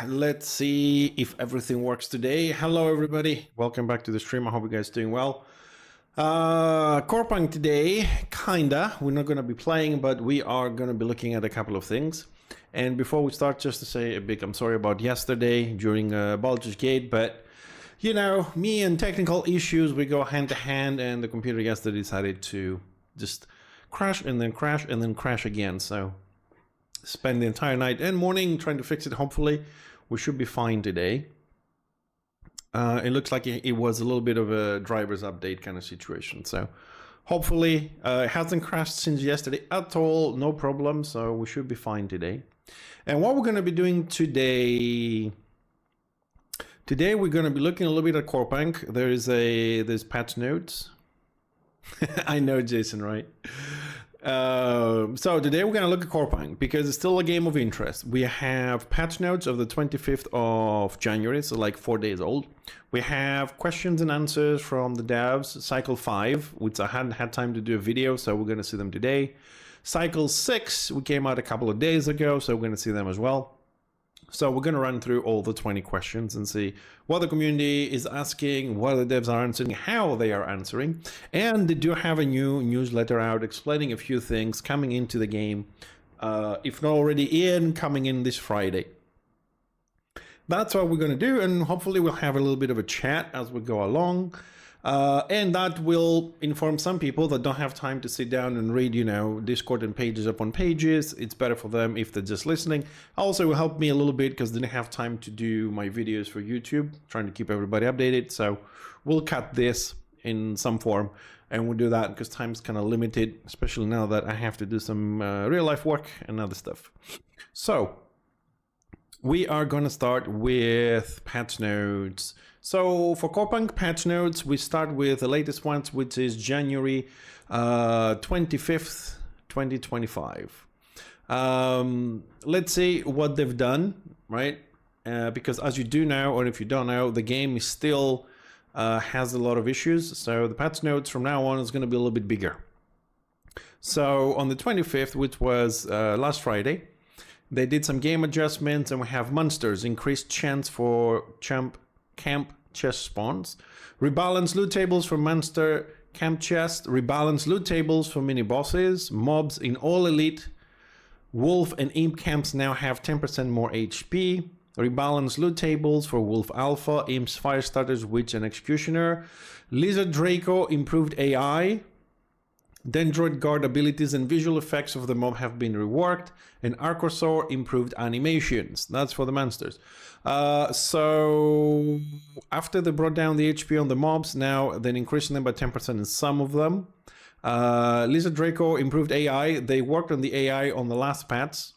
Let's see if everything works today. Hello, everybody. Welcome back to the stream. I hope you guys are doing well. Corepunk today, kinda. We're not going to be playing, but we are going to be looking at a couple of things. And before we start, just to say a big I'm sorry about yesterday during Baldur's Gate, but you know, me and technical issues, we go hand to hand, and the computer yesterday decided to just crash and then crash and then crash again. So spend the entire night and morning trying to fix it. Hopefully we should be fine today. It looks like it was a little bit of a driver's update kind of situation, so hopefully it hasn't crashed since yesterday at all. No problem, so we should be fine today. And what we're going to be doing today we're going to be looking a little bit at Corepunk. There's patch notes. I know, Jason, right? So today we're going to look at Corepunk because it's still a game of interest. We have patch notes of the 25th of January, so like 4 days old. We have questions and answers from the devs, cycle 5, which I hadn't had time to do a video, so we're going to see them today. Cycle 6, we came out a couple of days ago, so we're going to see them as well. So we're going to run through all the 20 questions and see what the community is asking, what the devs are answering, how they are answering. And they do have a new newsletter out explaining a few things coming into the game, if not already coming in this Friday. That's what we're going to do, and hopefully we'll have a little bit of a chat as we go along. And that will inform some people that don't have time to sit down and read, you know, Discord and pages upon pages. It's better for them if they're just listening. Also, it will help me a little bit because I didn't have time to do my videos for YouTube, trying to keep everybody updated. So we'll cut this in some form, and we'll do that because time's kind of limited, especially now that I have to do some real life work and other stuff. So we are going to start with patch notes. So for Corepunk patch notes, we start with the latest ones, which is January 25th, 2025. Let's see what they've done, right? Because as you do know, or if you don't know, the game is still has a lot of issues. So the patch notes from now on is going to be a little bit bigger. So on the 25th, which was last Friday, they did some game adjustments, and we have monsters, increased chance for camp chest spawns, rebalance loot tables for monster camp chest, rebalance loot tables for mini bosses, mobs in all elite wolf and imp camps now have 10% more HP, rebalance loot tables for wolf alpha, imps, fire starters, witch and executioner, lizard draco improved AI, Dendroid guard abilities and visual effects of the mob have been reworked, and Archosaur improved animations. That's for the monsters. So after they brought down the HP on the mobs, now they're increasing them by 10% in some of them. Lizard Draco improved AI. They worked on the AI on the last patch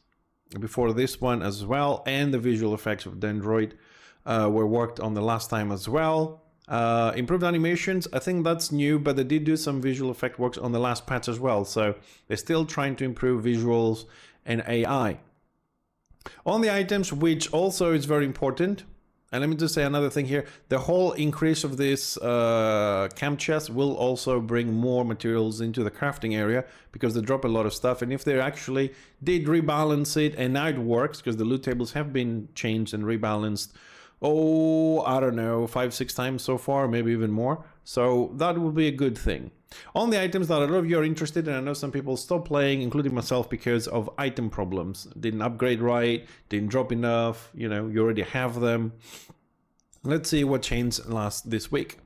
before this one as well, and the visual effects of Dendroid were worked on the last time as well. Improved animations, I think that's new, but they did do some visual effect works on the last patch as well, so they're still trying to improve visuals and AI. On the items, which also is very important, and let me just say another thing here, the whole increase of this camp chest will also bring more materials into the crafting area because they drop a lot of stuff, and if they actually did rebalance it and now it works because the loot tables have been changed and rebalanced, I don't know, 5-6 times so far, maybe even more. So that will be a good thing. On the items that a lot of you are interested in, I know some people stopped playing, including myself, because of item problems. Didn't upgrade right, didn't drop enough, you know, you already have them. Let's see what changed this week.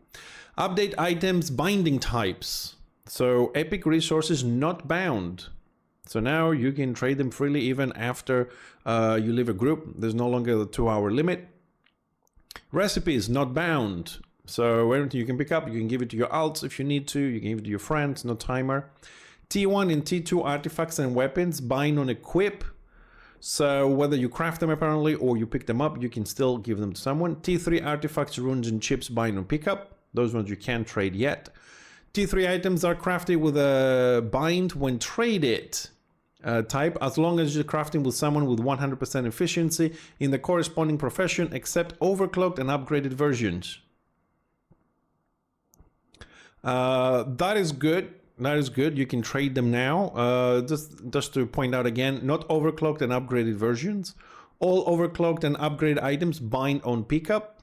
Update items binding types. So epic resources not bound. So now you can trade them freely even after you leave a group. There's no longer the 2-hour limit. Recipes not bound, so anything you can pick up, you can give it to your alts if you need to, you can give it to your friends, no timer. T1 and T2 artifacts and weapons bind on equip, so whether you craft them apparently or you pick them up, you can still give them to someone. T3 artifacts, runes and chips bind on pickup, those ones you can't trade yet. T3 items are crafted with a bind when traded. Type, as long as you're crafting with someone with 100% efficiency in the corresponding profession, except overclocked and upgraded versions. That is good. That is good. You can trade them now. Just to point out again, not overclocked and upgraded versions. All overclocked and upgrade items bind on pickup.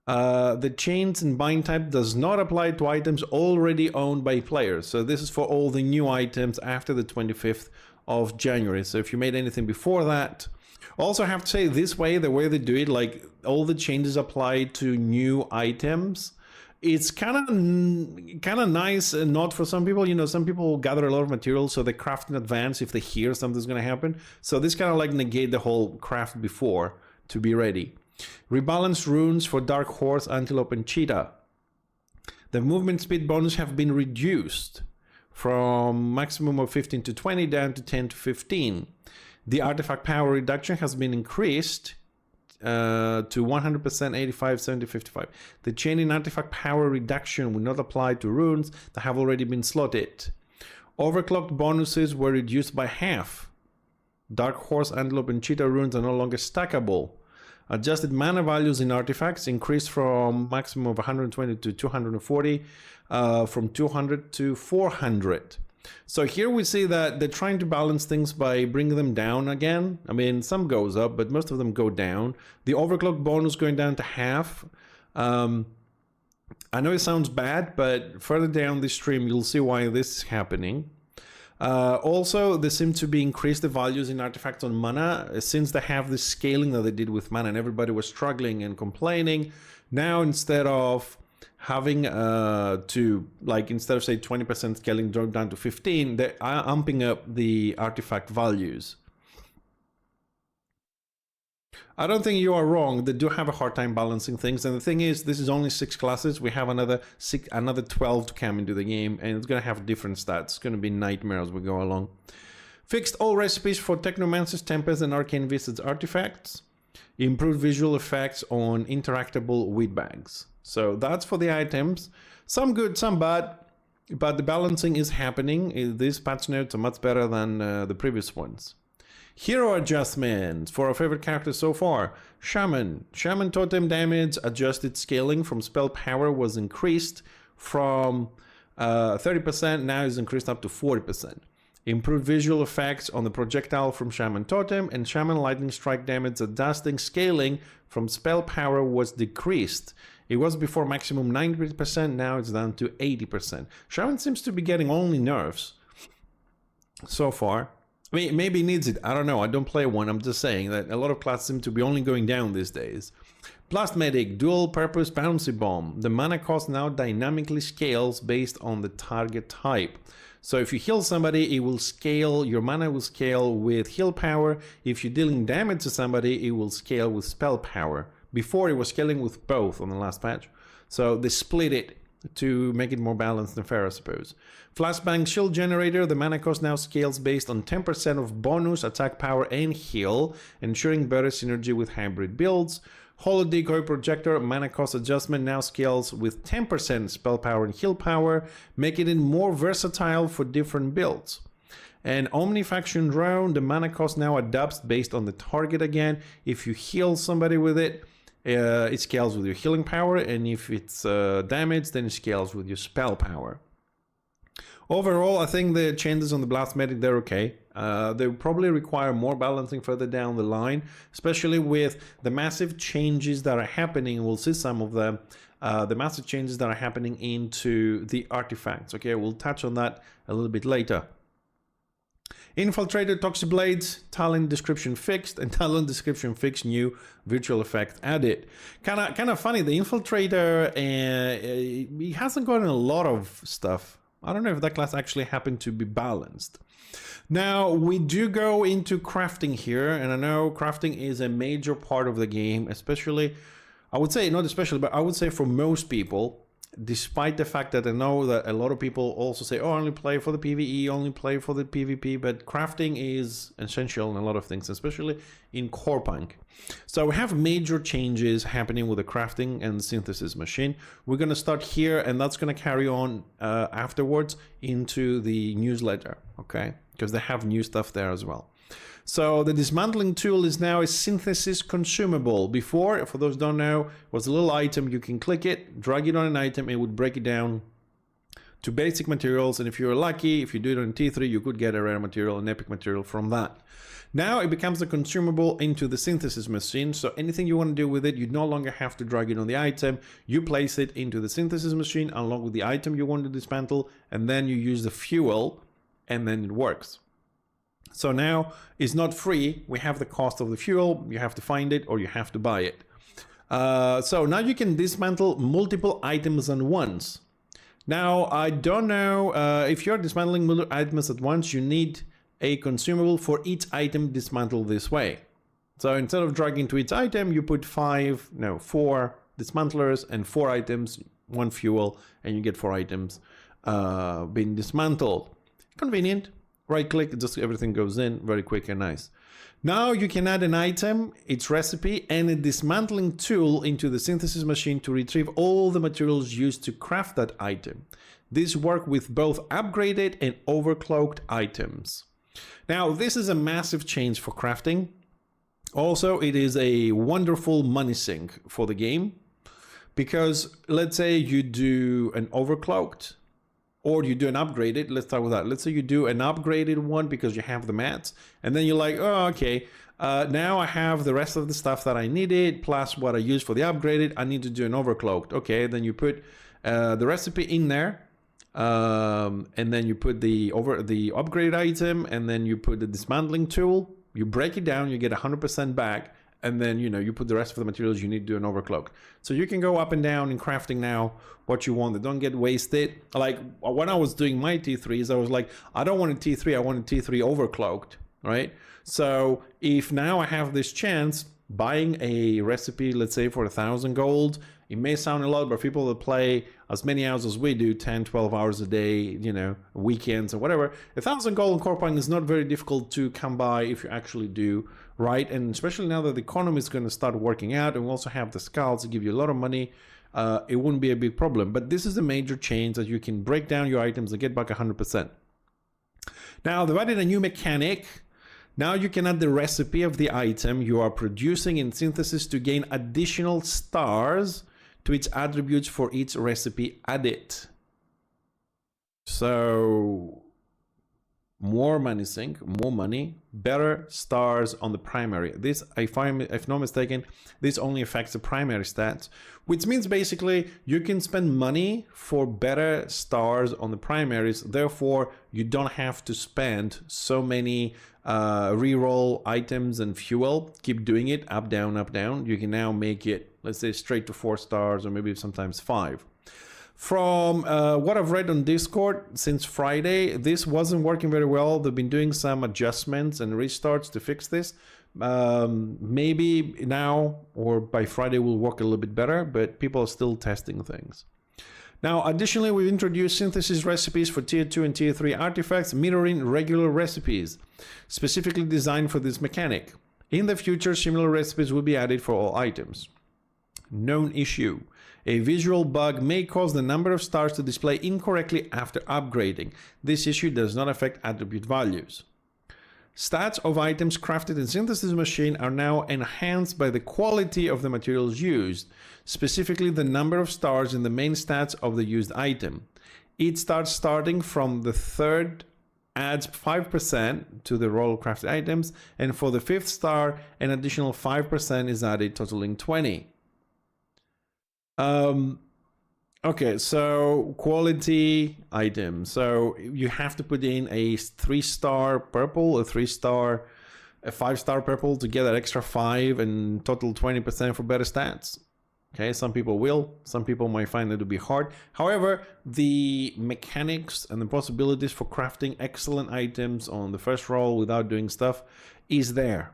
The chains and bind type does not apply to items already owned by players. So this is for all the new items after the 25th of January. So if you made anything before that. Also, I have to say, this way, the way they do it, like all the changes apply to new items. It's kind of nice, and not for some people. You know, some people gather a lot of materials, so they craft in advance if they hear something's going to happen. So this kind of like negate the whole craft before to be ready. Rebalance runes for Dark Horse, Antelope, and Cheetah. The movement speed bonus have been reduced from maximum of 15 to 20 down to 10 to 15. The artifact power reduction has been increased to 100%, 85, 70, 55. The chain in artifact power reduction will not apply to runes that have already been slotted. Overclocked bonuses were reduced by half. Dark Horse, Antelope, and Cheetah runes are no longer stackable. Adjusted mana values in artifacts increased from maximum of 120 to 240, from 200 to 400. So here we see that they're trying to balance things by bringing them down again. I mean, some goes up, but most of them go down. The overclock bonus going down to half. I know it sounds bad, but further down the stream, you'll see why this is happening. Also, they seem to be increased the values in artifacts on mana, since they have the scaling that they did with mana and everybody was struggling and complaining. Now, instead of having instead of say 20% scaling drop down to 15, they're amping up the artifact values. I don't think you are wrong. They do have a hard time balancing things, and the thing is, this is only 6 classes. We have another 12 to come into the game, and it's going to have different stats. It's going to be nightmare as we go along. Fixed all recipes for Technomancer's, Tempest, and Arcane Visage artifacts. Improved visual effects on interactable wheat bags. So that's for the items. Some good, some bad, but the balancing is happening. These patch notes are much better than the previous ones. Hero adjustments for our favorite characters so far. Shaman. Shaman totem damage adjusted scaling from spell power was increased from 30%, now is increased up to 40%. Improved visual effects on the projectile from Shaman Totem, and Shaman Lightning Strike damage adjusting scaling from spell power was decreased. It was before maximum 90%, now it's down to 80%. Shaman seems to be getting only nerfs so far. I mean, maybe needs it, I don't know, I don't play one, I'm just saying that a lot of classes seem to be only going down these days. Blast Medic, dual purpose bouncy bomb. The mana cost now dynamically scales based on the target type. So if you heal somebody, it will scale, your mana will scale with heal power. If you're dealing damage to somebody, it will scale with spell power. Before it was scaling with both on the last patch. So they split it to make it more balanced and fair, I suppose. Flashbang Shield Generator, the mana cost now scales based on 10% of bonus, attack power, and heal, ensuring better synergy with hybrid builds. Holo Decoy Projector, mana cost adjustment now scales with 10% spell power and heal power, making it more versatile for different builds. And Omnifaction Drone, the mana cost now adapts based on the target again. If you heal somebody with it, it scales with your healing power, and if it's damaged, then it scales with your spell power. Overall, I think the changes on the Blast Medic, they're okay. They probably require more balancing further down the line, especially with the massive changes that are happening. We'll see some of them. The massive changes that are happening into the artifacts. Okay, we'll touch on that a little bit later. Infiltrator, Toxic Blades, Talon description fixed, and Talon description fixed, new virtual effect added. Kind of funny, the Infiltrator, he hasn't gotten a lot of stuff. I don't know if that class actually happened to be balanced. Now, we do go into crafting here, and I know crafting is a major part of the game, especially, I would say, not especially, but I would say for most people, despite the fact that I know that a lot of people also say, oh, only play for the PvE, only play for the PvP, but crafting is essential in a lot of things, especially in Corepunk. So we have major changes happening with the crafting and synthesis machine. We're going to start here, and that's going to carry on afterwards into the newsletter, okay? Because they have new stuff there as well. So the dismantling tool is now a synthesis consumable. Before, for those who don't know, was a little item. You can click it, drag it on an item, it would break it down to basic materials. And if you're lucky, if you do it on T3, you could get a rare material, an epic material from that. Now it becomes a consumable into the synthesis machine. So anything you want to do with it, you no longer have to drag it on the item. You place it into the synthesis machine along with the item you want to dismantle, and then you use the fuel, and then it works. So now it's not free. We have the cost of the fuel. You have to find it or you have to buy it. So now you can dismantle multiple items at once. Now, I don't know if you're dismantling multiple items at once, you need a consumable for each item dismantled this way. So instead of dragging to each item, you put 4 dismantlers and 4 items, 1 fuel, and you get 4 items being dismantled. Convenient. Right click, just everything goes in, very quick and nice. Now you can add an item, its recipe, and a dismantling tool into the synthesis machine to retrieve all the materials used to craft that item. This works with both upgraded and overclocked items. Now, this is a massive change for crafting. Also, it is a wonderful money sink for the game, because let's say you do an overclocked or you do an upgraded. Let's start with that. Let's say you do an upgraded one because you have the mats, and then you're like, oh, okay, now I have the rest of the stuff that I needed plus what I used for the upgraded. I need to do an overclocked. Okay, then you put the recipe in there, and then you put the upgraded item, and then you put the dismantling tool. You break it down, you get 100% back, and then you put the rest of the materials you need to do an overclock. So you can go up and down in crafting now what you want. They don't get wasted. Like when I was doing my T3s, I was like, I don't want a T3, I want a T3 overclocked, right? So if now I have this chance, buying a recipe, let's say for 1,000 gold, it may sound a lot, but people that play as many hours as we do, 10, 12 hours a day, weekends or whatever, 1,000 gold in Coreounk is not very difficult to come by if you actually do right. And especially now that the economy is going to start working out, and we also have the skulls to give you a lot of money, it wouldn't be a big problem. But this is a major change, that you can break down your items and get back 100%. Now, they've added a new mechanic. Now you can add the recipe of the item you are producing in synthesis to gain additional stars to its attributes for each recipe added. So more money sink, more money, better stars on the primary. This, if I'm not mistaken, this only affects the primary stats, which means basically you can spend money for better stars on the primaries. Therefore, you don't have to spend so many reroll items and fuel. Keep doing it, up, down, up, down. You can now make it, let's say, straight to 4 stars, or maybe sometimes 5. From what I've read on Discord since Friday, this wasn't working very well. They've been doing some adjustments and restarts to fix this. Maybe now or by Friday will work a little bit better, but people are still testing things. Now, additionally, we've introduced synthesis recipes for tier 2 and tier 3 artifacts, mirroring regular recipes, specifically designed for this mechanic. In the future, similar recipes will be added for all items. Known issue. A visual bug may cause the number of stars to display incorrectly after upgrading. This issue does not affect attribute values. Stats of items crafted in synthesis machine are now enhanced by the quality of the materials used, specifically the number of stars in the main stats of the used item. Each star starting from the third adds 5% to the roll crafted items, and for the 5th star, an additional 5% is added, totaling 20. Okay, so quality item. So you have to put in a 3-star purple, a 3-star, a 5-star purple to get that extra 5 and total 20% for better stats. Okay, some people will, some people might find it to be hard. However, the mechanics and the possibilities for crafting excellent items on the first roll without doing stuff is there.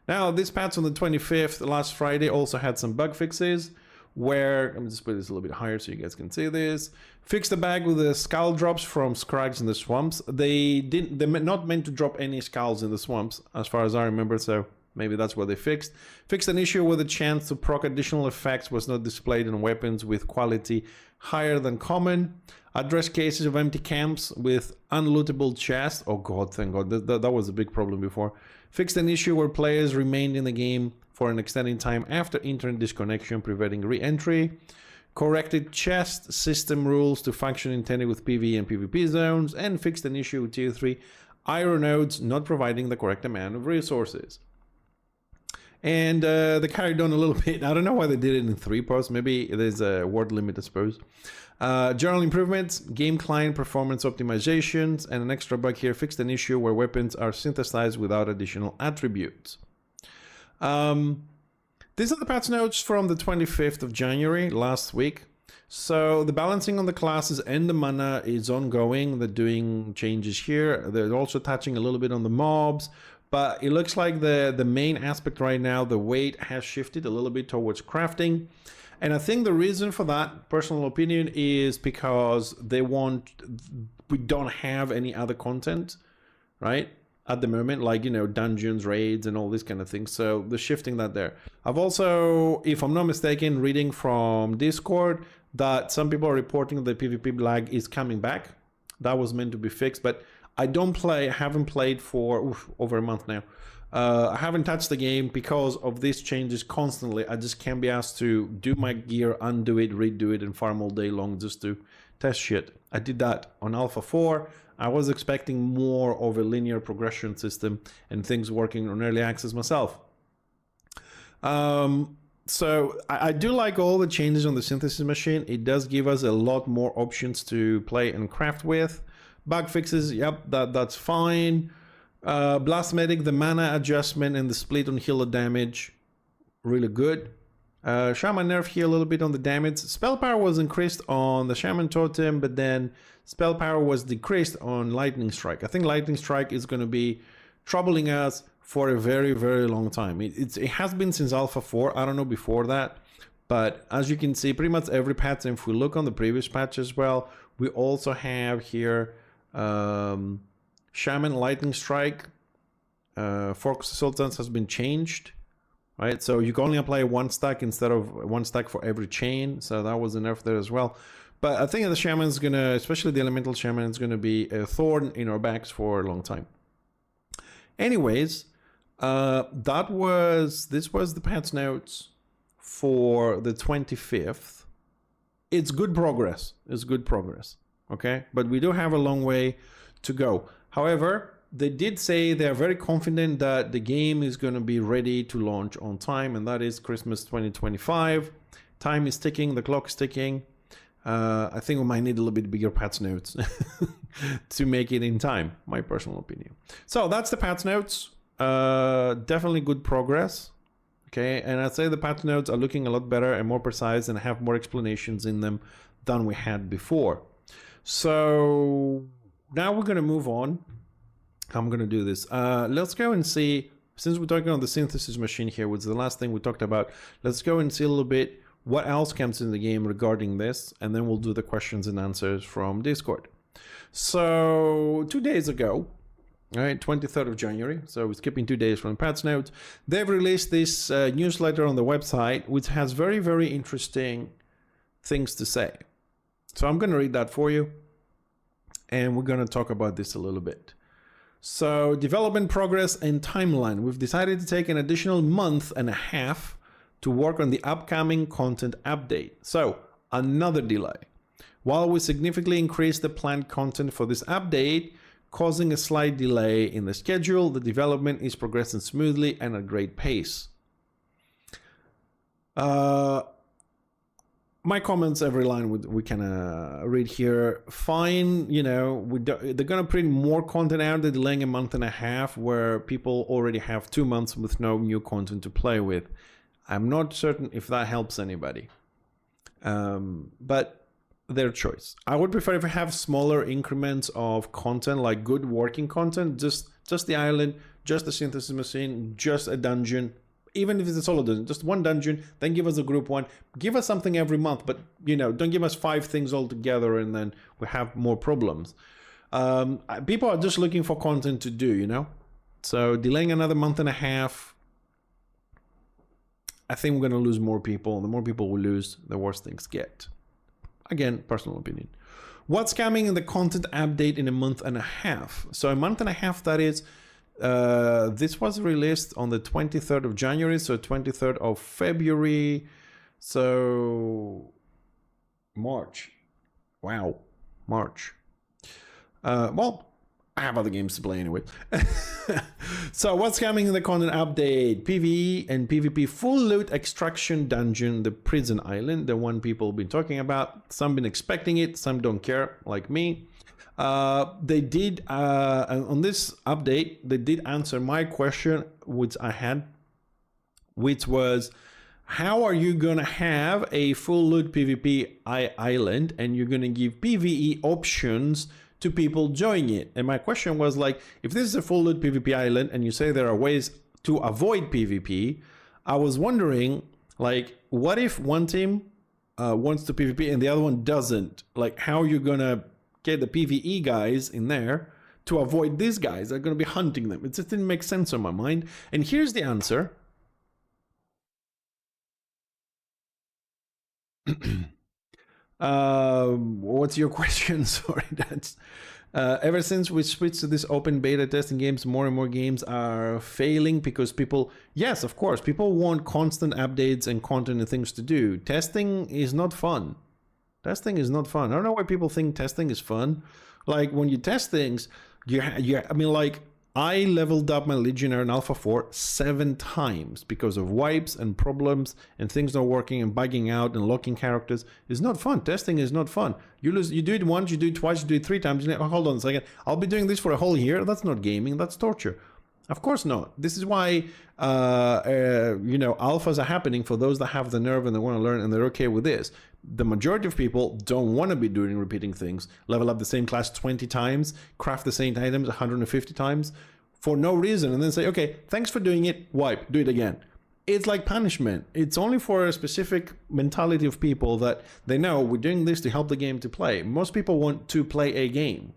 Now, this patch on the 25th, last Friday, also had some bug fixes, where, let me just put this a little bit higher so you guys can see this. Fix the bag with the skull drops from scrags in the swamps. They're not meant to drop any skulls in the swamps, as far as I remember, so maybe that's what they fixed. Fixed an issue where the chance to proc additional effects was not displayed in weapons with quality higher than common. Address cases of empty camps with unlootable chests. Oh god, thank god, that was a big problem before. Fixed an issue where players remained in the game for an extended time after internet disconnection, preventing re-entry. corrected chest system rules to function intended with PvE and PvP zones, and fixed an issue with tier 3 iron nodes not providing the correct amount of resources. And they carried on a little bit. I don't know why they did it in 3 posts. Maybe there's a word limit, I suppose. General improvements, game client performance optimizations, and an extra bug here, fixed an issue where weapons are synthesized without additional attributes. These are the patch notes from the 25th of January, last week. So the balancing on the classes and the mana is ongoing. They're doing changes here. They're also touching a little bit on the mobs. But it looks like the main aspect right now, the weight has shifted a little bit towards crafting. And I think the reason for that, personal opinion, is because we don't have any other content, right? At the moment, like, you know, dungeons, raids, and all this kind of thing. So they're shifting that there. I've also, if I'm not mistaken, reading from Discord that some people are reporting the PvP lag is coming back. That was meant to be fixed, but I haven't played for over a month now. I haven't touched the game because of these changes constantly. I just can't be asked to do my gear, undo it, redo it, and farm all day long just to test shit. I did that on Alpha 4. I was expecting more of a linear progression system and things working on early access myself. So I do like all the changes on the synthesis machine. It does give us a lot more options to play and craft with. Bug fixes, yep, that's fine. Blast Medic, the mana adjustment and the split on healer damage, really good. Shaman nerf here a little bit on the damage. Spell power was increased on the Shaman Totem, but then spell power was decreased on Lightning Strike. I think Lightning Strike is going to be troubling us for a very, very long time. It has been since Alpha 4. I don't know before that. But as you can see, pretty much every patch, and if we look on the previous patch as well, we also have here Shaman Lightning Strike. Focus Sultans has been changed. Right, so you can only apply 1 stack instead of 1 stack for every chain. So that was a nerf there as well. But I think the Shaman is gonna, especially the Elemental Shaman, is gonna be a thorn in our backs for a long time. Anyways, this was the patch notes for the 25th. It's good progress. It's good progress. Okay, but we do have a long way to go. However, they did say they're very confident that the game is going to be ready to launch on time, and that is Christmas 2025. Time is ticking, the clock is ticking. I think we might need a little bit bigger patch notes to make it in time, my personal opinion. So that's the patch notes. Definitely good progress. Okay, and I'd say the patch notes are looking a lot better and more precise and have more explanations in them than we had before. So now we're going to move on. I'm going to do this. Let's go and see, since we're talking on the synthesis machine here, which is the last thing we talked about, let's go and see a little bit what else comes in the game regarding this, and then we'll do the questions and answers from Discord. So 2 days ago, right, 23rd of January, so we're skipping 2 days from patch notes, they've released this newsletter on the website, which has very, very interesting things to say. So I'm going to read that for you, and we're going to talk about this a little bit. So, development progress and timeline. We've decided to take an additional month and a half to work on the upcoming content update. So, another delay. While we significantly increased the planned content for this update, causing a slight delay in the schedule, the development is progressing smoothly and at great pace. My comments, every line we can read here. Fine, you know, they're going to print more content out. They're delaying a month and a half where people already have 2 months with no new content to play with. I'm not certain if that helps anybody. But their choice. I would prefer if I have smaller increments of content, like good working content, just the island, just the synthesis machine, just a dungeon. Even if it's a solo dungeon, just one dungeon, then give us a group one. Give us something every month, but, you know, don't give us 5 things all together and then we have more problems. People are just looking for content to do, you know? So delaying another month and a half, I think we're going to lose more people. The more people we lose, the worse things get. Again, personal opinion. What's coming in the content update in a month and a half? So a month and a half, that is... this was released on the 23rd of January, so 23rd of February. So March. Wow. March. Well, I have other games to play anyway. So what's coming in the content update? PvE and PvP full loot extraction dungeon, the prison island, the one people have been talking about. Some been expecting it, some don't care, like me. They did, on this update, they did answer my question, which I had, which was, how are you gonna have a full loot PvP island and you're gonna give PvE options to people joining it? And my question was like, if this is a full loot PvP island and you say there are ways to avoid PvP, I was wondering, like, what if one team wants to PvP and the other one doesn't? Like, how are you gonna get the PvE guys in there to avoid these guys that are gonna be hunting them? It just didn't make sense in my mind. And here's the answer. What's your question? Sorry, that's ever since we switched to this open beta testing games, more and more games are failing because people, yes, of course, people want constant updates and content and things to do. Testing is not fun. Testing is not fun. I don't know why people think testing is fun. Like, when you test things, I mean, like, I leveled up my Legionnaire in Alpha 4 7 times because of wipes and problems and things not working and bugging out and locking characters. It's not fun. Testing is not fun. You do it once, you do it twice, you do it 3 times. Oh, hold on a second. I'll be doing this for a whole year. That's not gaming. That's torture. Of course not. This is why, alphas are happening for those that have the nerve and they want to learn and they're okay with this. The majority of people don't want to be doing repeating things. Level up the same class 20 times, craft the same items 150 times for no reason, and then say, okay, thanks for doing it, wipe, do it again. It's like punishment. It's only for a specific mentality of people that they know we're doing this to help the game to play. Most people want to play a game.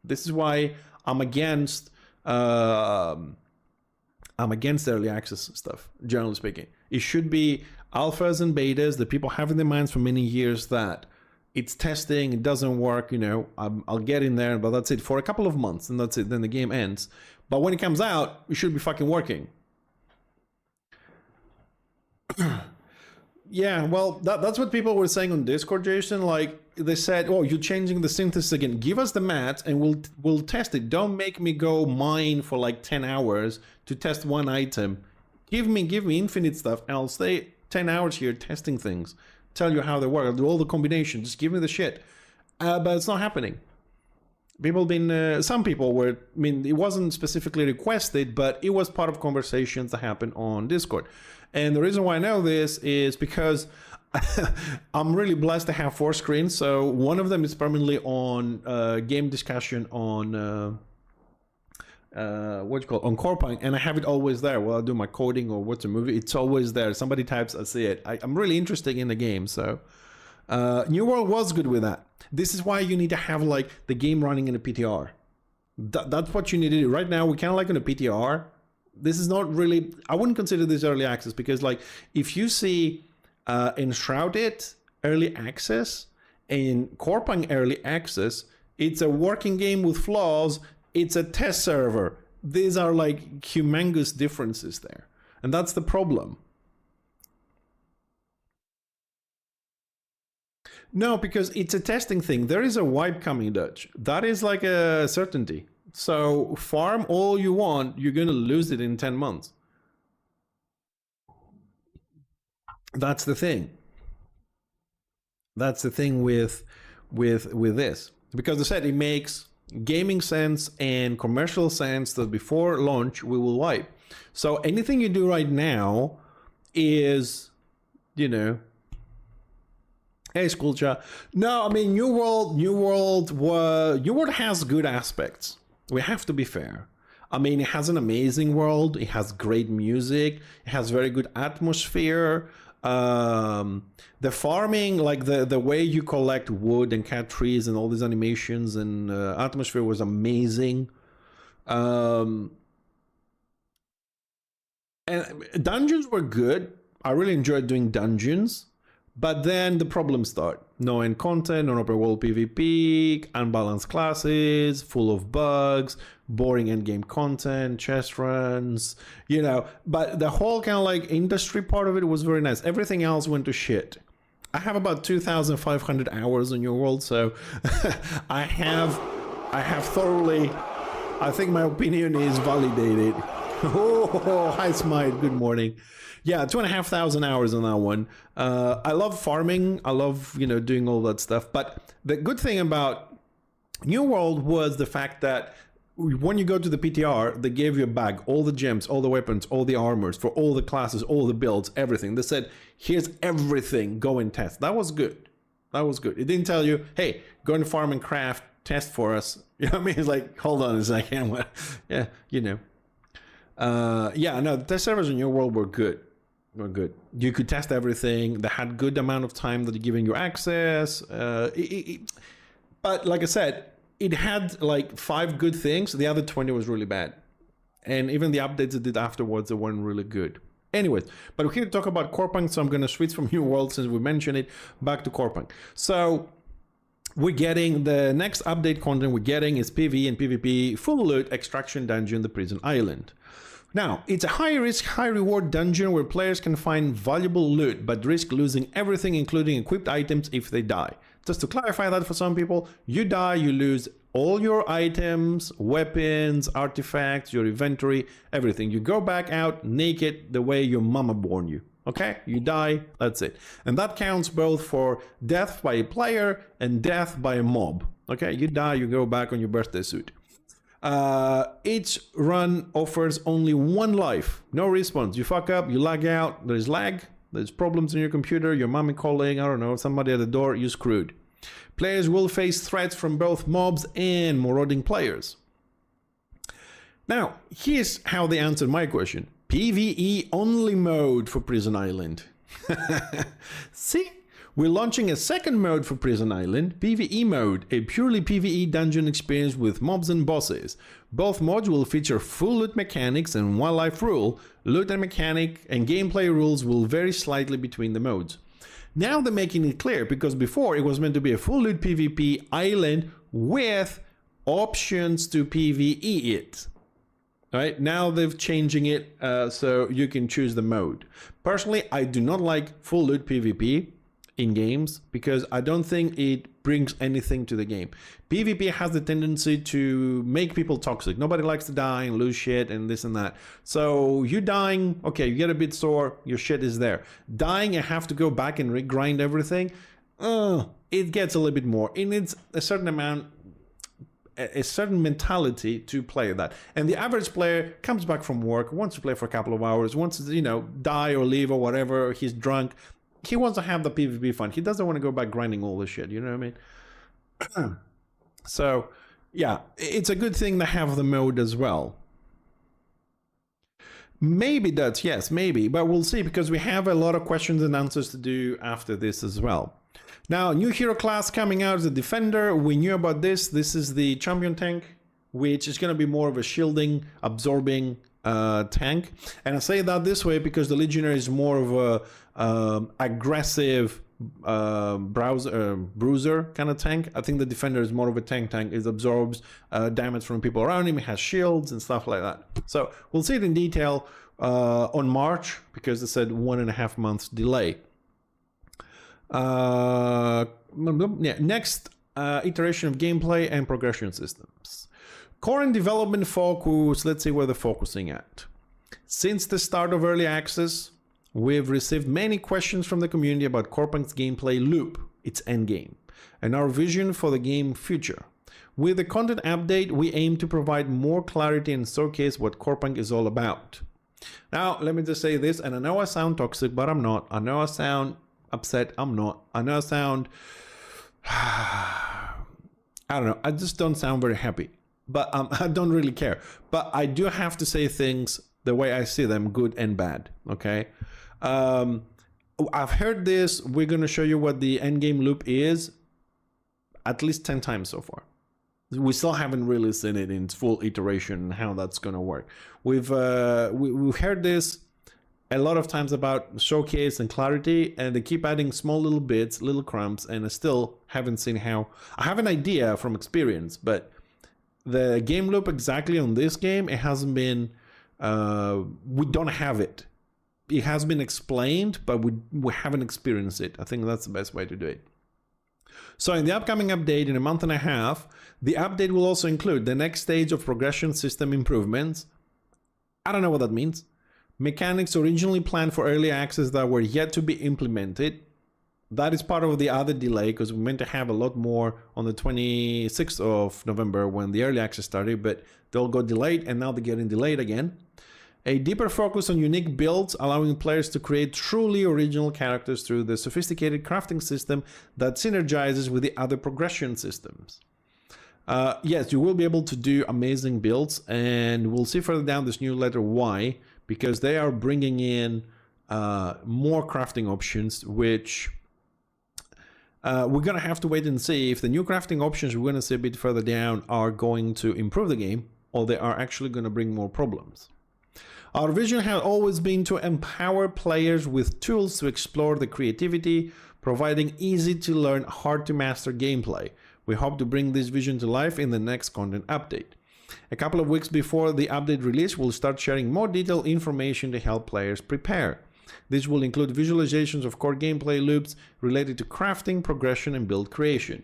This is why I'm against early access stuff, generally speaking. It should be alphas and betas that people have in their minds for many years that it's testing, it doesn't work, I'll get in there, but that's it for a couple of months and that's it, then the game ends. But when it comes out, it should be fucking working. Yeah, well, that's what people were saying on Discord, Jason. Like, they said, oh, you're changing the synthesis again. Give us the mats and we'll test it. Don't make me go mine for like 10 hours to test one item. Give me infinite stuff and I'll stay 10 hours here testing things. Tell you how they work. I'll do all the combinations. Just give me the shit. But it's not happening. Some people were, it wasn't specifically requested, but it was part of conversations that happened on Discord. And the reason why I know this is because I'm really blessed to have 4 screens. So one of them is permanently on game discussion on on Corepunk, and I have it always there while I do my coding or watch a movie. It's always there. Somebody types, I see it. I'm really interested in the game. So New World was good with that. This is why you need to have like the game running in a PTR. That's what you need to do. Right now, we kind of like in a PTR. This is not really, I wouldn't consider this early access because like if you see Enshrouded early access and Corepunk early access, it's a working game with flaws. It's a test server. These are like humongous differences there. And that's the problem. No, because it's a testing thing. There is a wipe coming, Dutch. That is like a certainty. So farm all you want, you're going to lose it in 10 months. That's the thing. That's the thing with this. Because I said it makes gaming sense and commercial sense that before launch we will wipe. So anything you do right now is, hey, Schoolcha. No, I mean New World has good aspects. We have to be fair. I mean, it has an amazing world. It has great music. It has very good atmosphere. The farming, like the way you collect wood and cut trees and all these animations and atmosphere was amazing. And dungeons were good. I really enjoyed doing dungeons. But then the problems start. No end content, non-open world PvP, unbalanced classes, full of bugs, boring endgame content, chest runs, But the whole kind of like industry part of it was very nice. Everything else went to shit. I have about 2,500 hours on New World, so I have thoroughly. I think my opinion is validated. Oh, hi Smite, good morning. Yeah, 2,500 hours on that one. I love farming. I love, doing all that stuff. But the good thing about New World was the fact that when you go to the PTR, they gave you a bag, all the gems, all the weapons, all the armors for all the classes, all the builds, everything. They said, here's everything, go and test. That was good. That was good. It didn't tell you, hey, go and farm and craft, test for us. You know what I mean? It's like, hold on a second. Yeah, yeah, no, the test servers in New World were good. Good. You could test everything. They had good amount of time that they're giving you access. But like I said, it had like 5 good things. The other 20 was really bad. And even the updates it did afterwards, they weren't really good. Anyways, but we're here to talk about Corepunk, so I'm going to switch from New World, since we mentioned it, back to Corepunk. So we're getting the next update content we're getting is PvE and PvP full loot extraction dungeon, the Prison Island. Now, it's a high risk, high reward dungeon where players can find valuable loot, but risk losing everything, including equipped items, if they die. Just to clarify that for some people, you die, you lose all your items, weapons, artifacts, your inventory, everything. You go back out naked the way your mama born you. Okay? You die, that's it. And that counts both for death by a player and death by a mob. Okay? You die, you go back on your birthday suit. Each run offers only 1 life, no response. You fuck up, you lag out, there's lag, there's problems in your computer, your mommy calling, I don't know, somebody at the door, you screwed. Players will face threats from both mobs and marauding players. Now, here's how they answered my question. PvE only mode for Prison Island. See? We're launching a second mode for Prison Island, PvE mode, a purely PvE dungeon experience with mobs and bosses. Both modes will feature full loot mechanics and wildlife rule. Loot and mechanic and gameplay rules will vary slightly between the modes. Now they're making it clear, because before it was meant to be a full loot PvP island with options to PvE it. Right now they're changing it so you can choose the mode. Personally, I do not like full loot PvP in games because I don't think it brings anything to the game. PvP has the tendency to make people toxic. Nobody likes to die and lose shit and this and that. So you dying, okay, you get a bit sore, your shit is there. Dying and have to go back and regrind everything, it gets a little bit more. It needs a certain amount, a certain mentality to play that. And the average player comes back from work, wants to play for a couple of hours, wants to, die or leave or whatever, he's drunk. He wants to have the PvP fun. He doesn't want to go back grinding all this shit, you know what I mean? So, yeah, it's a good thing to have the mode as well. Maybe that's, yes, maybe, but we'll see, because we have a lot of questions and answers to do after this as well. Now, new hero class coming out as a defender. We knew about this. This is the champion tank, which is going to be more of a shielding, absorbing tank. And I say that this way because the legionary is more of a aggressive bruiser kind of tank. I think the defender is more of a tank. It absorbs damage from people around him. It has shields and stuff like that. So we'll see it in detail on March, because they said 1.5 months delay. Next iteration of gameplay and progression systems. Core and development focus, let's see where they're focusing at. Since the start of early access, we've received many questions from the community about Corepunk's gameplay loop, its endgame, and our vision for the game future. With the content update, we aim to provide more clarity and showcase what Corepunk is all about. Now, let me just say this, and I know I sound toxic, but I'm not. I know I sound upset, I'm not. I know I sound... I don't know, I just don't sound very happy. But I don't really care. But I do have to say things the way I see them, good and bad, okay? I've heard this. We're going to show you what the endgame loop is at least 10 times so far. We still haven't really seen it in its full iteration and how that's going to work. We've heard this a lot of times about showcase and clarity, and they keep adding small little bits, little crumbs, and I still haven't seen how. I have an idea from experience, but the game loop exactly on this game, it hasn't been, we don't have it. it has been explained, but we haven't experienced it. I think that's the best way to do it. So in the upcoming update in a month and a half, the update will also include the next stage of progression system improvements. I don't know what that means. Mechanics originally planned for early access that were yet to be implemented. That is part of the other delay, because we meant to have a lot more on the 26th of November when the early access started, but they all got delayed and now they're getting delayed again. A deeper focus on unique builds, allowing players to create truly original characters through the sophisticated crafting system that synergizes with the other progression systems. Yes, you will be able to do amazing builds, and we'll see further down this newsletter why, because they are bringing in more crafting options, which we're going to have to wait and see if the new crafting options we're going to see a bit further down are going to improve the game, or they are actually going to bring more problems. Our vision has always been to empower players with tools to explore the creativity, providing easy to learn, hard to master gameplay. We hope to bring this vision to life in the next content update. A couple of weeks before the update release, we'll start sharing more detailed information to help players prepare. This will include visualizations of core gameplay loops related to crafting, progression, and build creation.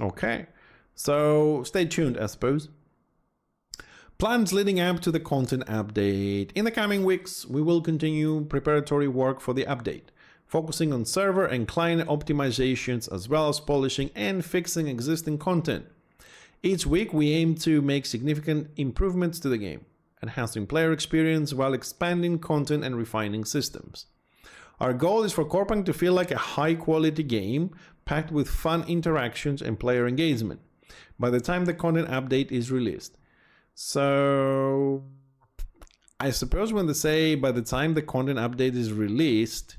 Okay, so stay tuned, I suppose. Plans leading up to the content update. In the coming weeks, we will continue preparatory work for the update, focusing on server and client optimizations, as well as polishing and fixing existing content. Each week, we aim to make significant improvements to the game, enhancing player experience while expanding content and refining systems. Our goal is for Corepunk to feel like a high-quality game, packed with fun interactions and player engagement, by the time the content update is released. So I suppose when they say by the time the content update is released,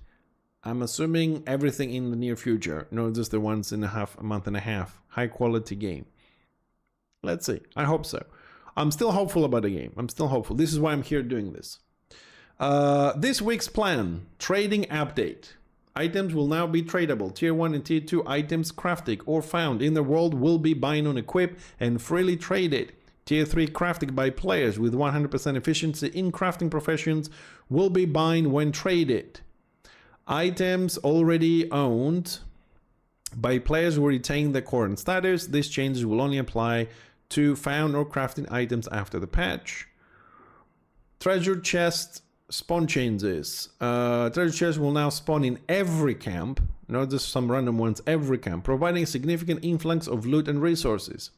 I'm assuming everything in the near future, not just the once in a month and a half, high quality game. Let's see. I hope so. I'm still hopeful about the game. I'm still hopeful. This is why I'm here doing this. This week's plan, trading update. Items will now be tradable. Tier 1 and Tier 2 items crafted or found in the world will be bind on equip and freely traded. Tier 3 crafted by players with 100% efficiency in crafting professions will be bind when traded. Items already owned by players who retain their current status. These changes will only apply to found or crafting items after the patch. Treasure chest spawn changes. Treasure chests will now spawn in every camp, not just some random ones, every camp, providing a significant influx of loot and resources.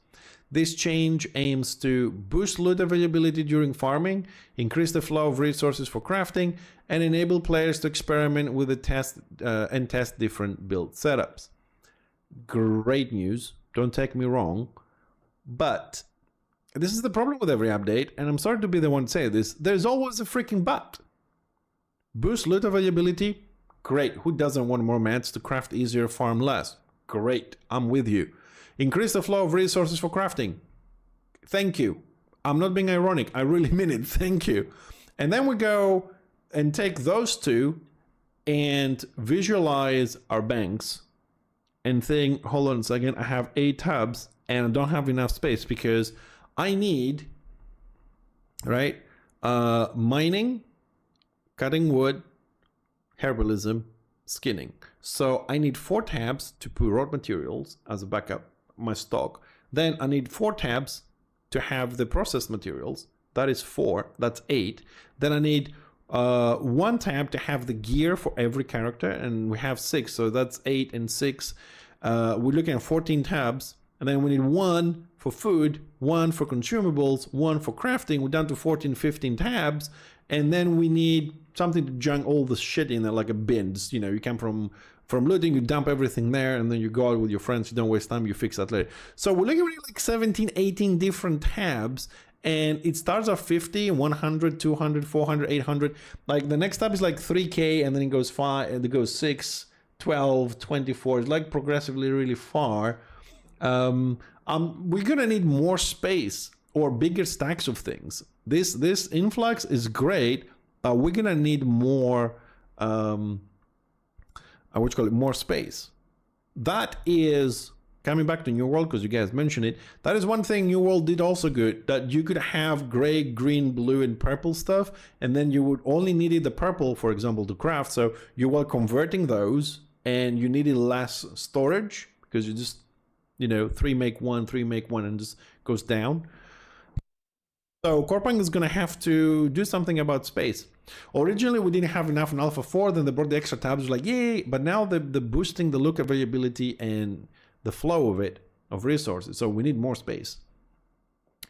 This change aims to boost loot availability during farming, increase the flow of resources for crafting, and enable players to experiment with the test different build setups. Great news, don't take me wrong, but this is the problem with every update, and I'm sorry to be the one to say this, there's always a freaking but. Boost loot availability? Great, who doesn't want more mats to craft easier, farm less? Great, I'm with you. Increase the flow of resources for crafting. Thank you. I'm not being ironic. I really mean it. Thank you. And then we go and take those two and visualize our banks and think, hold on a second, I have 8 tabs and I don't have enough space because I need, right, mining, cutting wood, herbalism, skinning. So I need 4 tabs to put raw materials as a backup, my stock. Then I need 4 tabs to have the processed materials. That is 4, that's 8. Then I need 1 tab to have the gear for every character, and we have 6, so that's 8 and 6. We're looking at 14 tabs, and then we need 1 for food, 1 for consumables, 1 for crafting. We're down to 14, 15 tabs, and then we need something to junk all the shit in there, like a bin. Just, you know, you come from looting, you dump everything there, and then you go out with your friends, you don't waste time, you fix that later. So we're looking at like 17, 18 different tabs, and it starts at 50, 100, 200, 400, 800. Like the next tab is like 3K, and then it goes 5, and it goes 6, 12, 24. It's like progressively really far. We're gonna need more space or bigger stacks of things. This influx is great, but we're gonna need more more space. That is coming back to New World, because you guys mentioned it, that is one thing New World did also good, that you could have gray, green, blue, and purple stuff, and then you would only needed the purple, for example, to craft. So you were converting those, and you needed less storage, because you just, 3 make 1, 3 make 1, and just goes down. So Corepunk is going to have to do something about space. Originally, we didn't have enough in Alpha 4, then they brought the extra tabs, like, yay, but now the boosting the look availability and the flow of it, of resources, so we need more space.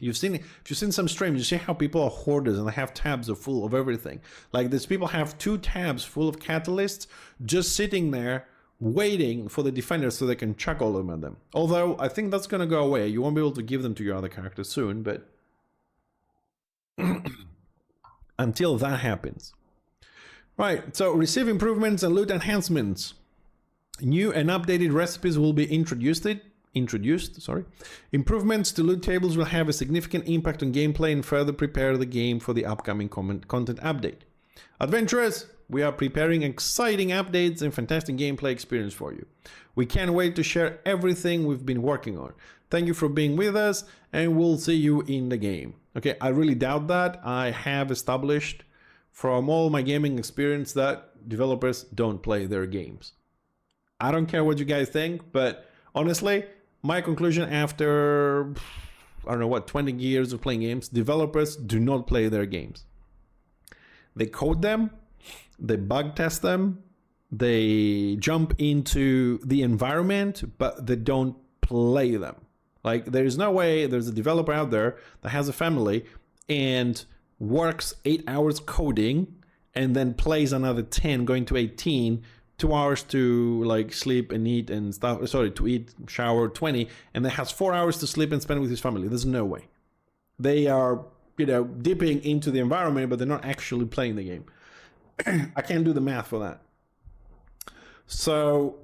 If you've seen some streams, you see how people are hoarders and they have tabs full of everything. Like, these people have 2 tabs full of catalysts just sitting there waiting for the defenders so they can chuck all of them at them. Although, I think that's going to go away. You won't be able to give them to your other characters soon, but until that happens. Right, so receive improvements and loot enhancements. New and updated recipes will be introduced. Improvements to loot tables will have a significant impact on gameplay and further prepare the game for the upcoming content update. Adventurers, we are preparing exciting updates and fantastic gameplay experience for you. We can't wait to share everything we've been working on. Thank you for being with us, and we'll see you in the game. Okay, I really doubt that. I have established from all my gaming experience that developers don't play their games. I don't care what you guys think, but honestly, my conclusion after, 20 years of playing games, developers do not play their games. They code them, they bug test them, they jump into the environment, but they don't play them. Like, there's no way there's a developer out there that has a family and works 8 hours coding and then plays another 10, going to 18, 2 hours to like sleep and eat and stuff, to eat, shower, 20, and then has 4 hours to sleep and spend with his family. There's no way. They are, dipping into the environment, but they're not actually playing the game. I can't do the math for that. So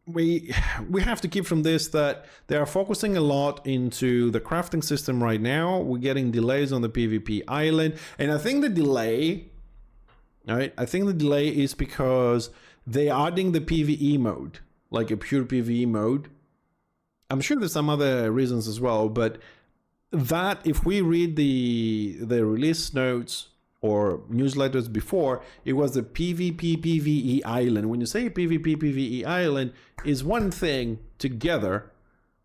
we have to keep from this that they are focusing a lot into the crafting system right now. We're getting delays on the PvP island, and I think the delay, is because they're adding the PvE mode, like a pure PvE mode. I'm sure there's some other reasons as well, but that, if we read the release notes or newsletters before, it was the PvP PvE island. When you say PvP PvE island, is one thing together,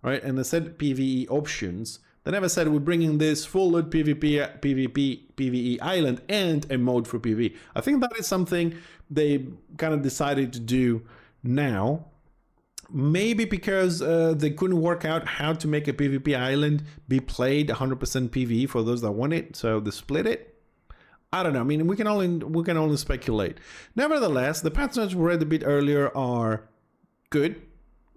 right? And they said PvE options. They never said we're bringing this full loot PvP PvE island and a mode for PvE. I think that is something they kind of decided to do now. Maybe because they couldn't work out how to make a PvP island be played 100% PvE for those that want it, so they split it. I don't know. I mean, we can only speculate. Nevertheless, the patch notes we read a bit earlier are good.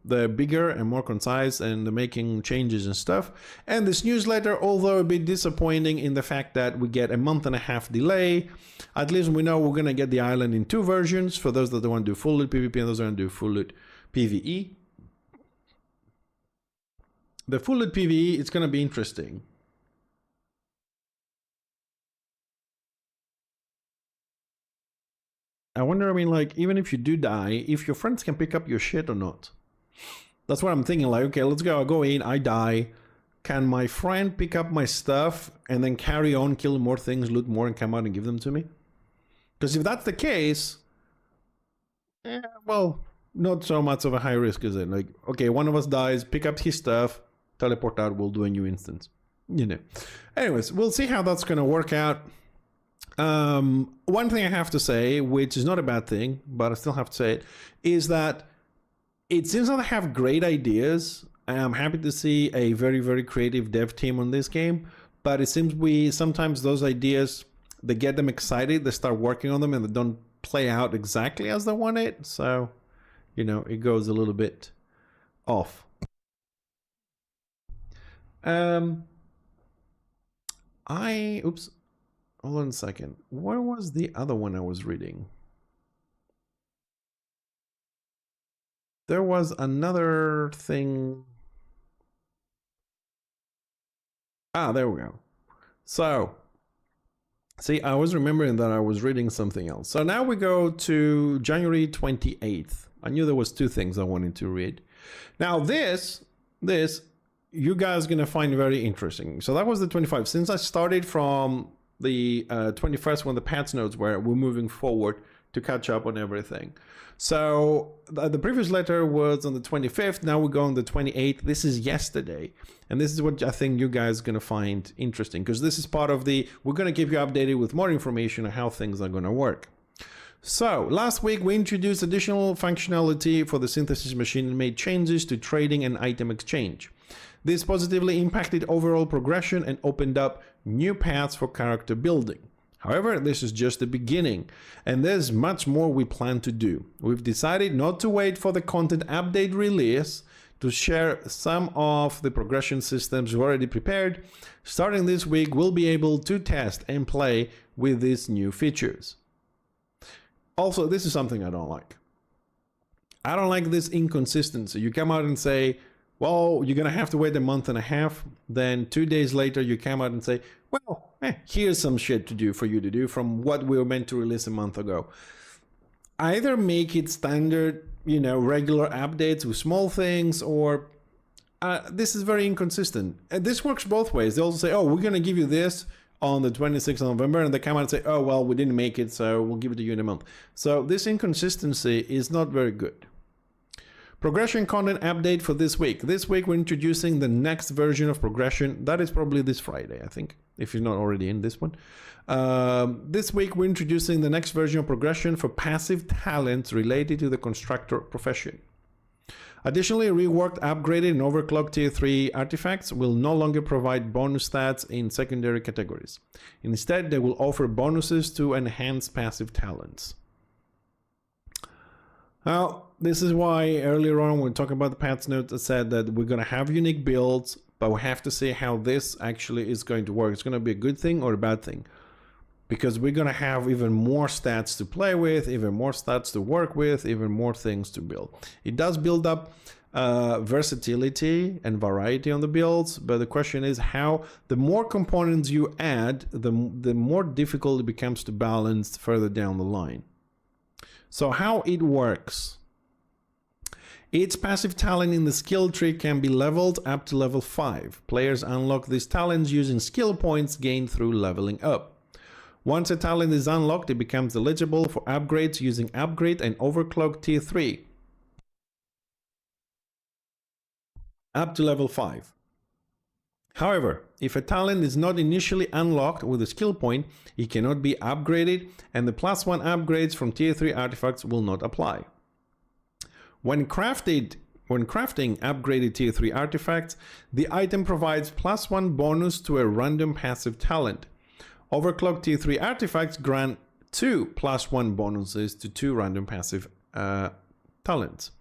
They're bigger and more concise, and they're making changes and stuff. And this newsletter, although a bit disappointing in the fact that we get a 1.5 month delay, at least we know we're going to get the island in 2 versions for those that want to do full loot PvP and those that want to do full loot PvE. The full loot PvE, it's going to be interesting. I wonder, even if you do die, if your friends can pick up your shit or not. That's what I'm thinking, like, okay, let's go. I go in, I die. Can my friend pick up my stuff and then carry on, kill more things, loot more, and come out and give them to me? Because if that's the case, well, not so much of a high risk, is it? Like, okay, one of us dies, pick up his stuff, teleport out, we'll do a new instance. Anyways, we'll see how that's going to work out. One thing I have to say, which is not a bad thing, but I still have to say it, is that it seems that I have great ideas. I'm happy to see a very, very creative dev team on this game, but it seems sometimes those ideas, they get them excited, they start working on them, and they don't play out exactly as they want it. So, it goes a little bit off. Oops. Hold on a second. Where was the other one I was reading? There was another thing. There we go. So, see, I was remembering that I was reading something else. So now we go to January 28th. I knew there was 2 things I wanted to read. Now this you guys are gonna find very interesting. So that was the 25. Since I started from the 21st when the patch notes were, we're moving forward to catch up on everything. So the previous letter was on the 25th. Now we go on the 28th. This is yesterday. And this is what I think you guys are going to find interesting, because this is part of the, we're going to keep you updated with more information on how things are going to work. So last week we introduced additional functionality for the synthesis machine and made changes to trading and item exchange. This positively impacted overall progression and opened up new paths for character building. However, this is just the beginning, and there's much more we plan to do. We've decided not to wait for the content update release to share some of the progression systems we've already prepared. Starting this week, we'll be able to test and play with these new features. Also, this is something I don't like. I don't like this inconsistency. You come out and say, well, you're going to have to wait a month and a half. Then 2 days later, you come out and say, well, here's some shit to do for you to do from what we were meant to release a month ago. Either make it standard, regular updates with small things, or this is very inconsistent. And this works both ways. They also say, oh, we're going to give you this on the 26th of November, and they come out and say, oh, well, we didn't make it, so we'll give it to you in a month. So this inconsistency is not very good. Progression content update for this week. This week we're introducing the next version of progression. That is probably this Friday, I think, if you're not already in this one. This week we're introducing the next version of progression for passive talents related to the constructor profession. Additionally, reworked, upgraded, and overclocked tier 3 artifacts will no longer provide bonus stats in secondary categories. Instead, they will offer bonuses to enhance passive talents. Now, this is why earlier on when we talk about the patch notes, I said that we're going to have unique builds, but we have to see how this actually is going to work. It's going to be a good thing or a bad thing, because we're going to have even more stats to play with, even more stats to work with, even more things to build. It does build up versatility and variety on the builds, but the question is how the more components you add, the more difficult it becomes to balance further down the line. So how it works. Each passive talent in the skill tree can be leveled up to level 5. Players unlock these talents using skill points gained through leveling up. Once a talent is unlocked, it becomes eligible for upgrades using upgrade and overclock tier 3 up to level 5. However, if a talent is not initially unlocked with a skill point, it cannot be upgraded, and the +1 upgrades from tier 3 artifacts will not apply. When crafting upgraded tier 3 artifacts, the item provides +1 bonus to a random passive talent. Overclocked tier 3 artifacts grant 2 +1 bonuses to 2 random passive talents.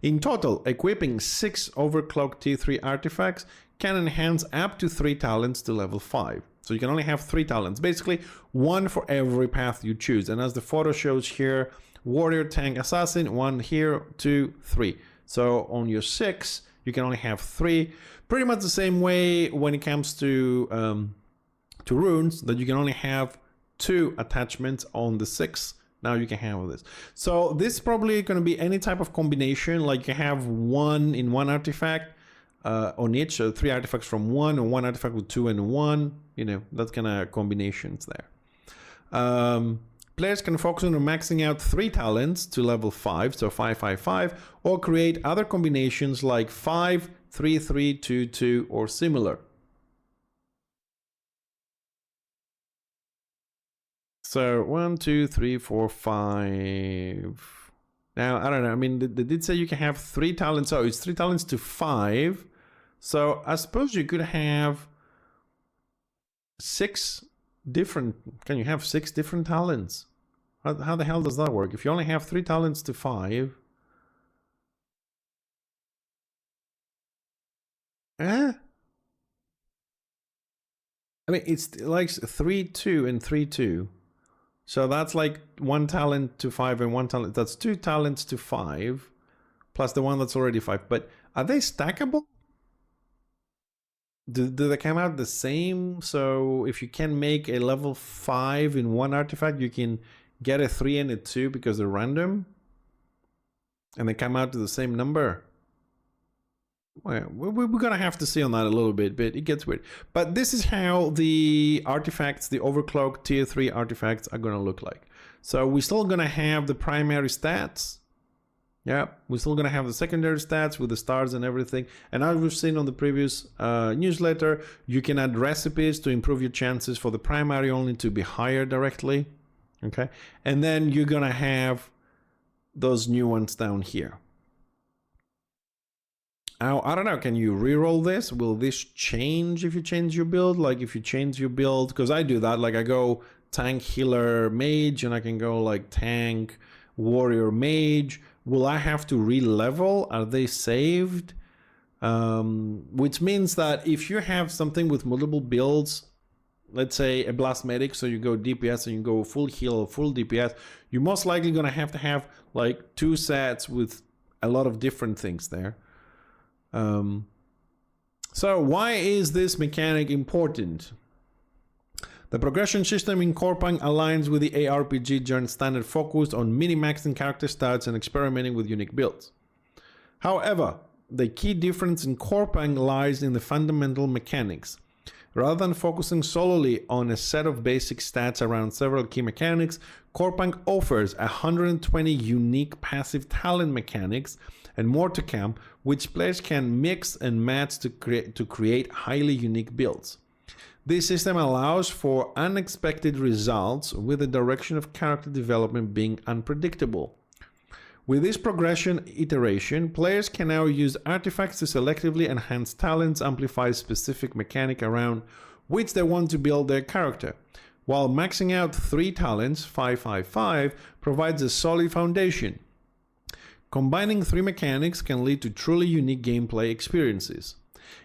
In total, equipping 6 overclocked tier 3 artifacts can enhance up to 3 talents to level 5. So you can only have 3 talents, basically 1 for every path you choose. And as the photo shows here, warrior, tank, assassin, 1 here, 2, 3. So on your 6, you can only have 3. Pretty much the same way when it comes to runes, that you can only have 2 attachments on the 6. Now you can have this. So this is probably going to be any type of combination, like you have 1 in 1 artifact on each, so 3 artifacts from 1, or 1 artifact with 2 and 1, that kind of combinations there. Players can focus on maxing out 3 talents to level 5, so 5, 5, 5, or create other combinations like 5, 3, 3, 2, 2, or similar. So 1, 2, 3, 4, 5. Now, I don't know. I mean, they did say you can have 3 talents. Oh, it's 3 talents to 5. So I suppose you could have 6 different. Can you have 6 different talents? How the hell does that work? If you only have 3 talents to 5. I mean, it's like 3, 2, and 3, 2. So that's like 1 talent to 5 and 1 talent. That's 2 talents to 5, plus the one that's already 5. But are they stackable? Do they come out the same? So if you can make a level 5 in 1 artifact, you can get a 3 and a 2 because they're random? And they come out to the same number? Well, we're gonna have to see on that a little bit, but it gets weird. But this is how the artifacts, the overclock tier 3 artifacts are gonna look like. So we're still gonna have the primary stats. Yeah, we're still gonna have the secondary stats with the stars and everything. And as we've seen on the previous newsletter, you can add recipes to improve your chances for the primary only to be higher directly. Okay, and then you're gonna have those new ones down here. Now, I don't know, can you reroll this? Will this change if you change your build? Like if you change your build, because I do that, like I go tank, healer, mage, and I can go like tank, warrior, mage. Will I have to re-level? Are they saved? Which means that if you have something with multiple builds, let's say a blast medic, so you go DPS and you go full heal or full DPS, you're most likely gonna have like 2 sets with a lot of different things there. So why is this mechanic important? The progression system in Corepunk aligns with the ARPG genre standard focused on min-maxing character stats and experimenting with unique builds. However, the key difference in Corepunk lies in the fundamental mechanics. Rather than focusing solely on a set of basic stats around several key mechanics, Corepunk offers 120 unique passive talent mechanics and more to come, which players can mix and match to create highly unique builds. This system allows for unexpected results, with the direction of character development being unpredictable. With this progression iteration, players can now use artifacts to selectively enhance talents, amplify specific mechanic around which they want to build their character. While maxing out 3 talents, 555, provides a solid foundation. Combining 3 mechanics can lead to truly unique gameplay experiences.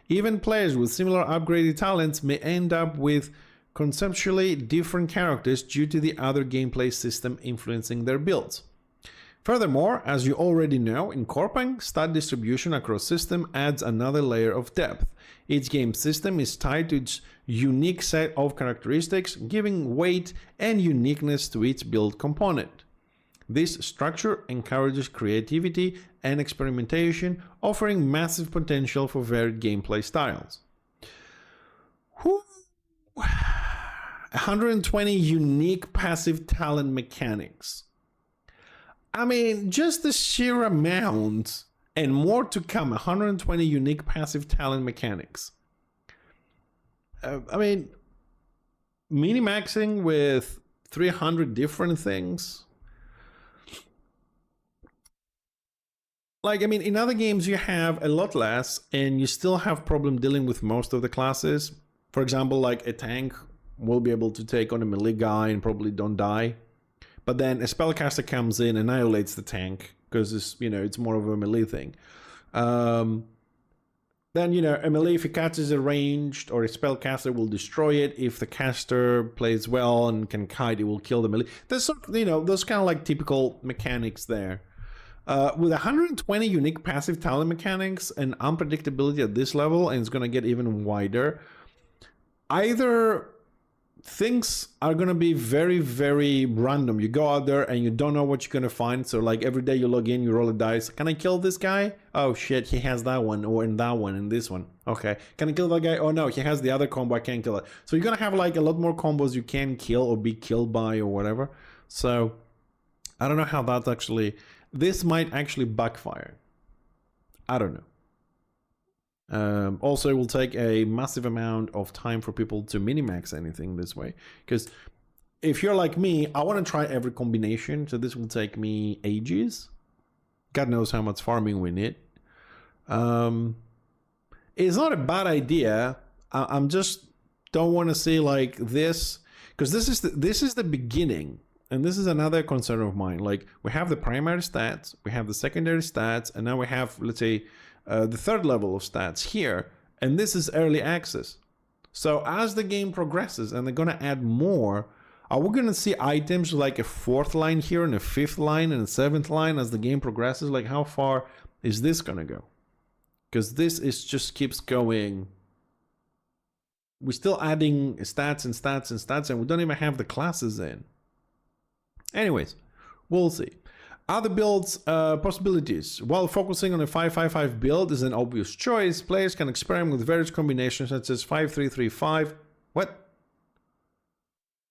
Even players with similar upgraded talents may end up with conceptually different characters due to the other gameplay system influencing their builds. Furthermore, as you already know, in Corepunk, stat distribution across system adds another layer of depth. Each game system is tied to its unique set of characteristics, giving weight and uniqueness to each build component. This structure encourages creativity and experimentation, offering massive potential for varied gameplay styles. 120 unique passive talent mechanics. I mean, just the sheer amount, and more to come, 120 unique passive talent mechanics. I mean, mini-maxing with 300 different things. Like, I mean, in other games you have a lot less and you still have problem dealing with most of the classes. For example, like a tank will be able to take on a melee guy and probably don't die. But then a spellcaster comes in, annihilates the tank because it's, you know, it's more of a melee thing. Then, you know, a melee, if it catches a ranged, or a spellcaster will destroy it. If the caster plays well and can kite, it will kill the melee. There's, you know, those kind of like typical mechanics there. With 120 unique passive talent mechanics and unpredictability at this level, and it's going to get even wider, either things are going to be very, very random. You go out there and you don't know what you're going to find. So like every day you log in, you roll a dice. Can I kill this guy? Oh shit, he has that one, or in that one, in this one. Okay. Can I kill that guy? Oh no, he has the other combo, I can't kill it. So you're going to have like a lot more combos you can kill or be killed by or whatever. So I don't know how that's actually... This might actually backfire. I don't know. Also, it will take a massive amount of time for people to minimax anything this way. Because if you're like me, I want to try every combination. So this will take me ages. God knows how much farming we need. It's not a bad idea. I'm just don't want to see like this. Because this is the beginning. And this is another concern of mine. Like, we have the primary stats, we have the secondary stats, and now we have, let's say, the third level of stats here. And this is early access. So as the game progresses and they're going to add more, are we going to see items like a 4th line here and a 5th line and a 7th line as the game progresses? Like, how far is this going to go? Because this is just keeps going. We're still adding stats and stats and stats, and we don't even have the classes in. Anyways, we'll see. Other builds possibilities. While focusing on a 5-5-5 build is an obvious choice, players can experiment with various combinations such as 5-3-3-5. What?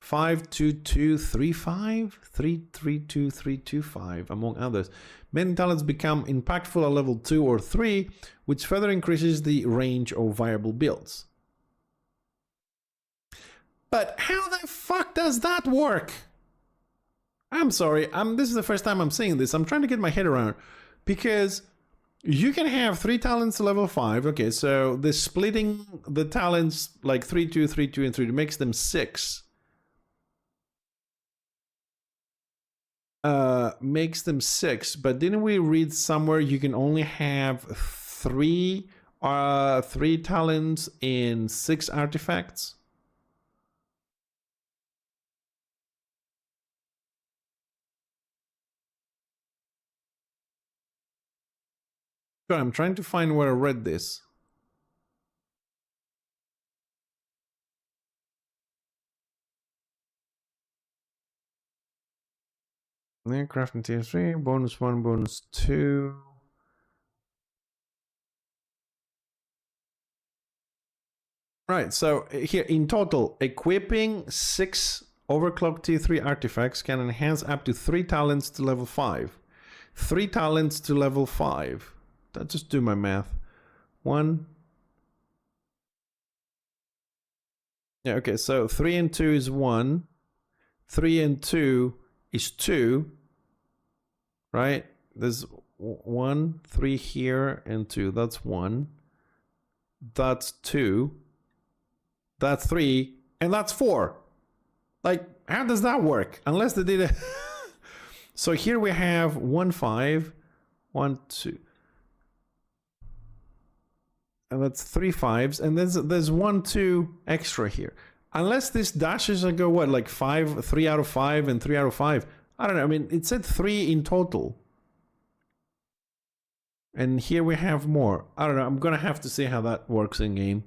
5-2-2-3-5? 3-3-2-3-2-5, among others. Many talents become impactful at level 2 or 3, which further increases the range of viable builds. But how the fuck does that work? I'm sorry, this is the first time I'm seeing this. I'm trying to get my head around, because you can have 3 talents to level 5. Okay, so the splitting the talents like 3-2, 3-2, and 3 makes them 6. Makes them 6, but didn't we read somewhere you can only have 3 talents in 6 artifacts? I'm trying to find where I read this. Then crafting tier 3, bonus 1, bonus 2. Right, so here in total, equipping 6 overclock tier 3 artifacts can enhance up to 3 talents to level 5. 3 talents to level 5. Let's just do my math. 1. Yeah, okay, so 3 and 2 is 1. 3 and 2 is 2. Right? There's 1, 3 here, and 2. That's 1. That's 2. That's 3. And that's 4. Like, how does that work? Unless they did it. So here we have 1, 5. 1, 2. And that's 3 5s, and there's 1, 2 extra here. Unless this dashes I go what, like 5, 3 out of 5 and 3 out of 5. I don't know. I mean, it said 3 in total, and here we have more. I don't know. I'm gonna have to see how that works in game,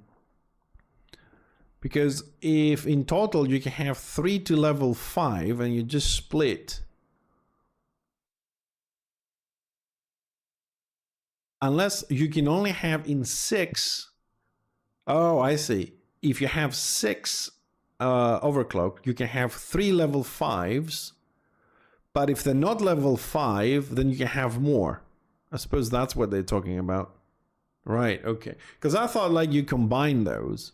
because if in total you can have 3 to level 5 and you just split. Unless you can only have in 6. Oh, I see. If you have 6 overclock, you can have 3 level 5s. But if they're not level 5, then you can have more. I suppose that's what they're talking about. Right, okay. Because I thought like you combine those.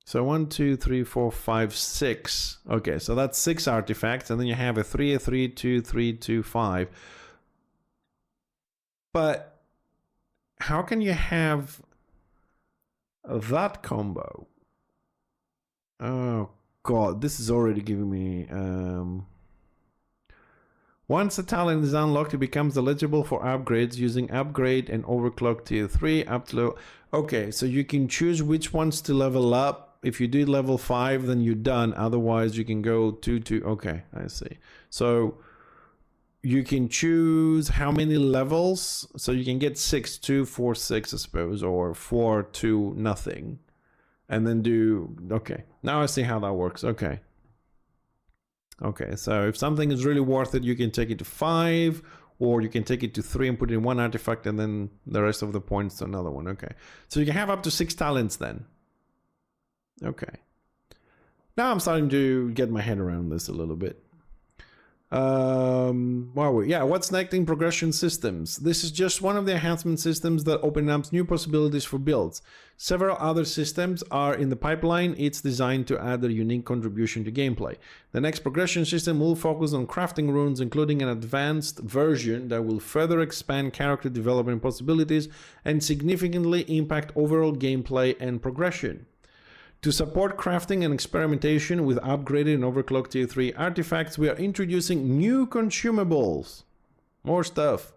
So 1, 2, 3, 4, 5, 6. Okay, so that's 6 artifacts. And then you have a 3, 2, 3, 2, 5. But how can you have that combo? Oh god, this is already giving me once a talent is unlocked, it becomes eligible for upgrades using upgrade and overclock tier 3 up to okay, so you can choose which ones to level up. If you do level 5, then you're done. Otherwise you can go 2. Okay, I see. So you can choose how many levels, so you can get 6, 2, 4, 6, I suppose, or 4, 2, nothing, and then do, okay, now I see how that works. Okay, so if something is really worth it, you can take it to 5, or you can take it to 3 and put it in one artifact, and then the rest of the points to another one. Okay, so you can have up to 6 talents then. Okay, now I'm starting to get my head around this a little bit. What's next in progression systems? This is just one of the enhancement systems that open up new possibilities for builds. Several other systems are in the pipeline. It's designed to add a unique contribution to gameplay. The next progression system will focus on crafting runes, including an advanced version that will further expand character development possibilities and significantly impact overall gameplay and progression. To support crafting and experimentation with upgraded and overclocked tier 3 artifacts, we are introducing new consumables. More stuff.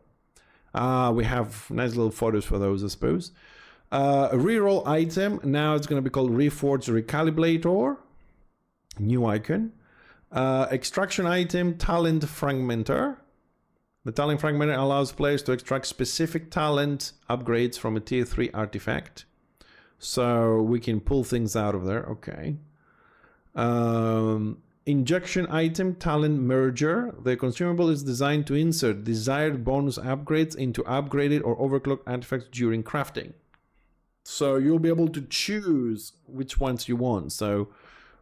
We have nice little photos for those, I suppose. A reroll item. Now it's going to be called Reforged Recalibrator. New icon. Extraction item, Talent Fragmenter. The Talent Fragmenter allows players to extract specific talent upgrades from a tier 3 artifact. So we can pull things out of there. Okay. Injection item talent merger. The consumable is designed to insert desired bonus upgrades into upgraded or overclocked artifacts during crafting. So you'll be able to choose which ones you want. So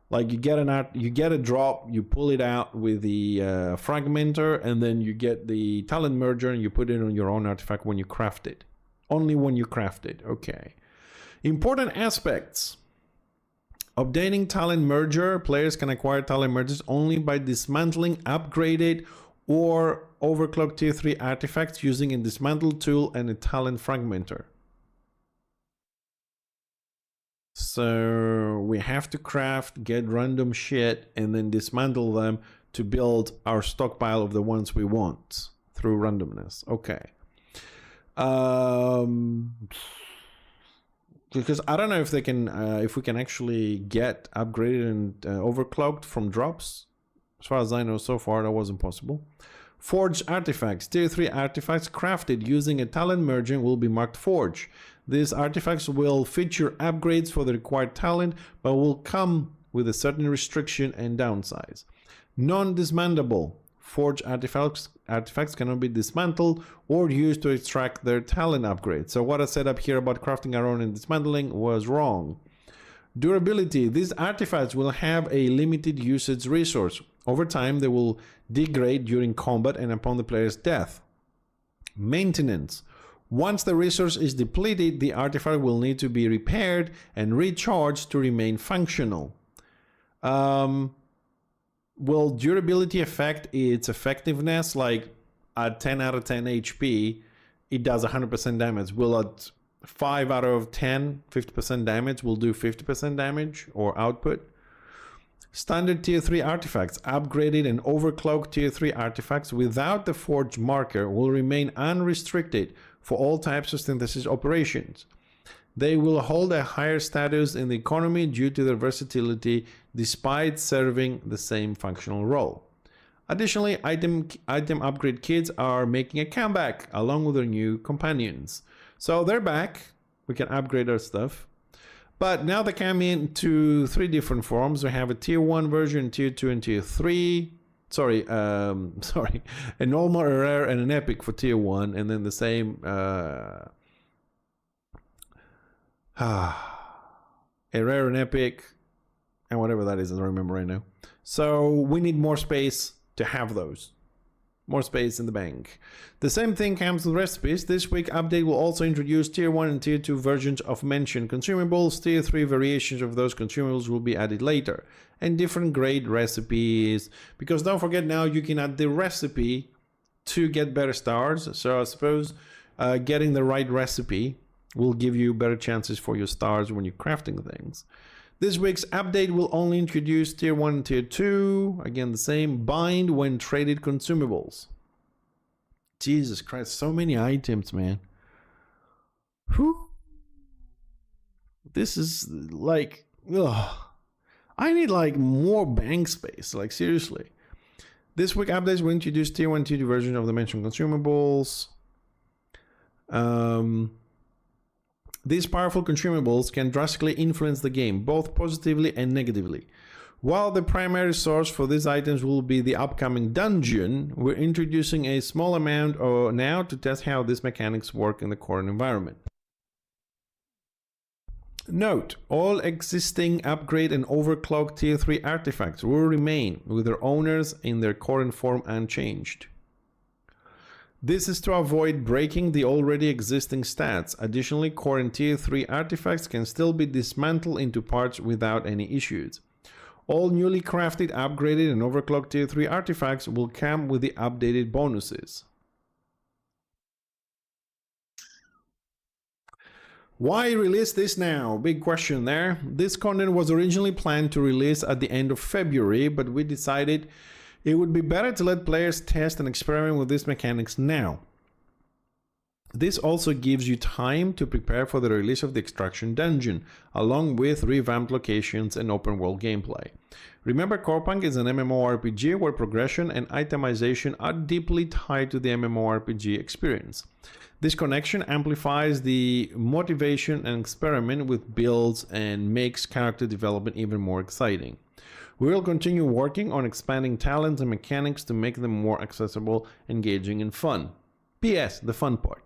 like you get a drop, you pull it out with the fragmenter, and then you get the talent merger and you put it on your own artifact when you craft it. Only when you craft it. Okay. Important aspects. Obtaining talent merger. Players can acquire talent mergers only by dismantling upgraded or overclocked tier 3 artifacts using a dismantle tool and a talent fragmenter. So we have to craft, get random shit, and then dismantle them to build our stockpile of the ones we want through randomness. Okay. Because I don't know if they can, if we can actually get upgraded and overclocked from drops. As far as I know, so far that wasn't possible. Forged artifacts. Tier 3 artifacts crafted using a talent merger will be marked Forge. These artifacts will feature upgrades for the required talent, but will come with a certain restriction and downsides. Non-dismantleable. Forged artifacts cannot be dismantled or used to extract their talent upgrade. So what I said up here about crafting our own and dismantling was wrong. Durability. These artifacts will have a limited usage resource. Over time, they will degrade during combat and upon the player's death. Maintenance. Once the resource is depleted, the artifact will need to be repaired and recharged to remain functional. Will durability affect its effectiveness? Like at 10 out of 10 HP, it does 100% damage. Will at 5 out of 10, 50% damage will do 50% damage or output? Standard tier 3 artifacts, upgraded and overclocked tier 3 artifacts without the forge marker will remain unrestricted for all types of synthesis operations. They will hold a higher status in the economy due to their versatility despite serving the same functional role. Additionally, item upgrade kits are making a comeback along with their new companions. So they're back. We can upgrade our stuff. But now they come into 3 different forms. We have a tier 1 version, tier 2 and tier 3. A normal, a rare and an epic for tier 1, and then the same a rare and epic and whatever that is, I don't remember right now. So we need more space to have those. More space in the bank. The same thing comes with recipes. This week update will also introduce tier 1 and tier 2 versions of mentioned consumables. Tier 3 variations of those consumables will be added later. And different grade recipes. Because don't forget, now you can add the recipe to get better stars. So I suppose getting the right recipe will give you better chances for your stars when you're crafting things. This week's update will only introduce tier 1 and tier 2. Again, the same bind when traded consumables. Jesus Christ, so many items, man. Whew. This is like, ugh. I need like more bank space, like seriously. This week updates will introduce tier 1 and tier 2 version of the mentioned consumables. These powerful consumables can drastically influence the game, both positively and negatively. While the primary source for these items will be the upcoming dungeon, we're introducing a small amount now to test how these mechanics work in the current environment. Note, all existing upgrade and overclock tier 3 artifacts will remain with their owners in their current form unchanged. This is to avoid breaking the already existing stats. Additionally, core and tier 3 artifacts can still be dismantled into parts without any issues. All newly crafted, upgraded, and overclocked tier 3 artifacts will come with the updated bonuses. Why release this now? Big question there. This content was originally planned to release at the end of February, but we decided it would be better to let players test and experiment with these mechanics now. This also gives you time to prepare for the release of the Extraction Dungeon, along with revamped locations and open world gameplay. Remember, Corepunk is an MMORPG where progression and itemization are deeply tied to the MMORPG experience. This connection amplifies the motivation and experiment with builds and makes character development even more exciting. We will continue working on expanding talents and mechanics to make them more accessible, engaging, and fun. P.S. The fun part.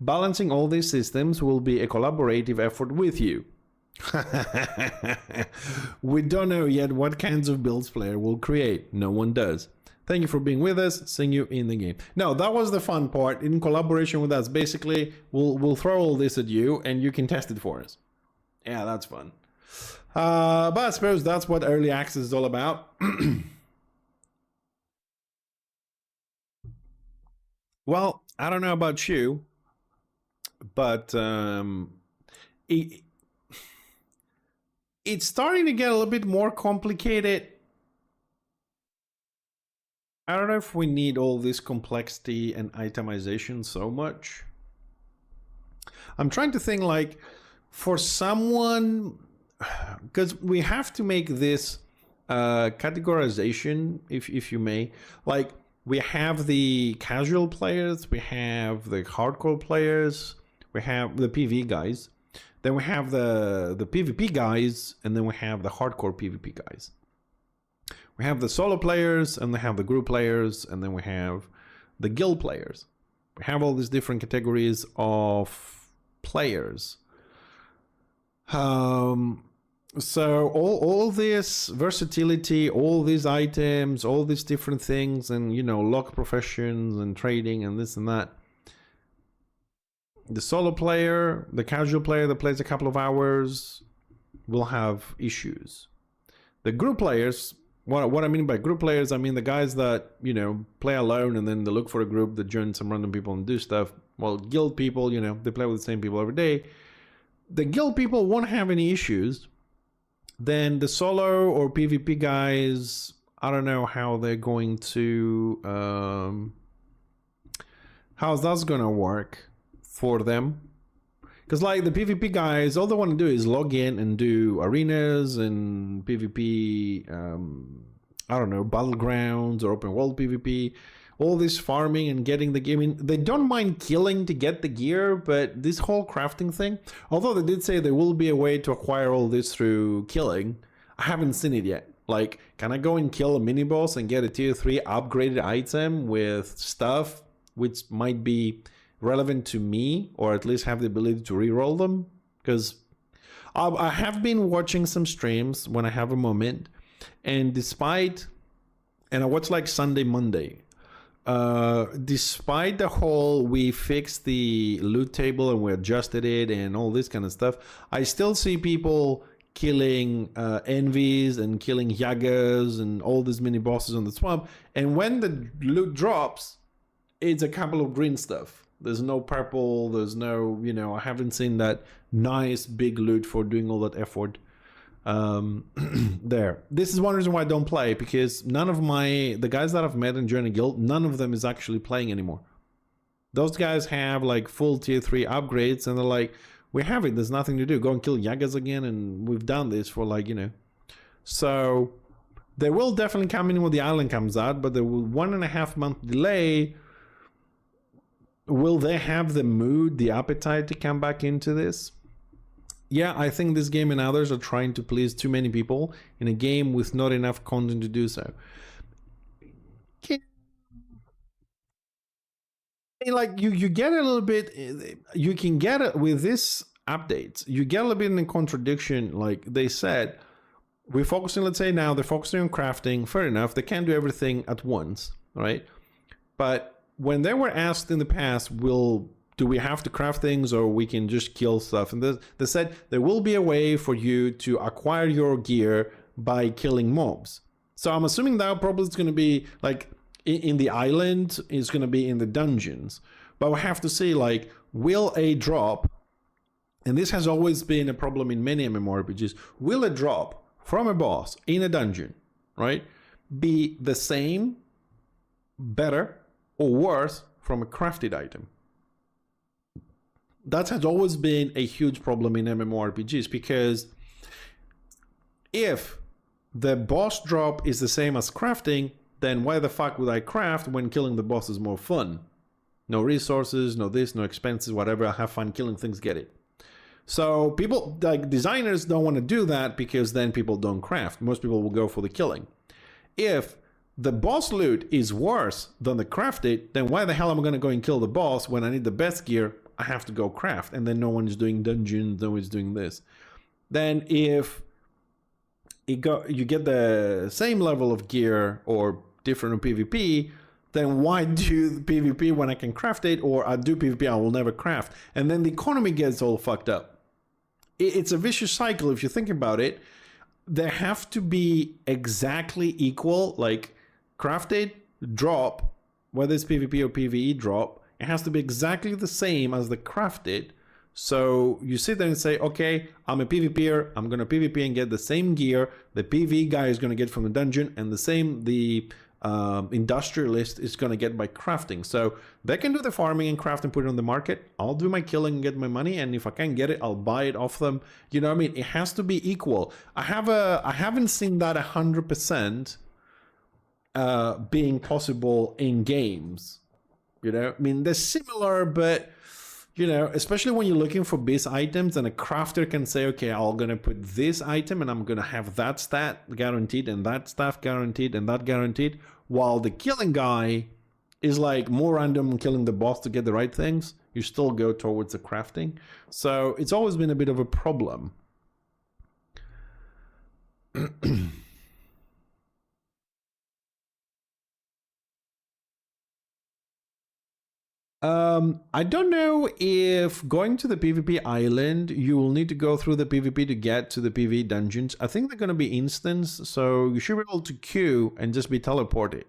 Balancing all these systems will be a collaborative effort with you. We don't know yet what kinds of builds player will create. No one does. Thank you for being with us. Seeing you in the game. No, that was the fun part. In collaboration with us, basically, we'll throw all this at you and you can test it for us. Yeah, that's fun. But I suppose that's what early access is all about. Well, I don't know about you, but it's starting to get a little bit more complicated. I don't know if we need all this complexity and itemization so much. I'm trying to think, like, for someone, because we have to make this categorization, if you may. Like, we have the casual players, we have the hardcore players, we have the PvE guys, then we have the PvP guys, and then we have the hardcore PvP guys. We have the solo players, and we have the group players, and then we have the guild players. We have all these different categories of players. So all this versatility, all these items, all these different things, and, you know, lock professions and trading and this and that. The solo player, the casual player that plays a couple of hours will have issues. The group players, what I mean by group players, I mean the guys that, you know, play alone and then they look for a group that join some random people and do stuff. Well, guild people, you know, they play with the same people every day. The guild people won't have any issues. Then the solo or PvP guys, I don't know how they're going to, how's that's gonna work for them. Because, like, the PvP guys, all they want to do is log in and do arenas and PvP, I don't know, battlegrounds or open world PvP. All this farming and getting the game in. They don't mind killing to get the gear, but this whole crafting thing, although they did say there will be a way to acquire all this through killing, I haven't seen it yet. Like, can I go and kill a mini boss and get a tier 3 upgraded item with stuff which might be relevant to me, or at least have the ability to reroll them? Because I have been watching some streams when I have a moment, and I watch like Sunday, Monday. Despite the whole we fixed the loot table and we adjusted it and all this kind of stuff, I still see people killing envies and killing yagas and all these mini bosses on the swamp. And when the loot drops, it's a couple of green stuff. There's no purple, there's no, you know, I haven't seen that nice big loot for doing all that effort. There. This is one reason why I don't play, because none of the guys that I've met and joined a guild, none of them is actually playing anymore. Those guys have like full tier 3 upgrades and they're like, we have it, there's nothing to do. Go and kill Yagas again, and we've done this for, like, you know. So they will definitely come in when the island comes out, but the 1.5 month delay, will they have the mood, the appetite to come back into this? Yeah, I think this game and others are trying to please too many people in a game with not enough content to do so. Like, you get a little bit, you can get it with this updates, you get a little bit in a contradiction. Like they said, we're focusing, let's say now they're focusing on crafting, fair enough, they can't do everything at once, right? But when they were asked in the past, do we have to craft things or we can just kill stuff? And they said there will be a way for you to acquire your gear by killing mobs. So I'm assuming that probably is going to be like in the island, is going to be in the dungeons. But we have to see, like, will a drop, and this has always been a problem in many MMORPGs, will a drop from a boss in a dungeon, right, be the same, better, or worse from a crafted item? That has always been a huge problem in MMORPGs, because if the boss drop is the same as crafting, then why the fuck would I craft when killing the boss is more fun? No resources, no this, no expenses, whatever. I have fun killing things, get it. So people, like designers, don't want to do that because then people don't craft. Most people will go for the killing. If the boss loot is worse than the crafted, then why the hell am I going to go and kill the boss when I need the best gear? I have to go craft, and then no one is doing dungeons, no one is doing this. Then if you get the same level of gear or different in PvP, then why do PvP when I can craft it? Or I do PvP, I will never craft. And then the economy gets all fucked up. It's a vicious cycle if you think about it. There have to be exactly equal, like crafted, drop, whether it's PvP or PvE drop, it has to be exactly the same as the crafted. So you sit there and say, okay, I'm a PvPer, I'm going to PvP and get the same gear the PvE guy is going to get from the dungeon, and the same the industrialist is going to get by crafting. So they can do the farming and craft and put it on the market. I'll do my killing and get my money, and if I can't get it, I'll buy it off them. You know what I mean? It has to be equal. I haven't seen that 100% being possible in games. You know, I mean, they're similar, but you know, especially when you're looking for base items, and a crafter can say, okay, I'm gonna put this item and I'm gonna have that stat guaranteed and that stuff guaranteed and that guaranteed, while the killing guy is like more random, killing the boss to get the right things. You still go towards the crafting. So it's always been a bit of a problem. I don't know if going to the PvP island, you will need to go through the PvP to get to the PvE dungeons. I think they're going to be instance, so you should be able to queue and just be teleported.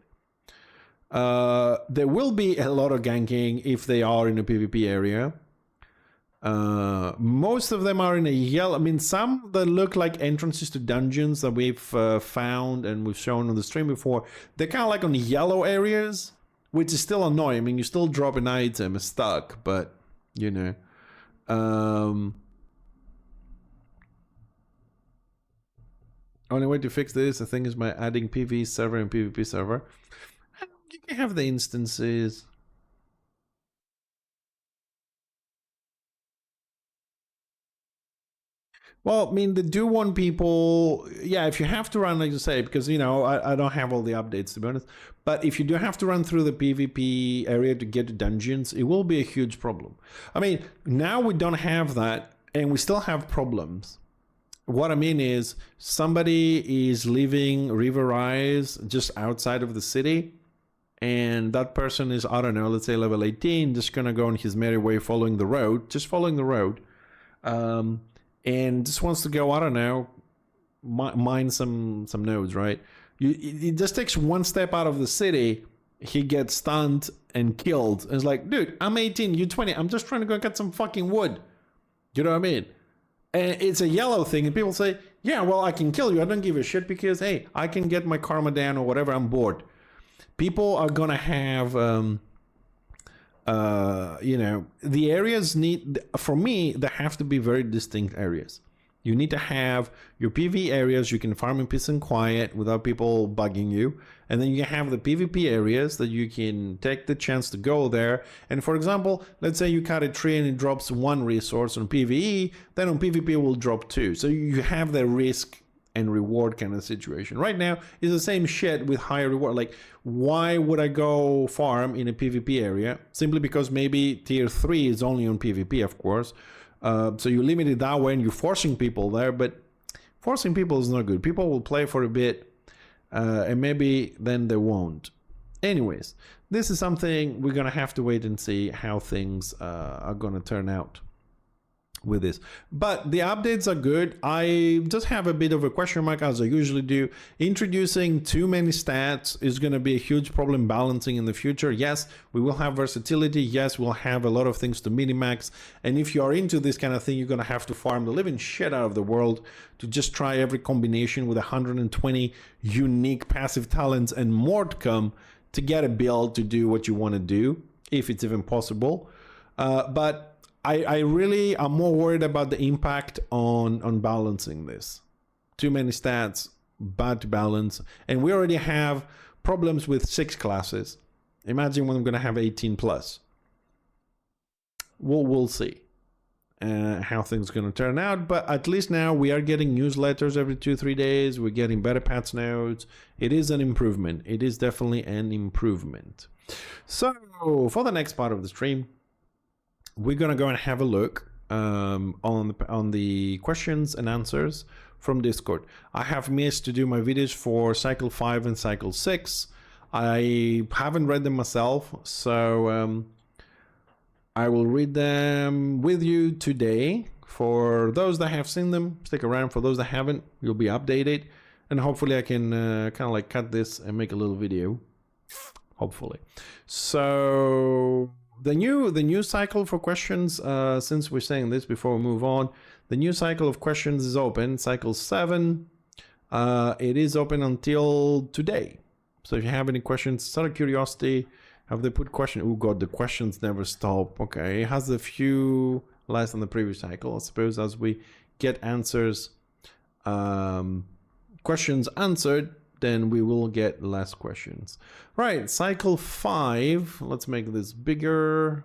There will be a lot of ganking if they are in a PvP area. Most of them are in a yellow. I mean, some that look like entrances to dungeons that we've found and we've shown on the stream before, they're kind of like on yellow areas, which is still annoying. I mean, you still drop an item stuck, but you know. Only way to fix this, I think, is by adding PvE server and PvP server. You can have the instances. Well, I mean, they do want people, yeah, if you have to run, like you say, because, you know, I don't have all the updates, to be honest, but if you do have to run through the PvP area to get to dungeons, it will be a huge problem. I mean, now we don't have that, and we still have problems. What I mean is, somebody is leaving River Rise just outside of the city, and that person is, I don't know, let's say level 18, just gonna go on his merry way following the road, just following the road. And just wants to go, I don't know, mine some nodes, right? It just takes one step out of the city, he gets stunned and killed. And it's like, dude, I'm 18, you're 20, I'm just trying to go get some fucking wood. You know what I mean? And it's a yellow thing, and people say, yeah, well, I can kill you, I don't give a shit, because, hey, I can get my karma down or whatever, I'm bored. People are gonna have... you know, the areas need, for me, there have to be very distinct areas. You need to have your PvE areas you can farm in peace and quiet without people bugging you. And then you have the PvP areas that you can take the chance to go there. And for example, let's say you cut a tree and it drops one resource on PvE, then on PvP it will drop two. So you have the risk and reward kind of situation. Right now is the same shit with higher reward. Like, why would I go farm in a PvP area? Simply because maybe tier 3 is only on PvP, of course. So you limit it that way and you're forcing people there, but forcing people is not good. People will play for a bit and maybe then they won't. Anyways, this is something we're gonna have to wait and see how things are gonna turn out with this, but the updates are good. I just have a bit of a question mark, as I usually do. Introducing too many stats is going to be a huge problem balancing in the future. Yes, we will have versatility. Yes, we'll have a lot of things to minimax, and if you are into this kind of thing, you're going to have to farm the living shit out of the world to just try every combination with 120 unique passive talents and more to come to get a build to do what you want to do, if it's even possible. But I really am more worried about the impact on balancing this. Too many stats, bad to balance, and we already have problems with 6 classes. Imagine when I'm going to have 18 plus. We'll see. how things are going to turn out, but at least now we are getting newsletters every 2-3 days. We're getting better patch notes. It is an improvement. It is definitely an improvement. So for the next part of the stream, we're going to go and have a look on the questions and answers from Discord. I have missed to do my videos for cycle 5 and cycle 6. I haven't read them myself, so I will read them with you today. For those that have seen them, stick around. For those that haven't, you'll be updated, and hopefully I can kind of like cut this and make a little video, hopefully. So the new cycle for questions, since we're saying this before we move on, the new cycle of questions is open, cycle 7. It is open until today. So if you have any questions, out of curiosity, have they put question? Oh god, the questions never stop. Okay, it has a few less than the previous cycle. I suppose as we get answers, questions answered, then we will get less questions. Right, cycle 5. Let's make this bigger.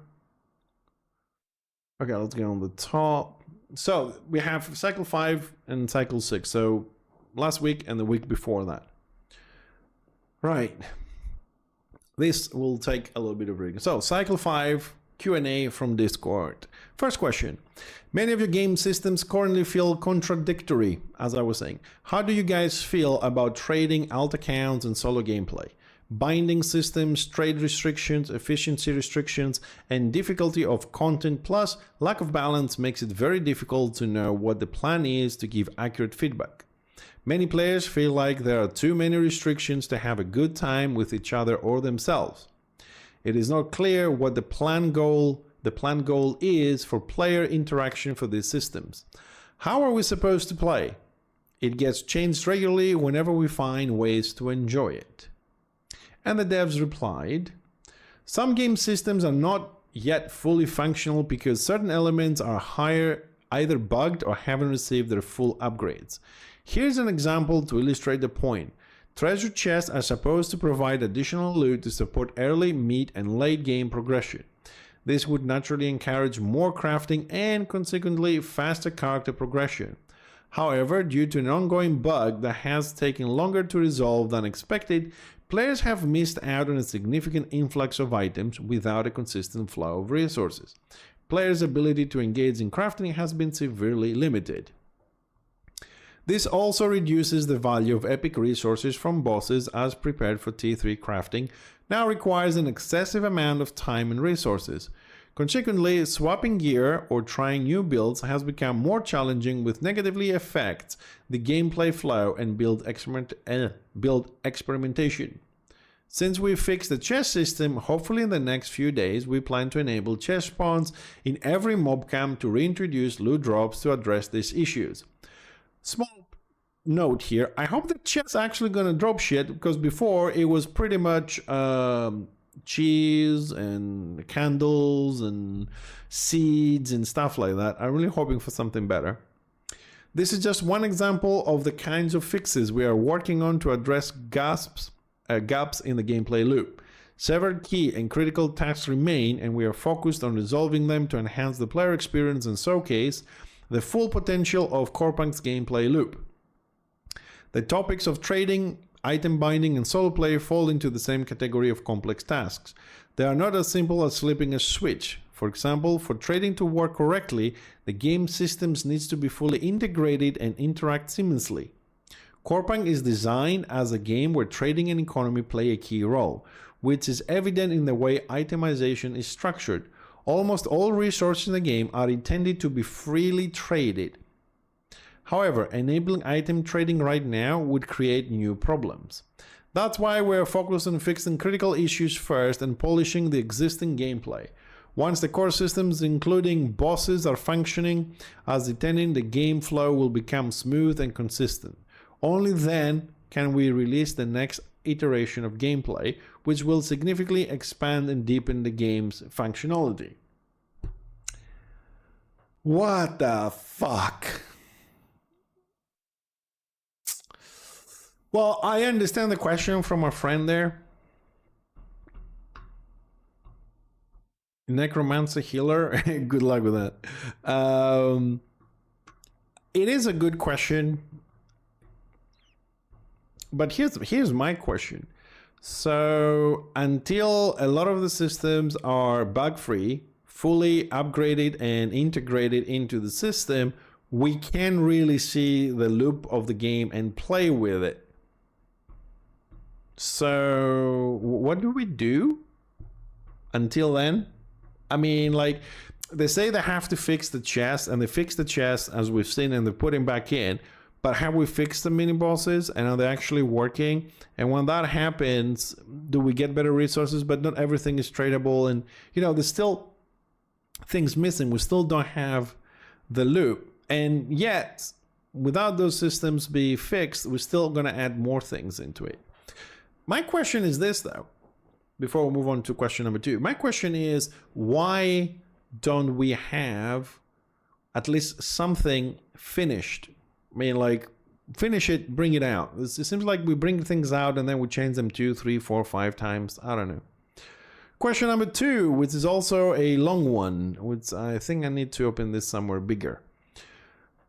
Okay, let's get on the top. So we have cycle 5 and cycle 6. So last week and the week before that. Right. This will take a little bit of reading. So cycle 5 Q&A from Discord. First question. Many of your game systems currently feel contradictory, as I was saying. How do you guys feel about trading, alt accounts, and solo gameplay? Binding systems, trade restrictions, efficiency restrictions, and difficulty of content plus lack of balance makes it very difficult to know what the plan is to give accurate feedback. Many players feel like there are too many restrictions to have a good time with each other or themselves. It is not clear what the plan goal is for player interaction for these systems. How are we supposed to play? It gets changed regularly whenever we find ways to enjoy it. And the devs replied, some game systems are not yet fully functional because certain elements are either bugged or haven't received their full upgrades. Here's an example to illustrate the point. Treasure chests are supposed to provide additional loot to support early, mid, and late game progression. This would naturally encourage more crafting and consequently faster character progression. However, due to an ongoing bug that has taken longer to resolve than expected, players have missed out on a significant influx of items without a consistent flow of resources. Players' ability to engage in crafting has been severely limited. This also reduces the value of epic resources from bosses as prepared for T3 crafting now requires an excessive amount of time and resources. Consequently, swapping gear or trying new builds has become more challenging, which negatively affects the gameplay flow and build experimentation. Since we fixed the chest system, hopefully in the next few days we plan to enable chest spawns in every mob camp to reintroduce loot drops to address these issues. Small note here, I hope the chat's actually gonna drop shit, because before it was pretty much cheese and candles and seeds and stuff like that. I'm really hoping for something better. This is just one example of the kinds of fixes we are working on to address gaps in the gameplay loop. Several key and critical tasks remain, and we are focused on resolving them to enhance the player experience and showcase the full potential of Corepunk's gameplay loop. The topics of trading, item binding, and solo play fall into the same category of complex tasks. They are not as simple as flipping a switch. For example, for trading to work correctly, the game systems needs to be fully integrated and interact seamlessly. Corepunk is designed as a game where trading and economy play a key role, which is evident in the way itemization is structured. Almost all resources in the game are intended to be freely traded. However, enabling item trading right now would create new problems. That's why we're focused on fixing critical issues first and polishing the existing gameplay. Once the core systems, including bosses, are functioning as intended, the game flow will become smooth and consistent. Only then can we release the next iteration of gameplay, which will significantly expand and deepen the game's functionality. What the fuck? Well, I understand the question from our friend there. Necromancer healer. Good luck with that. It is a good question, but here's my question. So until a lot of the systems are bug free, fully upgraded and integrated into the system, we can really see the loop of the game and play with it. So what do we do until then? I mean, like, they say they have to fix the chest, and they fix the chest as we've seen, and they put him back in. But have we fixed the mini bosses, and are they actually working? And when that happens, do we get better resources? But not everything is tradable, and there's still things missing. We still don't have the loop, and yet without those systems be fixed, we're still going to add more things into it. My question is this, though, before we move on to question number 2. My question is, why don't we have at least something finished? I mean, like, finish it, bring it out. It seems like we bring things out and then we change them 2, 3, 4, 5 times. I don't know. Question number 2, which is also a long one, which I think I need to open this somewhere bigger.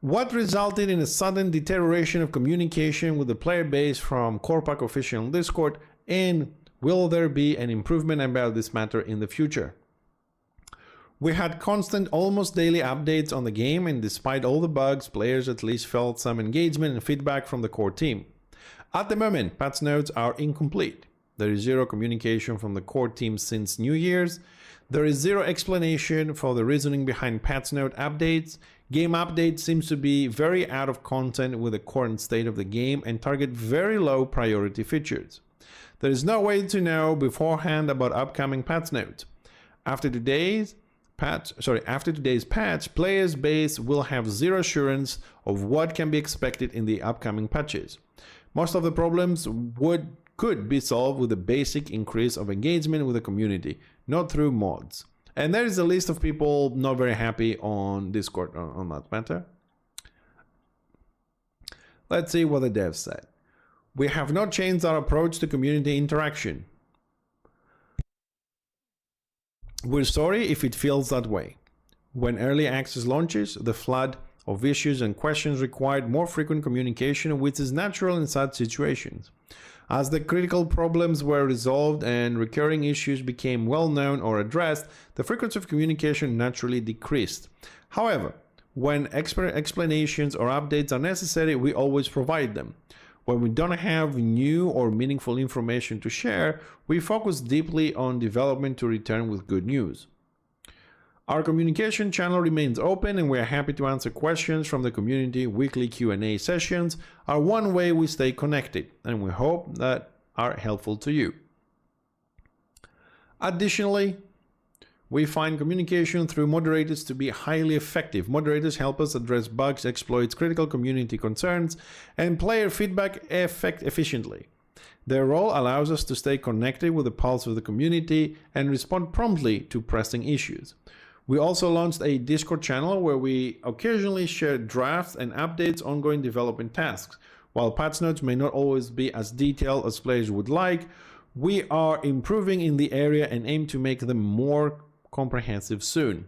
What resulted in a sudden deterioration of communication with the player base from Corepunk official on Discord, and will there be an improvement about this matter in the future? We had constant, almost daily updates on the game, and despite all the bugs, players at least felt some engagement and feedback from the core team. At the moment, patch notes are incomplete. There is zero communication from the core team since New Year's. There is zero explanation for the reasoning behind patch note updates. Game update seems to be very out of content with the current state of the game and target very low priority features. There is no way to know beforehand about upcoming patch notes. After today's patch, players base will have zero assurance of what can be expected in the upcoming patches. Most of the problems could be solved with a basic increase of engagement with the community, not through mods. And there is a list of people not very happy on Discord on that matter. Let's see what the devs said. We have not changed our approach to community interaction. We're sorry if it feels that way. When early access launches, the flood of issues and questions required more frequent communication, which is natural in such situations. As the critical problems were resolved and recurring issues became well known or addressed, the frequency of communication naturally decreased. However, when explanations or updates are necessary, we always provide them. When we don't have new or meaningful information to share, we focus deeply on development to return with good news. Our communication channel remains open, and we are happy to answer questions from the community. Weekly Q&A sessions are one way we stay connected, and we hope that are helpful to you. Additionally, we find communication through moderators to be highly effective. Moderators help us address bugs, exploits, critical community concerns, and player feedback efficiently. Their role allows us to stay connected with the pulse of the community and respond promptly to pressing issues. We also launched a Discord channel where we occasionally share drafts and updates ongoing development tasks. While patch notes may not always be as detailed as players would like, we are improving in the area and aim to make them more comprehensive soon.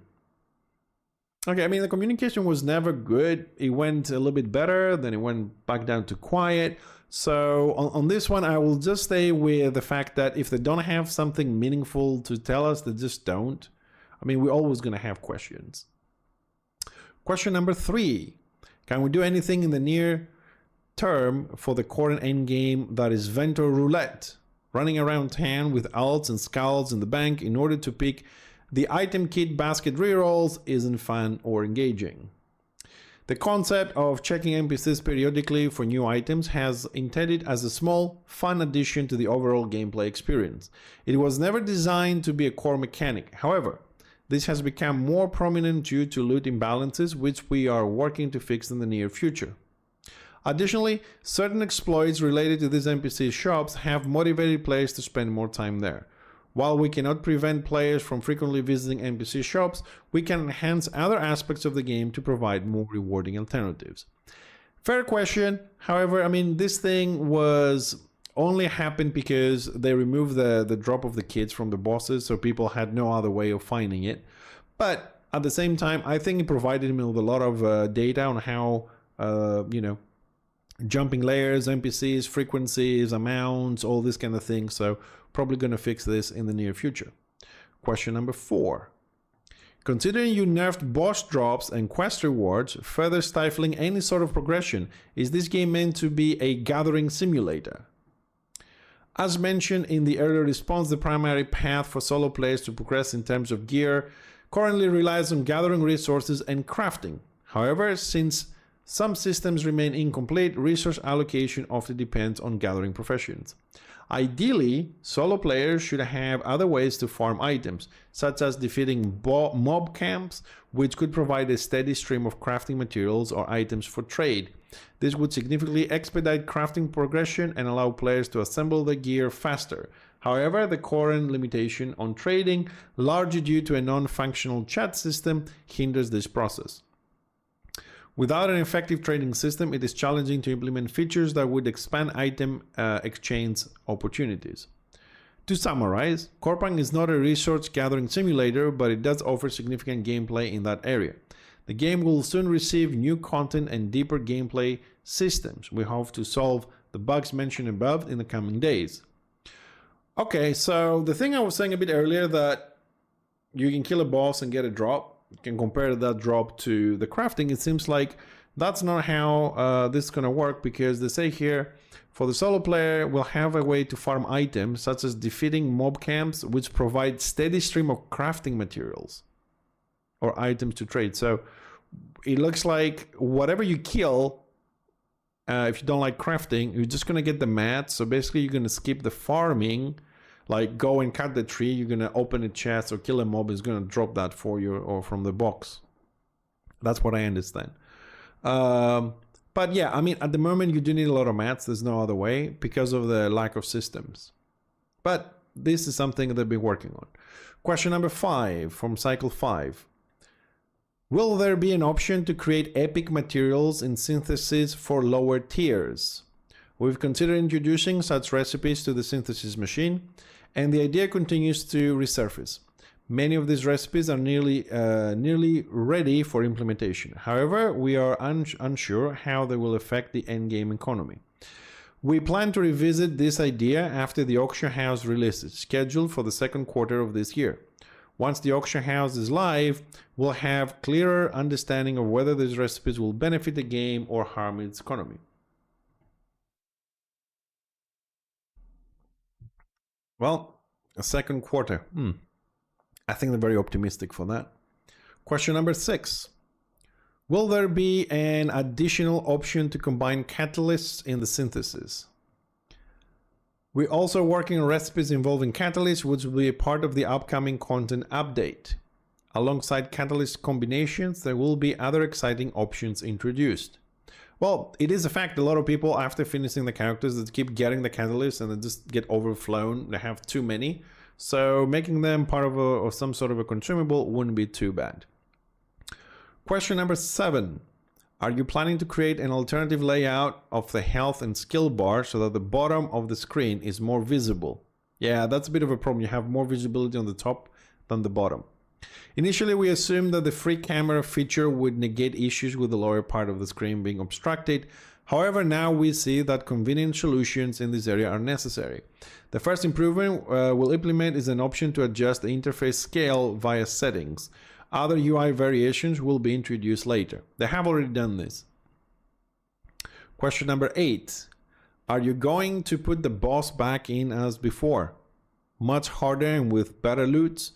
Okay, I mean, the communication was never good. It went a little bit better, then it went back down to quiet. So on this one, I will just stay with the fact that if they don't have something meaningful to tell us, they just don't. I mean, we're always going to have questions. Question number 3. Can we do anything in the near term for the current endgame that is Vento Roulette? Running around town with alts and scouts in the bank in order to pick the item kit basket rerolls isn't fun or engaging. The concept of checking NPCs periodically for new items has intended as a small, fun addition to the overall gameplay experience. It was never designed to be a core mechanic. However, this has become more prominent due to loot imbalances, which we are working to fix in the near future. Additionally, certain exploits related to these NPC shops have motivated players to spend more time there. While we cannot prevent players from frequently visiting NPC shops, we can enhance other aspects of the game to provide more rewarding alternatives. Fair question. However, I mean, this thing was only happened because they removed the drop of the kids from the bosses, so people had no other way of finding it. But at the same time, I think it provided me with a lot of data on how, jumping layers, NPCs, frequencies, amounts, all this kind of thing. So probably going to fix this in the near future. Question number 4. Considering you nerfed boss drops and quest rewards, further stifling any sort of progression, is this game meant to be a gathering simulator? As mentioned in the earlier response, the primary path for solo players to progress in terms of gear currently relies on gathering resources and crafting. However, since some systems remain incomplete, resource allocation often depends on gathering professions. Ideally, solo players should have other ways to farm items, such as defeating mob camps, which could provide a steady stream of crafting materials or items for trade. This would significantly expedite crafting progression and allow players to assemble their gear faster. However, the current limitation on trading, largely due to a non-functional chat system, hinders this process. Without an effective trading system, it is challenging to implement features that would expand item exchange opportunities. To summarize, Corepunk is not a resource gathering simulator, but it does offer significant gameplay in that area. The game will soon receive new content and deeper gameplay systems. We hope to solve the bugs mentioned above in the coming days. Okay, so the thing I was saying a bit earlier, that you can kill a boss and get a drop, you can compare that drop to the crafting. It seems like that's not how this is going to work, because they say here, for the solo player, we'll have a way to farm items such as defeating mob camps, which provide steady stream of crafting materials or items to trade. So it looks like whatever you kill, if you don't like crafting, you're just going to get the mats. So basically you're going to skip the farming. Like go and cut the tree, you're going to open a chest or kill a mob, is going to drop that for you or from the box. That's what I understand. But yeah, I mean, at the moment you do need a lot of mats. There's no other way because of the lack of systems. But this is something they've been working on. Question number 5 from Cycle 5. Will there be an option to create epic materials in synthesis for lower tiers? We've considered introducing such recipes to the synthesis machine, and the idea continues to resurface. Many of these recipes are nearly ready for implementation. However, we are unsure how they will affect the endgame economy. We plan to revisit this idea after the auction house release is scheduled for the second quarter of this year. Once the auction house is live, we'll have clearer understanding of whether these recipes will benefit the game or harm its economy. Well, a second quarter. I think they're very optimistic for that. Question number 6. Will there be an additional option to combine catalysts in the synthesis? We're also working on recipes involving catalysts, which will be a part of the upcoming content update. Alongside catalyst combinations, there will be other exciting options introduced. Well, it is a fact, a lot of people after finishing the characters that keep getting the catalysts and they just get overflown, they have too many. So making them part of or some sort of a consumable wouldn't be too bad. Question number 7. Are you planning to create an alternative layout of the health and skill bar so that the bottom of the screen is more visible? Yeah, that's a bit of a problem. You have more visibility on the top than the bottom. Initially, we assumed that the free camera feature would negate issues with the lower part of the screen being obstructed. However, now we see that convenient solutions in this area are necessary. The first improvement we'll implement is an option to adjust the interface scale via settings. Other UI variations will be introduced later. They have already done this. Question number 8. Are you going to put the boss back in as before? Much harder and with better loot?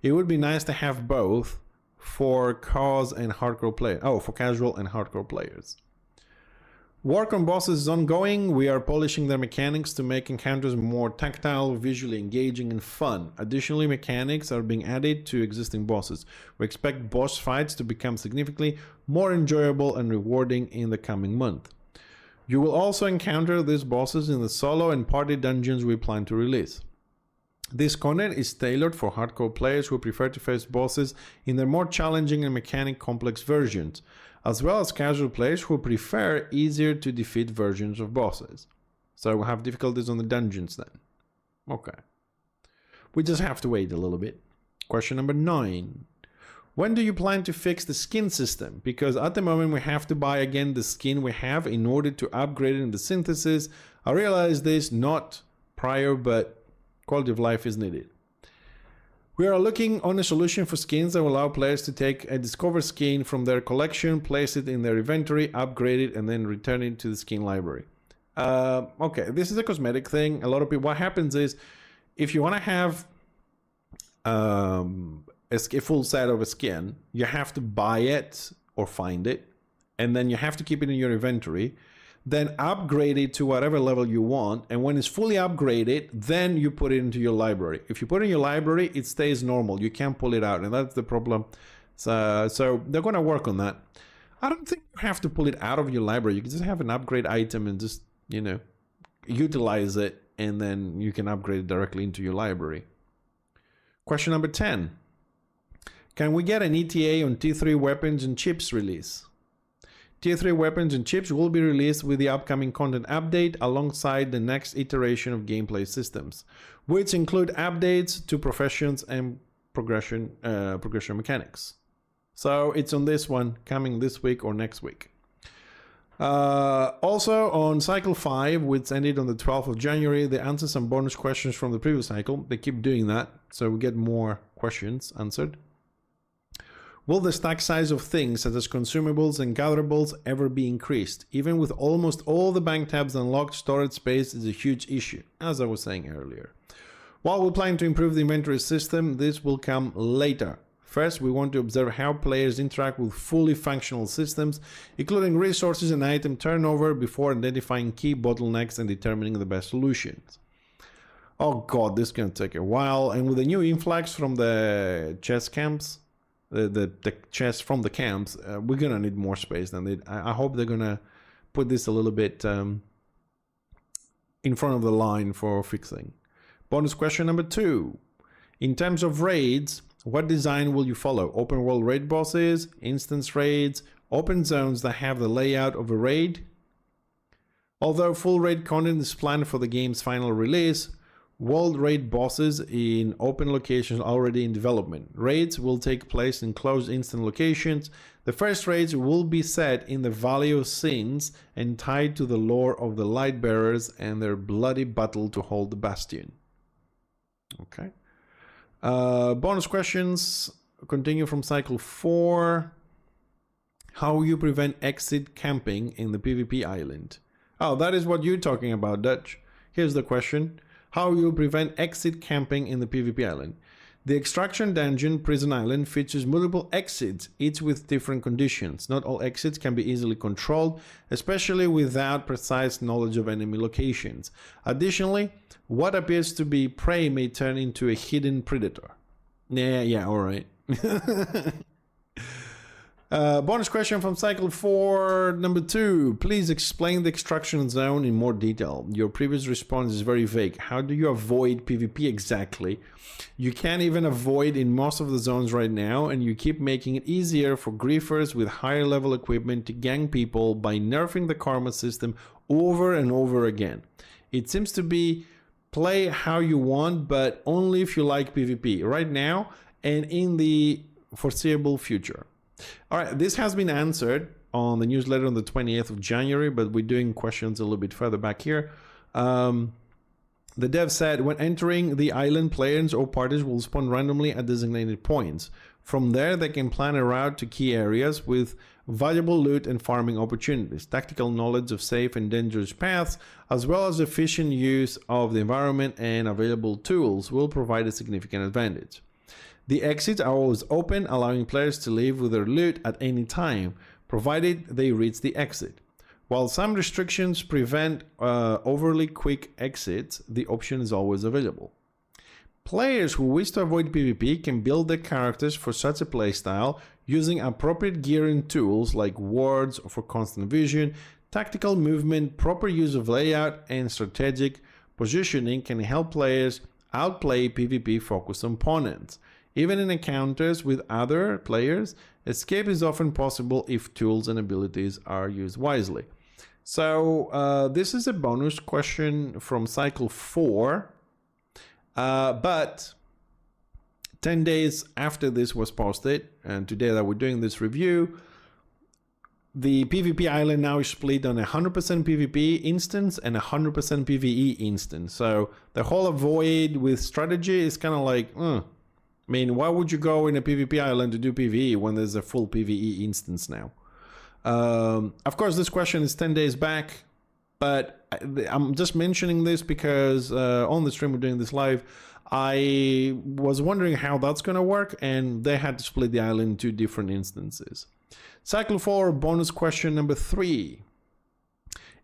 It would be nice to have both for casual and hardcore players. Work on bosses is ongoing. We are polishing their mechanics to make encounters more tactile, visually engaging, and fun. Additionally, mechanics are being added to existing bosses. We expect boss fights to become significantly more enjoyable and rewarding in the coming month. You will also encounter these bosses in the solo and party dungeons we plan to release. This content is tailored for hardcore players who prefer to face bosses in their more challenging and mechanic complex versions, as well as casual players who prefer easier to defeat versions of bosses. So we'll have difficulties on the dungeons then. Okay. We just have to wait a little bit. Question number 9. When do you plan to fix the skin system? Because at the moment we have to buy again the skin we have in order to upgrade it in the synthesis. I realize this not prior, but quality of life is needed. We are looking on a solution for skins that will allow players to take a discover skin from their collection, place it in their inventory, upgrade it, and then return it to the skin library. Okay, this is a cosmetic thing. A lot of people, what happens is, if you want to have a full set of a skin, you have to buy it or find it, and then you have to keep it in your inventory, then upgrade it to whatever level you want, and when it's fully upgraded, then you put it into your library. If you put it in your library, it stays normal. You can't pull it out, and that's the problem. So they're going to work on that. I don't think you have to pull it out of your library. You can just have an upgrade item and just, you know, utilize it, and then you can upgrade it directly into your library. Question number 10. Can we get an ETA on T3 weapons and chips release? Tier 3 weapons and chips will be released with the upcoming content update alongside the next iteration of gameplay systems, which include updates to professions and progression mechanics. So it's on this one, coming this week or next week. Also on cycle 5, which ended on the 12th of January, they answer some bonus questions from the previous cycle. They keep doing that, so we get more questions answered. Will the stack size of things such as consumables and gatherables ever be increased? Even with almost all the bank tabs unlocked, storage space is a huge issue, as I was saying earlier. While we plan to improve the inventory system, this will come later. First, we want to observe how players interact with fully functional systems, including resources and item turnover, before identifying key bottlenecks and determining the best solutions. Oh god, this is going to take a while, and with the new influx from the chest camps, the chests from the camps, we're gonna need more space than they. I hope they're gonna put this a little bit in front of the line for fixing. Bonus question number 2. In terms of raids, what design will you follow? Open world raid bosses, instance raids, open zones that have the layout of a raid? Although full raid content is planned for the game's final release, world raid bosses in open locations are already in development. Raids will take place in closed instant locations. The first raids will be set in the Valley of Sins and tied to the lore of the Lightbearers and their bloody battle to hold the Bastion. Okay. Bonus questions continue from cycle 4. How will you prevent exit camping in the PvP island? Oh, that is what you're talking about, Dutch. Here's the question. How you prevent exit camping in the PvP island. The extraction dungeon prison island features multiple exits, each with different conditions. Not all exits can be easily controlled, especially without precise knowledge of enemy locations. Additionally, what appears to be prey may turn into a hidden predator. Yeah, alright. Bonus question from cycle 4, number 2. Please explain the extraction zone in more detail. Your previous response is very vague. How do you avoid PvP exactly? You can't even avoid in most of the zones right now, and you keep making it easier for griefers with higher level equipment to gang people by nerfing the karma system over and over again. It seems to be play how you want, but only if you like PvP right now and in the foreseeable future. All right, this has been answered on the newsletter on the 28th of January, but we're doing questions a little bit further back here. The dev said, when entering the island, players or parties will spawn randomly at designated points. From there, they can plan a route to key areas with valuable loot and farming opportunities. Tactical knowledge of safe and dangerous paths, as well as efficient use of the environment and available tools, will provide a significant advantage. The exits are always open, allowing players to leave with their loot at any time, provided they reach the exit. While some restrictions prevent overly quick exits, the option is always available. Players who wish to avoid PvP can build their characters for such a playstyle using appropriate gear and tools like wards for constant vision, tactical movement, proper use of layout, and strategic positioning can help players outplay PvP-focused opponents. Even in encounters with other players, escape is often possible if tools and abilities are used wisely. So this is a bonus question from cycle 4, but 10 days after this was posted, and today that we're doing this review, the PvP island now is split on 100% PvP instance and 100% PvE instance. So the whole avoid with strategy is kind of like, I mean, why would you go in a PvP island to do PvE when there's a full PvE instance now? Of course, this question is 10 days back, but I'm just mentioning this because on the stream we're doing this live, I was wondering how that's going to work, and they had to split the island into different instances. Cycle 4, bonus question number 3.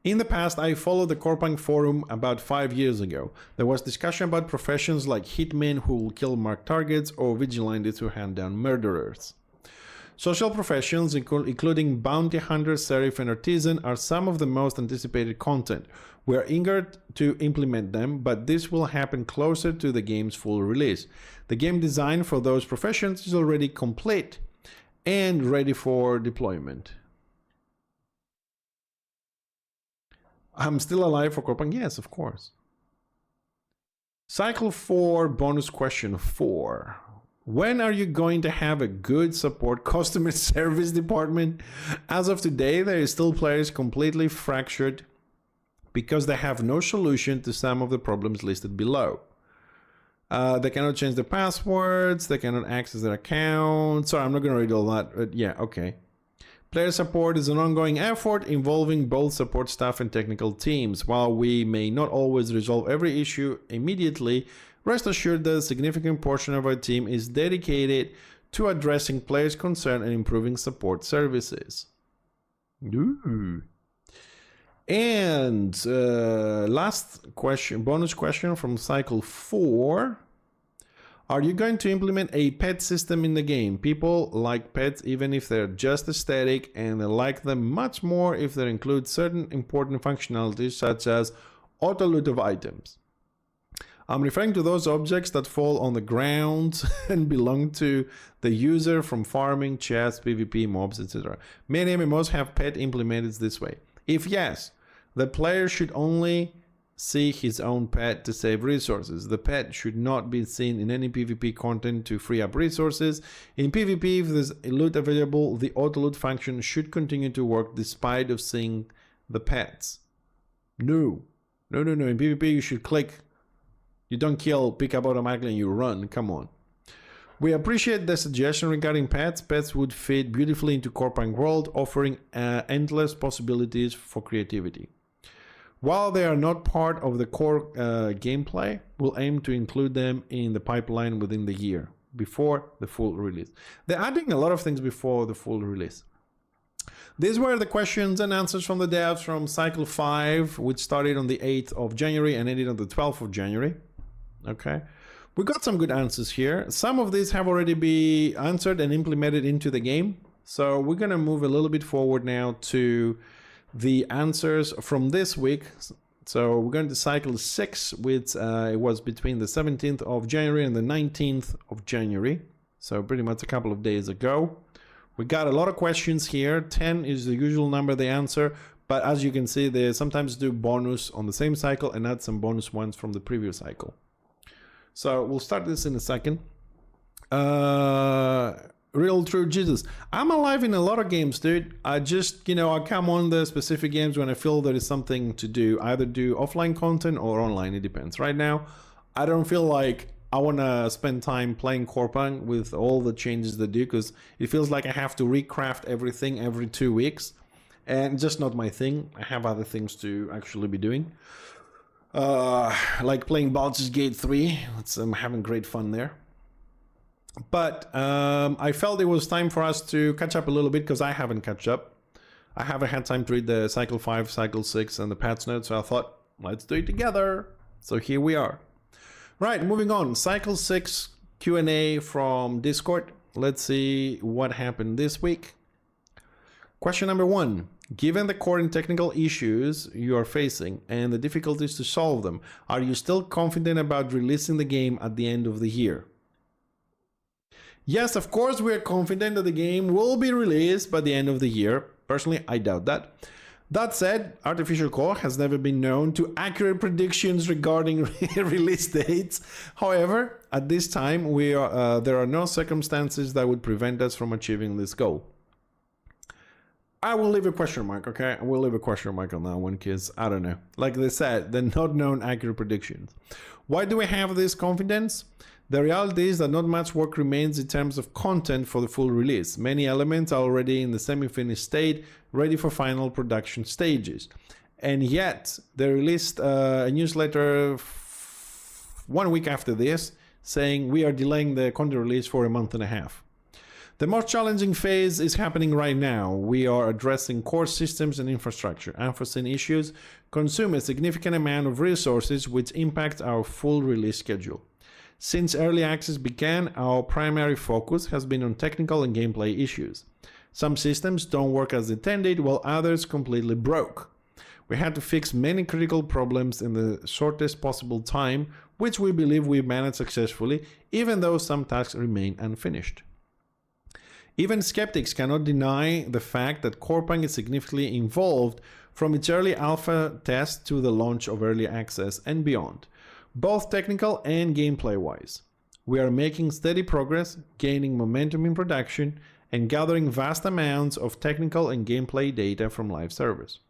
In the past, I followed the Corepunk forum about 5 years ago. There was discussion about professions like hitmen who will kill marked targets or vigilantes who hand down murderers. Social professions, including bounty hunter, serif, and artisan, are some of the most anticipated content. We are eager to implement them, but this will happen closer to the game's full release. The game design for those professions is already complete and ready for deployment. I'm still alive for Coreounk? Yes, of course. Cycle 4, bonus question 4. When are you going to have a good support customer service department? As of today, there is still players completely fractured because they have no solution to some of the problems listed below. They cannot change their passwords, they cannot access their account. Sorry, I'm not going to read all that, but yeah, okay. Player support is an ongoing effort involving both support staff and technical teams. While we may not always resolve every issue immediately, rest assured that a significant portion of our team is dedicated to addressing players' concern and improving support services. Ooh. And last question, bonus question from cycle 4. Are you going to implement a pet system in the game? People like pets even if they're just aesthetic, and they like them much more if they include certain important functionalities such as auto loot of items. I'm referring to those objects that fall on the ground and belong to the user from farming, chests, PvP, mobs, etc. Many MMOs have pet implemented this way. If yes, the player should only see his own pet to save resources. The pet should not be seen in any PvP content to free up resources. In PvP, if there's loot available, the auto loot function should continue to work despite of seeing the pets. No. In PvP, you should click. You don't kill, pick up automatically, and you run. Come on. We appreciate the suggestion regarding pets. Pets would fit beautifully into Corepunk world, offering endless possibilities for creativity. While they are not part of the core gameplay, we'll aim to include them in the pipeline within the year, before the full release. They're adding a lot of things before the full release. These were the questions and answers from the devs from Cycle 5, which started on the 8th of January and ended on the 12th of January. Okay. We got some good answers here. Some of these have already been answered and implemented into the game. So we're going to move a little bit forward now to the answers from this week. So we're going to cycle 6, which it was between the 17th of January and the 19th of January. So pretty much a couple of days ago. We got a lot of questions here. 10 is the usual number they answer. But as you can see, they sometimes do bonus on the same cycle and add some bonus ones from the previous cycle. So we'll start this in a second. Real true Jesus. I'm alive in a lot of games, dude. I just, I come on the specific games when I feel there is something to do. Either do offline content or online, it depends. Right now, I don't feel like I want to spend time playing Coreounk with all the changes they do, because it feels like I have to recraft everything every 2 weeks. And just not my thing. I have other things to actually be doing. Like playing Baldur's Gate 3. I'm having great fun there. But I felt it was time for us to catch up a little bit, because I haven't catch up. I haven't had time to read the Cycle 5, Cycle 6 and the patch notes, so I thought, let's do it together. So here we are. Right, moving on. Cycle 6 Q&A from Discord. Let's see what happened this week. Question number 1. Given the core and technical issues you are facing and the difficulties to solve them, are you still confident about releasing the game at the end of the year? Yes, of course we are confident that the game will be released by the end of the year. Personally, I doubt that. That said, artificial core has never been known to accurate predictions regarding release dates. However, at this time, there are no circumstances that would prevent us from achieving this goal. I will leave a question mark, okay? I will leave a question mark on that one because I don't know. Like they said, they're not known accurate predictions. Why do we have this confidence? The reality is that not much work remains in terms of content for the full release. Many elements are already in the semi-finished state, ready for final production stages. And yet, they released a newsletter 1 week after this, saying we are delaying the content release for a month and a half. The most challenging phase is happening right now. We are addressing core systems and infrastructure. Unforeseen issues consume a significant amount of resources, which impact our full release schedule. Since early access began, our primary focus has been on technical and gameplay issues. Some systems don't work as intended, while others completely broke. We had to fix many critical problems in the shortest possible time, which we believe we managed successfully, even though some tasks remain unfinished. Even skeptics cannot deny the fact that Corepunk is significantly involved from its early alpha test to the launch of early access and beyond, both technical and gameplay wise. We are making steady progress, gaining momentum in production, and gathering vast amounts of technical and gameplay data from live servers.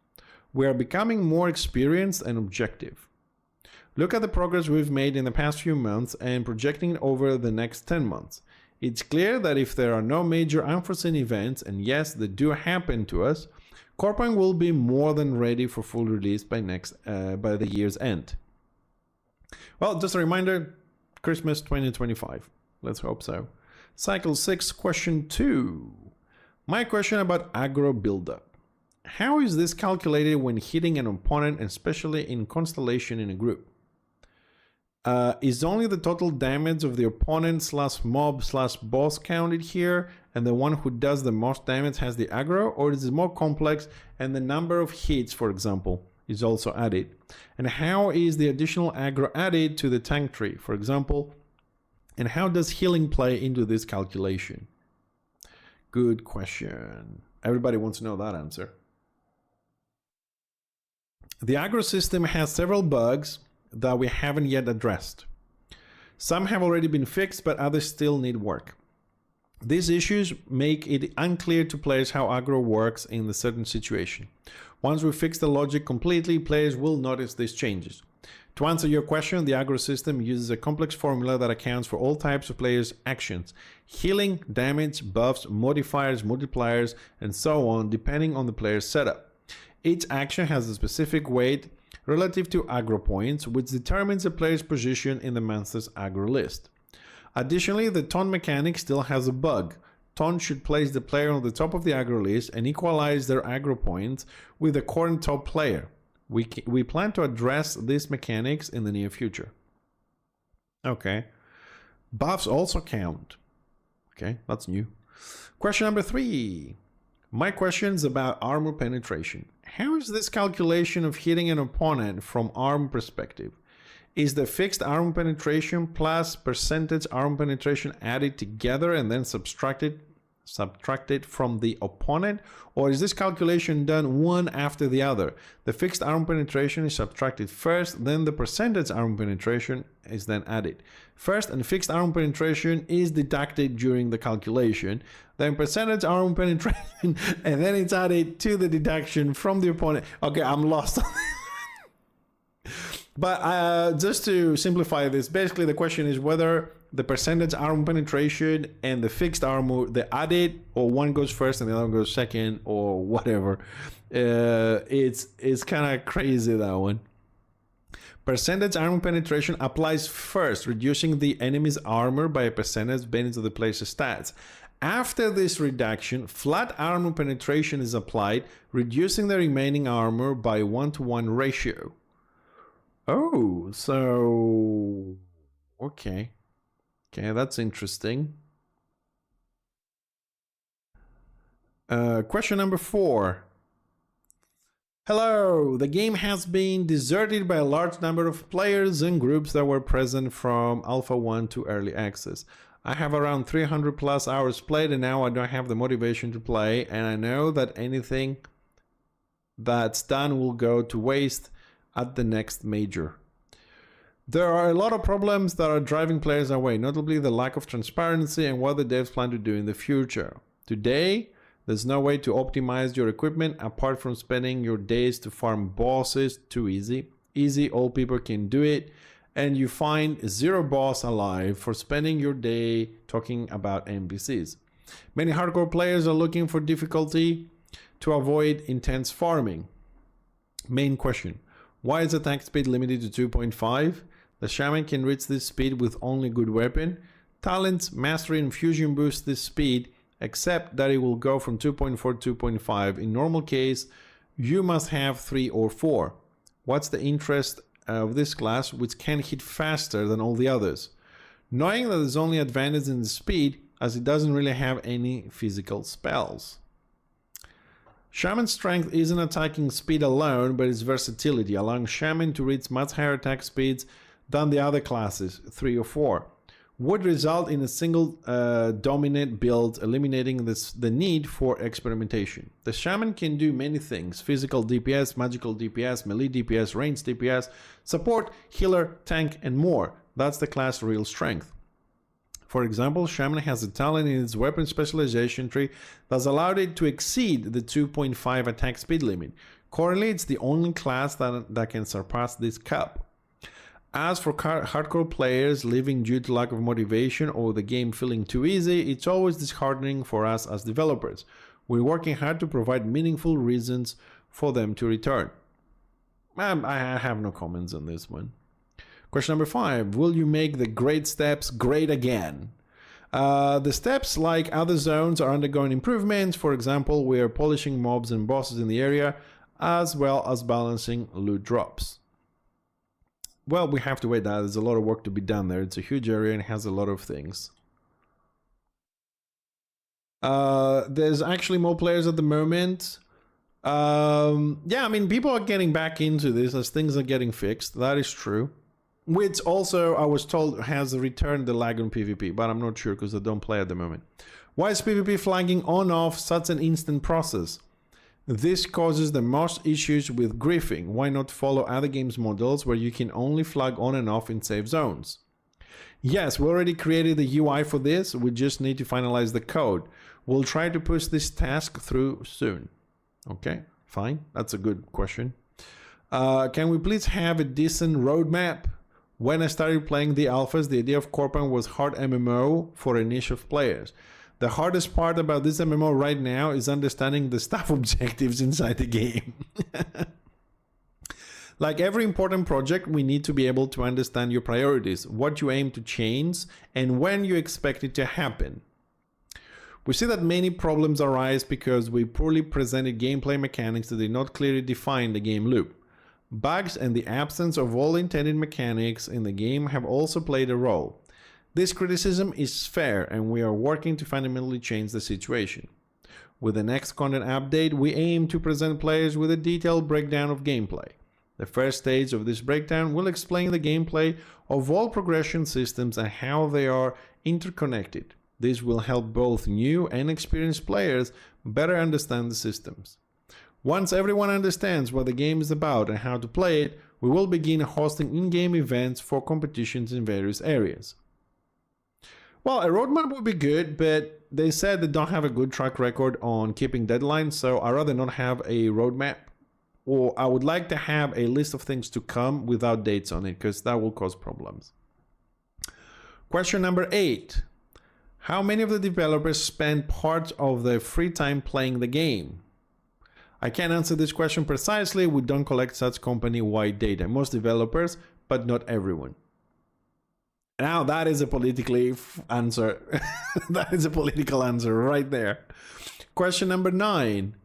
We are becoming more experienced and objective. Look at the progress we've made in the past few months and projecting over the next 10 months. It's clear that if there are no major unforeseen events, and yes, they do happen to us, Corepunk will be more than ready for full release by the year's end. Well, just a reminder, Christmas 2025. Let's hope so. Cycle 6, question 2. My question about aggro buildup. How is this calculated when hitting an opponent, especially in constellation in a group? Is only the total damage of the opponent / mob / boss counted here, and the one who does the most damage has the aggro, or is it more complex and the number of hits, for example, is also added? And how is the additional aggro added to the tank tree, for example? And how does healing play into this calculation? Good question. Everybody wants to know that answer. The aggro system has several bugs that we haven't yet addressed. Some have already been fixed, but others still need work. These issues make it unclear to players how aggro works in a certain situation. Once we fix the logic completely, players will notice these changes. To answer your question, the aggro system uses a complex formula that accounts for all types of players' actions: healing, damage, buffs, modifiers, multipliers, and so on, depending on the player's setup. Each action has a specific weight relative to aggro points, which determines a player's position in the monster's aggro list. Additionally, the taunt mechanic still has a bug. Taunt should place the player on the top of the aggro list and equalize their aggro points with the current top player. We plan to address these mechanics in the near future. Okay. Buffs also count. Okay, that's new. Question number 3. My question is about armor penetration. How is this calculation of hitting an opponent from armor perspective? Is the fixed armor penetration plus percentage armor penetration added together and then subtracted from the opponent? Or is this calculation done one after the other? The fixed armor penetration is subtracted first, then the percentage armor penetration is then added. First, and fixed armor penetration is deducted during the calculation, then percentage armor penetration, and then it's added to the deduction from the opponent. Okay, I'm lost. But just to simplify this, basically the question is whether the percentage armor penetration and the fixed armor, they added, or one goes first and the other goes second, or whatever. It's kind of crazy, that one. Percentage armor penetration applies first, reducing the enemy's armor by a percentage based on the player's stats. After this reduction, flat armor penetration is applied, reducing the remaining armor by 1-to-1 ratio. Oh, so okay, that's interesting. Question number 4. Hello, the game has been deserted by a large number of players and groups that were present from Alpha 1 to Early Access. I have around 300 plus hours played, and now I don't have the motivation to play, and I know that anything that's done will go to waste at the next major. There are a lot of problems that are driving players away, notably the lack of transparency and what the devs plan to do in the future. Today, there's no way to optimize your equipment apart from spending your days to farm bosses. Too easy. Easy, all people can do it. And you find zero boss alive for spending your day talking about NPCs. Many hardcore players are looking for difficulty to avoid intense farming. Main question: why is attack speed limited to 2.5? The shaman can reach this speed with only good weapon. Talents, mastery, and fusion boost this speed, except that it will go from 2.4 to 2.5. In normal case, you must have 3 or 4. What's the interest of this class, which can hit faster than all the others? Knowing that there's only advantage in the speed, as it doesn't really have any physical spells. Shaman's strength isn't attacking speed alone, but its versatility, allowing Shaman to reach much higher attack speeds than the other classes, 3 or 4, would result in a single dominant build, eliminating the need for experimentation. The Shaman can do many things: physical DPS, magical DPS, melee DPS, ranged DPS, support, healer, tank, and more. That's the class' real strength. For example, Shaman has a talent in its weapon specialization tree that's allowed it to exceed the 2.5 attack speed limit. Currently, it's the only class that can surpass this cap. As for hardcore players leaving due to lack of motivation or the game feeling too easy, it's always disheartening for us as developers. We're working hard to provide meaningful reasons for them to return. I have no comments on this one. Question number 5. Will you make the great steps great again? The steps, like other zones, are undergoing improvements. For example, we are polishing mobs and bosses in the area, as well as balancing loot drops. Well, we have to wait. There's a lot of work to be done there. It's a huge area and has a lot of things. There's actually more players at the moment. Yeah, I mean, people are getting back into this as things are getting fixed. That is true. Which also, I was told, has returned the lag on PvP, but I'm not sure because I don't play at the moment. Why is PvP flagging on-off such an instant process? This causes the most issues with griefing. Why not follow other games models where you can only flag on and off in safe zones? Yes, we already created the UI for this. We just need to finalize the code. We'll try to push this task through soon. Okay, fine. That's a good question. Can we please have a decent roadmap? When I started playing the alphas, the idea of Corepunk was hard MMO for a niche of players. The hardest part about this MMO right now is understanding the staff objectives inside the game. Like every important project, we need to be able to understand your priorities, what you aim to change, and when you expect it to happen. We see that many problems arise because we poorly presented gameplay mechanics that did not clearly define the game loop. Bugs and the absence of all intended mechanics in the game have also played a role. This criticism is fair, and we are working to fundamentally change the situation. With the next content update, we aim to present players with a detailed breakdown of gameplay. The first stage of this breakdown will explain the gameplay of all progression systems and how they are interconnected. This will help both new and experienced players better understand the systems. Once everyone understands what the game is about and how to play it, we will begin hosting in-game events for competitions in various areas. Well, a roadmap would be good, but they said they don't have a good track record on keeping deadlines, so I'd rather not have a roadmap. Or I would like to have a list of things to come without dates on it, because that will cause problems. Question number 8. How many of the developers spend part of their free time playing the game? I can't answer this question precisely. We don't collect such company-wide data. Most developers, but not everyone. Now that is a politically answer. That is a political answer right there. Question number 9.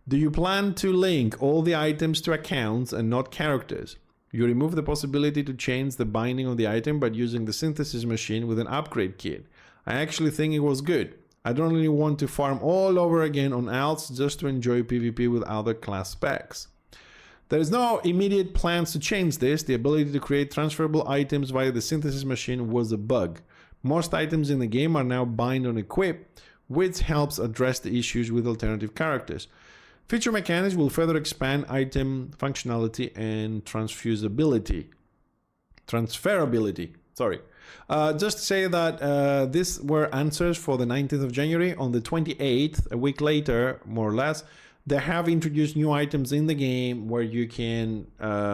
Do you plan to link all the items to accounts and not characters? You remove the possibility to change the binding of the item by using the synthesis machine with an upgrade kit. I actually think it was good. I don't really want to farm all over again on alts just to enjoy PvP with other class specs. There is no immediate plans to change this. The ability to create transferable items via the synthesis machine was a bug. Most items in the game are now bind on equip, which helps address the issues with alternative characters. Feature mechanics will further expand item functionality and transferability. Sorry. Just to say that these were answers for the 19th of January. On the 28th, a week later, more or less, they have introduced new items in the game where you can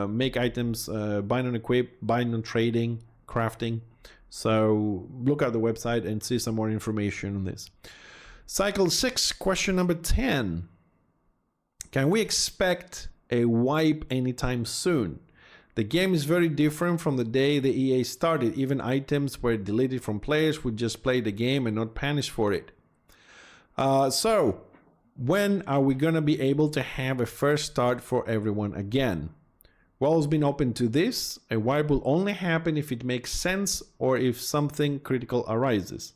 make items, bind and equip, bind and trading, crafting. So look at the website and see some more information on this. Cycle 6, question number 10. Can we expect a wipe anytime soon? The game is very different from the day the EA started. Even items were deleted from players who just played the game and not punished for it. So, when are we going to be able to have a first start for everyone again? Well, it's been open to this. A wipe will only happen if it makes sense or if something critical arises.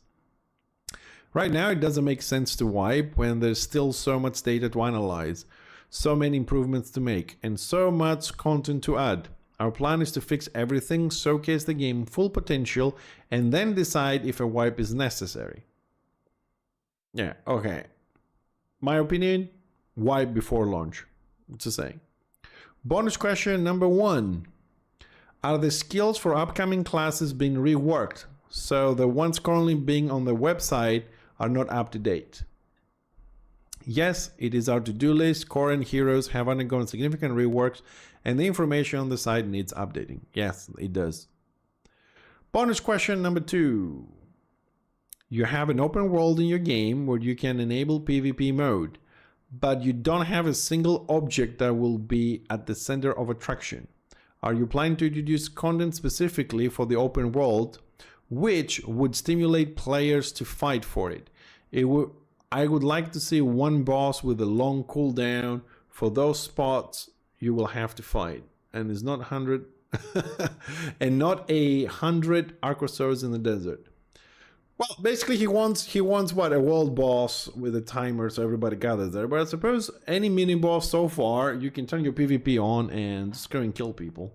Right now, it doesn't make sense to wipe when there's still so much data to analyze, so many improvements to make, and so much content to add. Our plan is to fix everything, showcase the game full potential, and then decide if a wipe is necessary. Yeah, okay. My opinion, wipe before launch. It's a saying. Bonus question number 1. Are the skills for upcoming classes being reworked so the ones currently being on the website are not up to date? Yes, it is our to-do list. Core and heroes have undergone significant reworks and the information on the site needs updating. Yes, it does. Bonus question number 2. You have an open world in your game where you can enable PvP mode, but you don't have a single object that will be at the center of attraction. Are you planning to introduce content specifically for the open world, which would stimulate players to fight for it? I would like to see one boss with a long cooldown for those spots you will have to fight, and it's not 100 and not 100 archosaurs in the desert. Well, basically he wants what, a world boss with a timer so everybody gathers there. But I suppose any mini boss so far you can turn your PvP on and just go and kill people.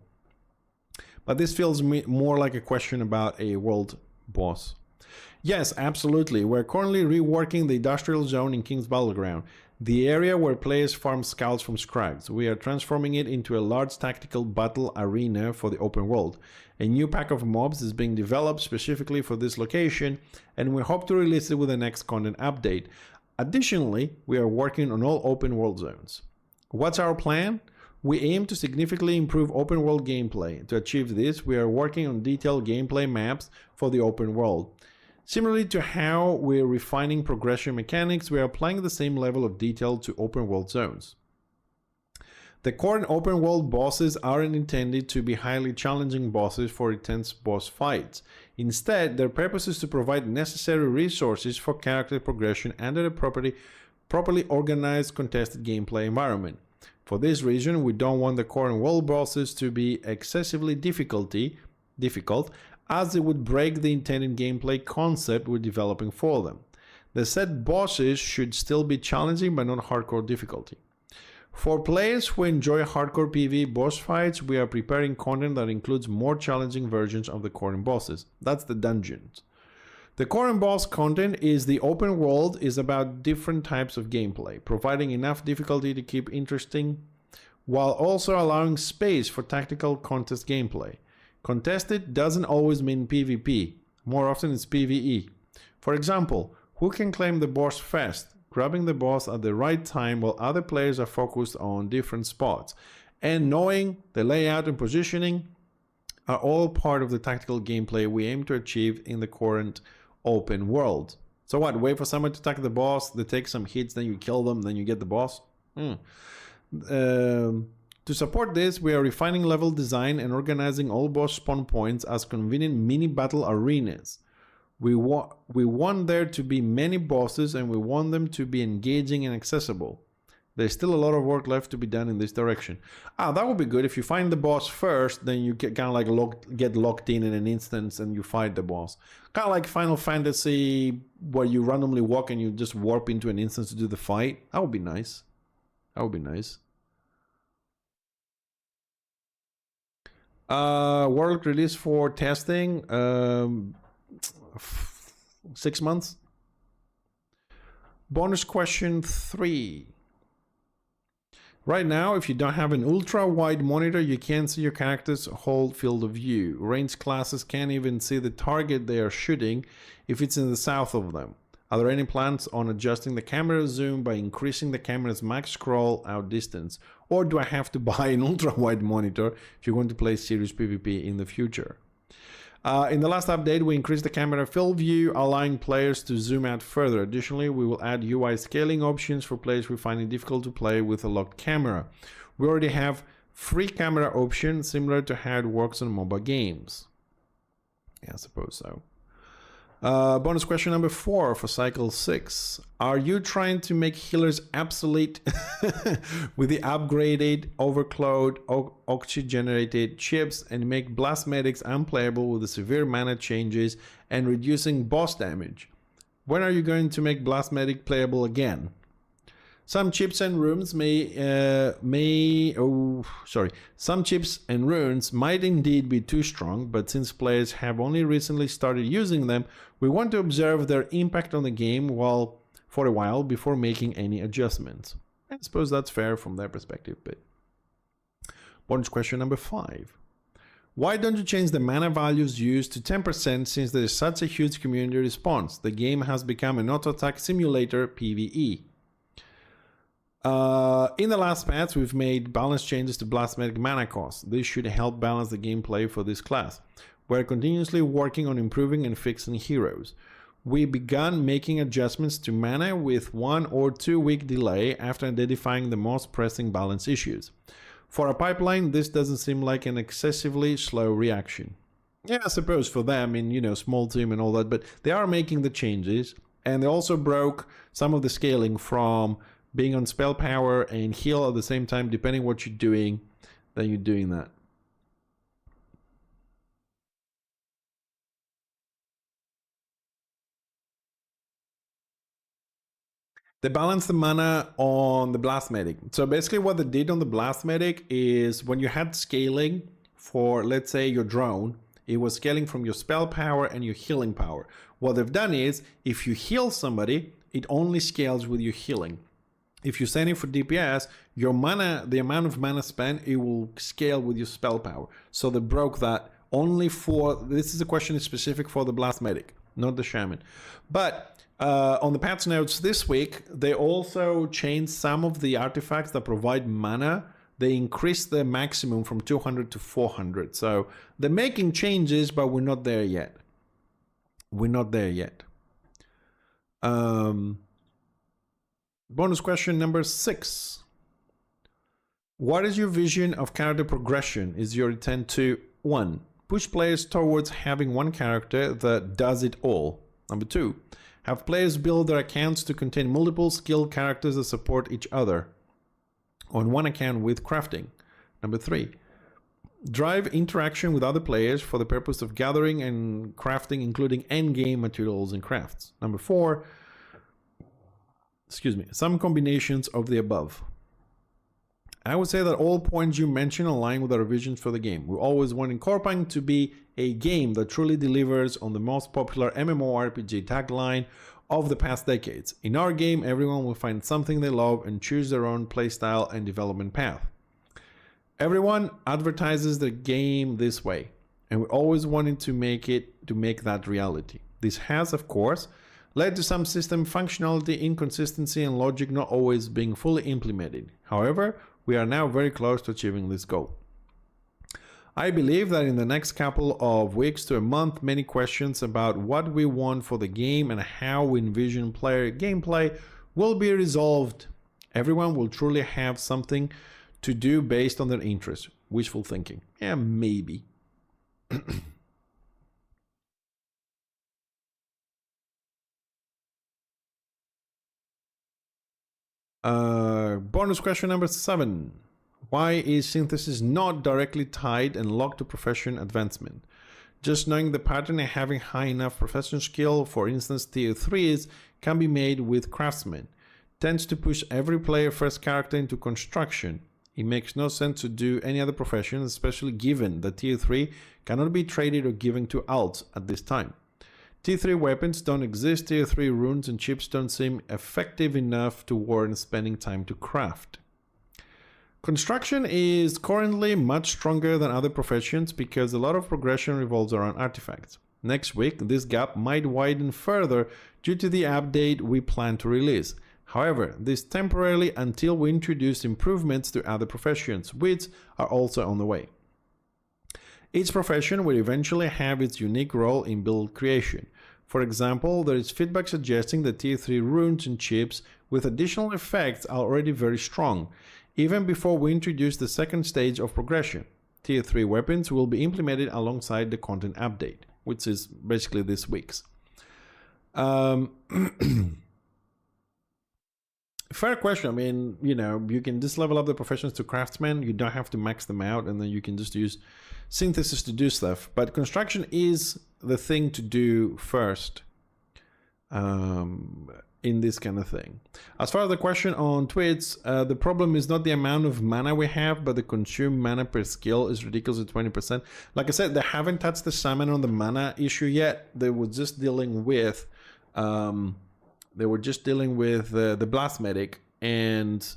But this feels more like a question about a world boss. Yes, absolutely. We're currently reworking the industrial zone in King's Battleground, the area where players farm scouts from scrags. We are transforming it into a large tactical battle arena for the open world. A new pack of mobs is being developed specifically for this location, and we hope to release it with the next content update. Additionally, we are working on all open world zones. What's our plan? We aim to significantly improve open world gameplay. To achieve this, we are working on detailed gameplay maps for the open world. Similarly to how we're refining progression mechanics, we are applying the same level of detail to open world zones. The core and open world bosses aren't intended to be highly challenging bosses for intense boss fights. Instead, their purpose is to provide necessary resources for character progression under a properly organized contested gameplay environment. For this reason, we don't want the core and world bosses to be excessively difficult, as it would break the intended gameplay concept we're developing for them. The set bosses should still be challenging but not hardcore difficulty. For players who enjoy hardcore PvE boss fights, we are preparing content that includes more challenging versions of the core and bosses. That's the dungeons. The core and boss content is the open world is about different types of gameplay, providing enough difficulty to keep interesting, while also allowing space for tactical contest gameplay. Contested doesn't always mean PvP, more often it's PvE. For example, who can claim the boss first, grabbing the boss at the right time while other players are focused on different spots, and knowing the layout and positioning are all part of the tactical gameplay we aim to achieve in the current open world. So what, wait for someone to attack the boss, they take some hits, then you kill them, then you get the boss? To support this, we are refining level design and organizing all boss spawn points as convenient mini battle arenas. We want there to be many bosses and we want them to be engaging and accessible. There's still a lot of work left to be done in this direction. That would be good. If you find the boss first, then you get kind of like get locked in an instance and you fight the boss. Kind of like Final Fantasy, where you randomly walk and you just warp into an instance to do the fight. That would be nice. That would be nice. World release for testing, 6 months. Bonus question 3. Right now, if you don't have an ultra-wide monitor, you can't see your character's whole field of view. Ranged classes can't even see the target they are shooting if it's in the south of them. Are there any plans on adjusting the camera zoom by increasing the camera's max scroll out distance? Or do I have to buy an ultra-wide monitor if you're going to play serious PvP in the future? In the last update, we increased the camera field view, allowing players to zoom out further. Additionally, we will add UI scaling options for players who find it difficult to play with a locked camera. We already have free camera option similar to how it works on mobile games. Yeah, I suppose so. Bonus question number 4 for cycle 6. Are you trying to make healers obsolete with the upgraded, overclocked, oxygenated chips and make blast medics unplayable with the severe mana changes and reducing boss damage? When are you going to make blast medic playable again? Some chips and runes Some chips and runes might indeed be too strong, but since players have only recently started using them, we want to observe their impact on the game for a while before making any adjustments. I suppose that's fair from their perspective, but... Bonus question number 5. Why don't you change the mana values used to 10% since there is such a huge community response? The game has become an auto-attack simulator PvE. In the last patch, we've made balance changes to blast medic mana cost. This should help balance the gameplay for this class. We're continuously working on improving and fixing heroes. We began making adjustments to mana with 1 or 2 week delay after identifying the most pressing balance issues. For a pipeline, this doesn't seem like an excessively slow reaction. Yeah, I suppose for them, small team and all that, but they are making the changes, and they also broke some of the scaling from being on spell power and heal at the same time, depending what you're doing, then you're doing that. They balanced the mana on the blast medic. So basically what they did on the blast medic is when you had scaling for, let's say, your drone, it was scaling from your spell power and your healing power. What they've done is if you heal somebody, it only scales with your healing. If you're sending for DPS, your mana, the amount of mana spent, it will scale with your spell power. So they broke that only for, this is a question specific for the blast medic, not the shaman. But on the patch notes this week, they also changed some of the artifacts that provide mana. They increased the maximum from 200 to 400. So they're making changes, but we're not there yet. We're not there yet. Bonus question number 6. What is your vision of character progression? Is your intent to 1. Push players towards having one character that does it all? Number 2. Have players build their accounts to contain multiple skilled characters that support each other on one account with crafting? Number 3. Drive interaction with other players for the purpose of gathering and crafting, including endgame materials and crafts. Number 4. Some combinations of the above. I would say that all points you mention align with our visions for the game. We always wanted Corepunk to be a game that truly delivers on the most popular MMORPG tagline of the past decades. In our game, everyone will find something they love and choose their own playstyle and development path. Everyone advertises the game this way, and we always wanted to make that reality. This has, of course, led to some system functionality, inconsistency, and logic not always being fully implemented. However, we are now very close to achieving this goal. I believe that in the next couple of weeks to a month, many questions about what we want for the game and how we envision player gameplay will be resolved. Everyone will truly have something to do based on their interests. Wishful thinking. Yeah, maybe. Bonus question number 7. Why is synthesis not directly tied and locked to profession advancement? Just knowing the pattern and having high enough profession skill, for instance tier 3s, can be made with craftsmen. Tends to push every player first character into construction. It makes no sense to do any other profession, especially given that tier 3 cannot be traded or given to alts at this time. Tier 3 weapons don't exist, tier 3 runes and chips don't seem effective enough to warrant spending time to craft. Construction is currently much stronger than other professions because a lot of progression revolves around artifacts. Next week, this gap might widen further due to the update we plan to release. However, this temporarily until we introduce improvements to other professions, which are also on the way. Each profession will eventually have its unique role in build creation. For example, there is feedback suggesting that Tier 3 runes and chips with additional effects are already very strong, even before we introduce the second stage of progression. Tier 3 weapons will be implemented alongside the content update, which is basically this week's. Fair question. I mean, you know, you can just level up the professions to craftsmen. You don't have to max them out, and then you can just use synthesis to do stuff. But construction is the thing to do first in this kind of thing. As far as the question on Twitch, the problem is not the amount of mana we have, but the consumed mana per skill is ridiculous at 20%. Like I said, they haven't touched the salmon on the mana issue yet. They were just dealing with the blast medic, and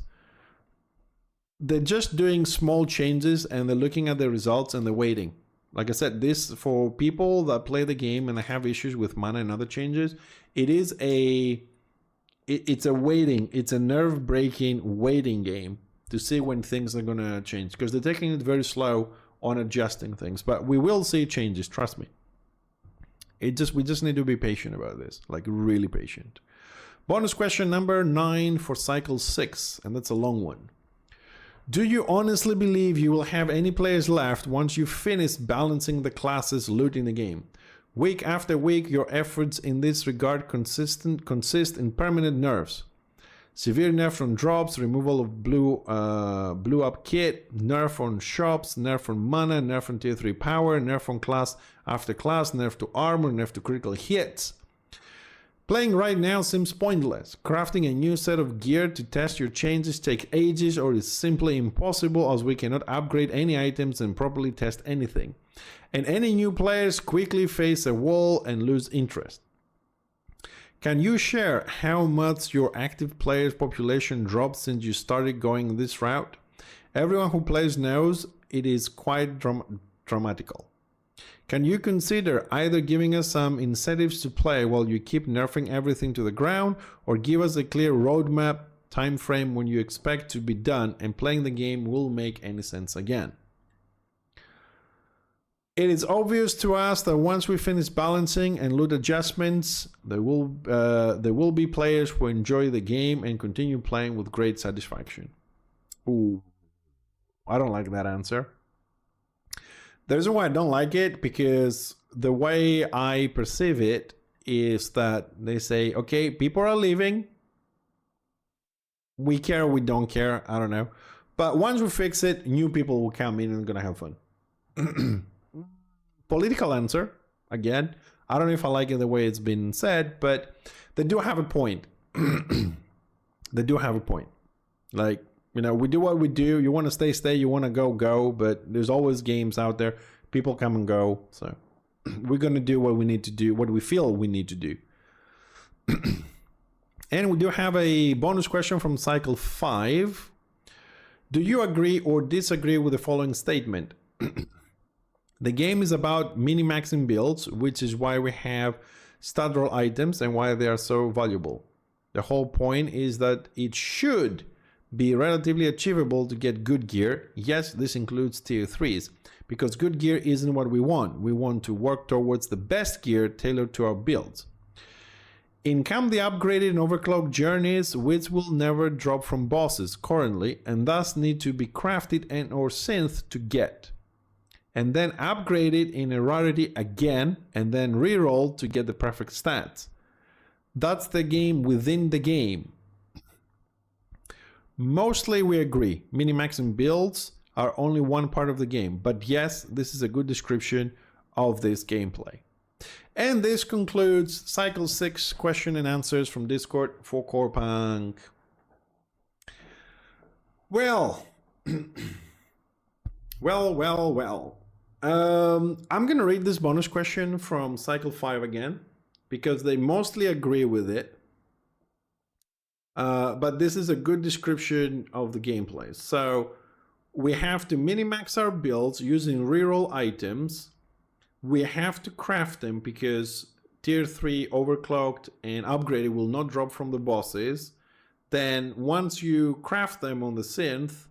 they're just doing small changes and they're looking at the results and they're waiting. Like I said, this for people that play the game and they have issues with mana and other changes, it's a waiting, it's a nerve-breaking waiting game to see when things are gonna change, because they're taking it very slow on adjusting things. But we will see changes, trust me. We just need to be patient about this, like really patient. Bonus question number 9 for cycle 6, and that's a long one. Do you honestly believe you will have any players left once you finish balancing the classes loot in the game? Week after week, your efforts in this regard consist in permanent nerfs. Severe nerf on drops, removal of blue up kit, nerf on shops, nerf on mana, nerf on tier 3 power, nerf on class after class, nerf to armor, nerf to critical hits. Playing right now seems pointless. Crafting a new set of gear to test your changes take ages or is simply impossible, as we cannot upgrade any items and properly test anything. And any new players quickly face a wall and lose interest. Can you share how much your active players population dropped since you started going this route? Everyone who plays knows it is quite dramatical. Can you consider either giving us some incentives to play while you keep nerfing everything to the ground, or give us a clear roadmap time frame when you expect to be done and playing the game will make any sense again? It is obvious to us that once we finish balancing and loot adjustments, there will be players who enjoy the game and continue playing with great satisfaction. Ooh, I don't like that answer. The reason why I don't like it, because the way I perceive it is that they say, okay, people are leaving. We care, we don't care, I don't know. But once we fix it, new people will come in and gonna have fun. Political answer, again. I don't know if I like it the way it's been said, but they do have a point. They do have a point. Like, you know, we do what we do. You want to stay, you want to go, but there's always games out there. People come and go. So we're going to do what we need to do, what we feel we need to do. And we do have a bonus question from cycle 5. Do you agree or disagree with the following statement? The game is about mini-maxing builds, which is why we have stud roll items and why they are so valuable. The whole point is that it should be relatively achievable to get good gear. Yes, this includes tier 3s, because good gear isn't what we want. We want to work towards the best gear tailored to our builds. In come the upgraded and overclocked journeys, which will never drop from bosses currently, and thus need to be crafted and or synth to get. And then upgraded in a rarity again, and then rerolled to get the perfect stats. That's the game within the game. Mostly we agree, minimaxing builds are only one part of the game, but yes, this is a good description of this gameplay. And this concludes cycle 6 question and answers from Discord for Corepunk. Well, well. I'm gonna read this bonus question from cycle 5 again, because they mostly agree with it. But this is a good description of the gameplay. So We have to minimax our builds using reroll items. We have to craft them because tier 3 overclocked and upgraded will not drop from the bosses. Then once you craft them on the synth,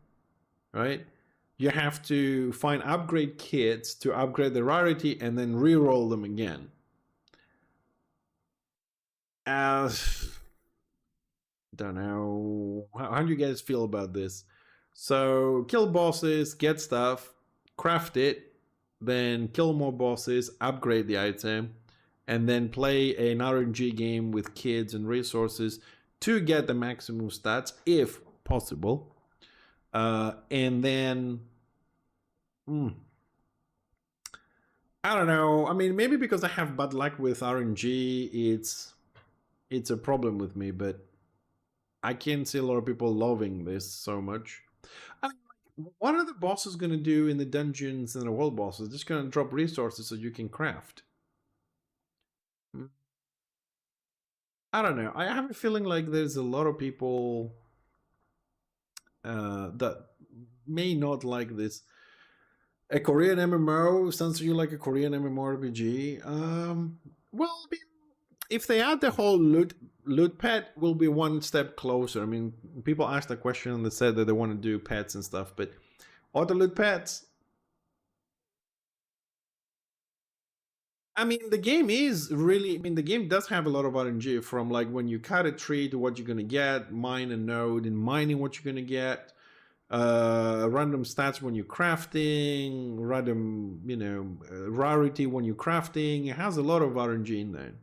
right, you have to find upgrade kits to upgrade the rarity and then reroll them again. Don't know. How do you guys feel about this? So kill bosses, get stuff, craft it, then kill more bosses, upgrade the item, and then play an RNG game with kids and resources to get the maximum stats, if possible. And then, I don't know. I mean, maybe because I have bad luck with RNG, it's a problem with me, but I can see a lot of people loving this so much. I mean, what are the bosses going to do in the dungeons and the world bosses? Just going to drop resources so you can craft. I don't know. I have a feeling like there's a lot of people that may not like this. A Korean MMO sounds to you like a Korean MMORPG. Well, if they add the whole loot pet, will be one step closer. I mean, people asked a question and they said that they want to do pets and stuff, but auto loot pets. I mean, the game is really. I mean, the game does have a lot of RNG from like when you cut a tree to what you're gonna get, mine a node, and mining what you're gonna get. Random stats when you're crafting, random, rarity when you're crafting. It has a lot of RNG in there.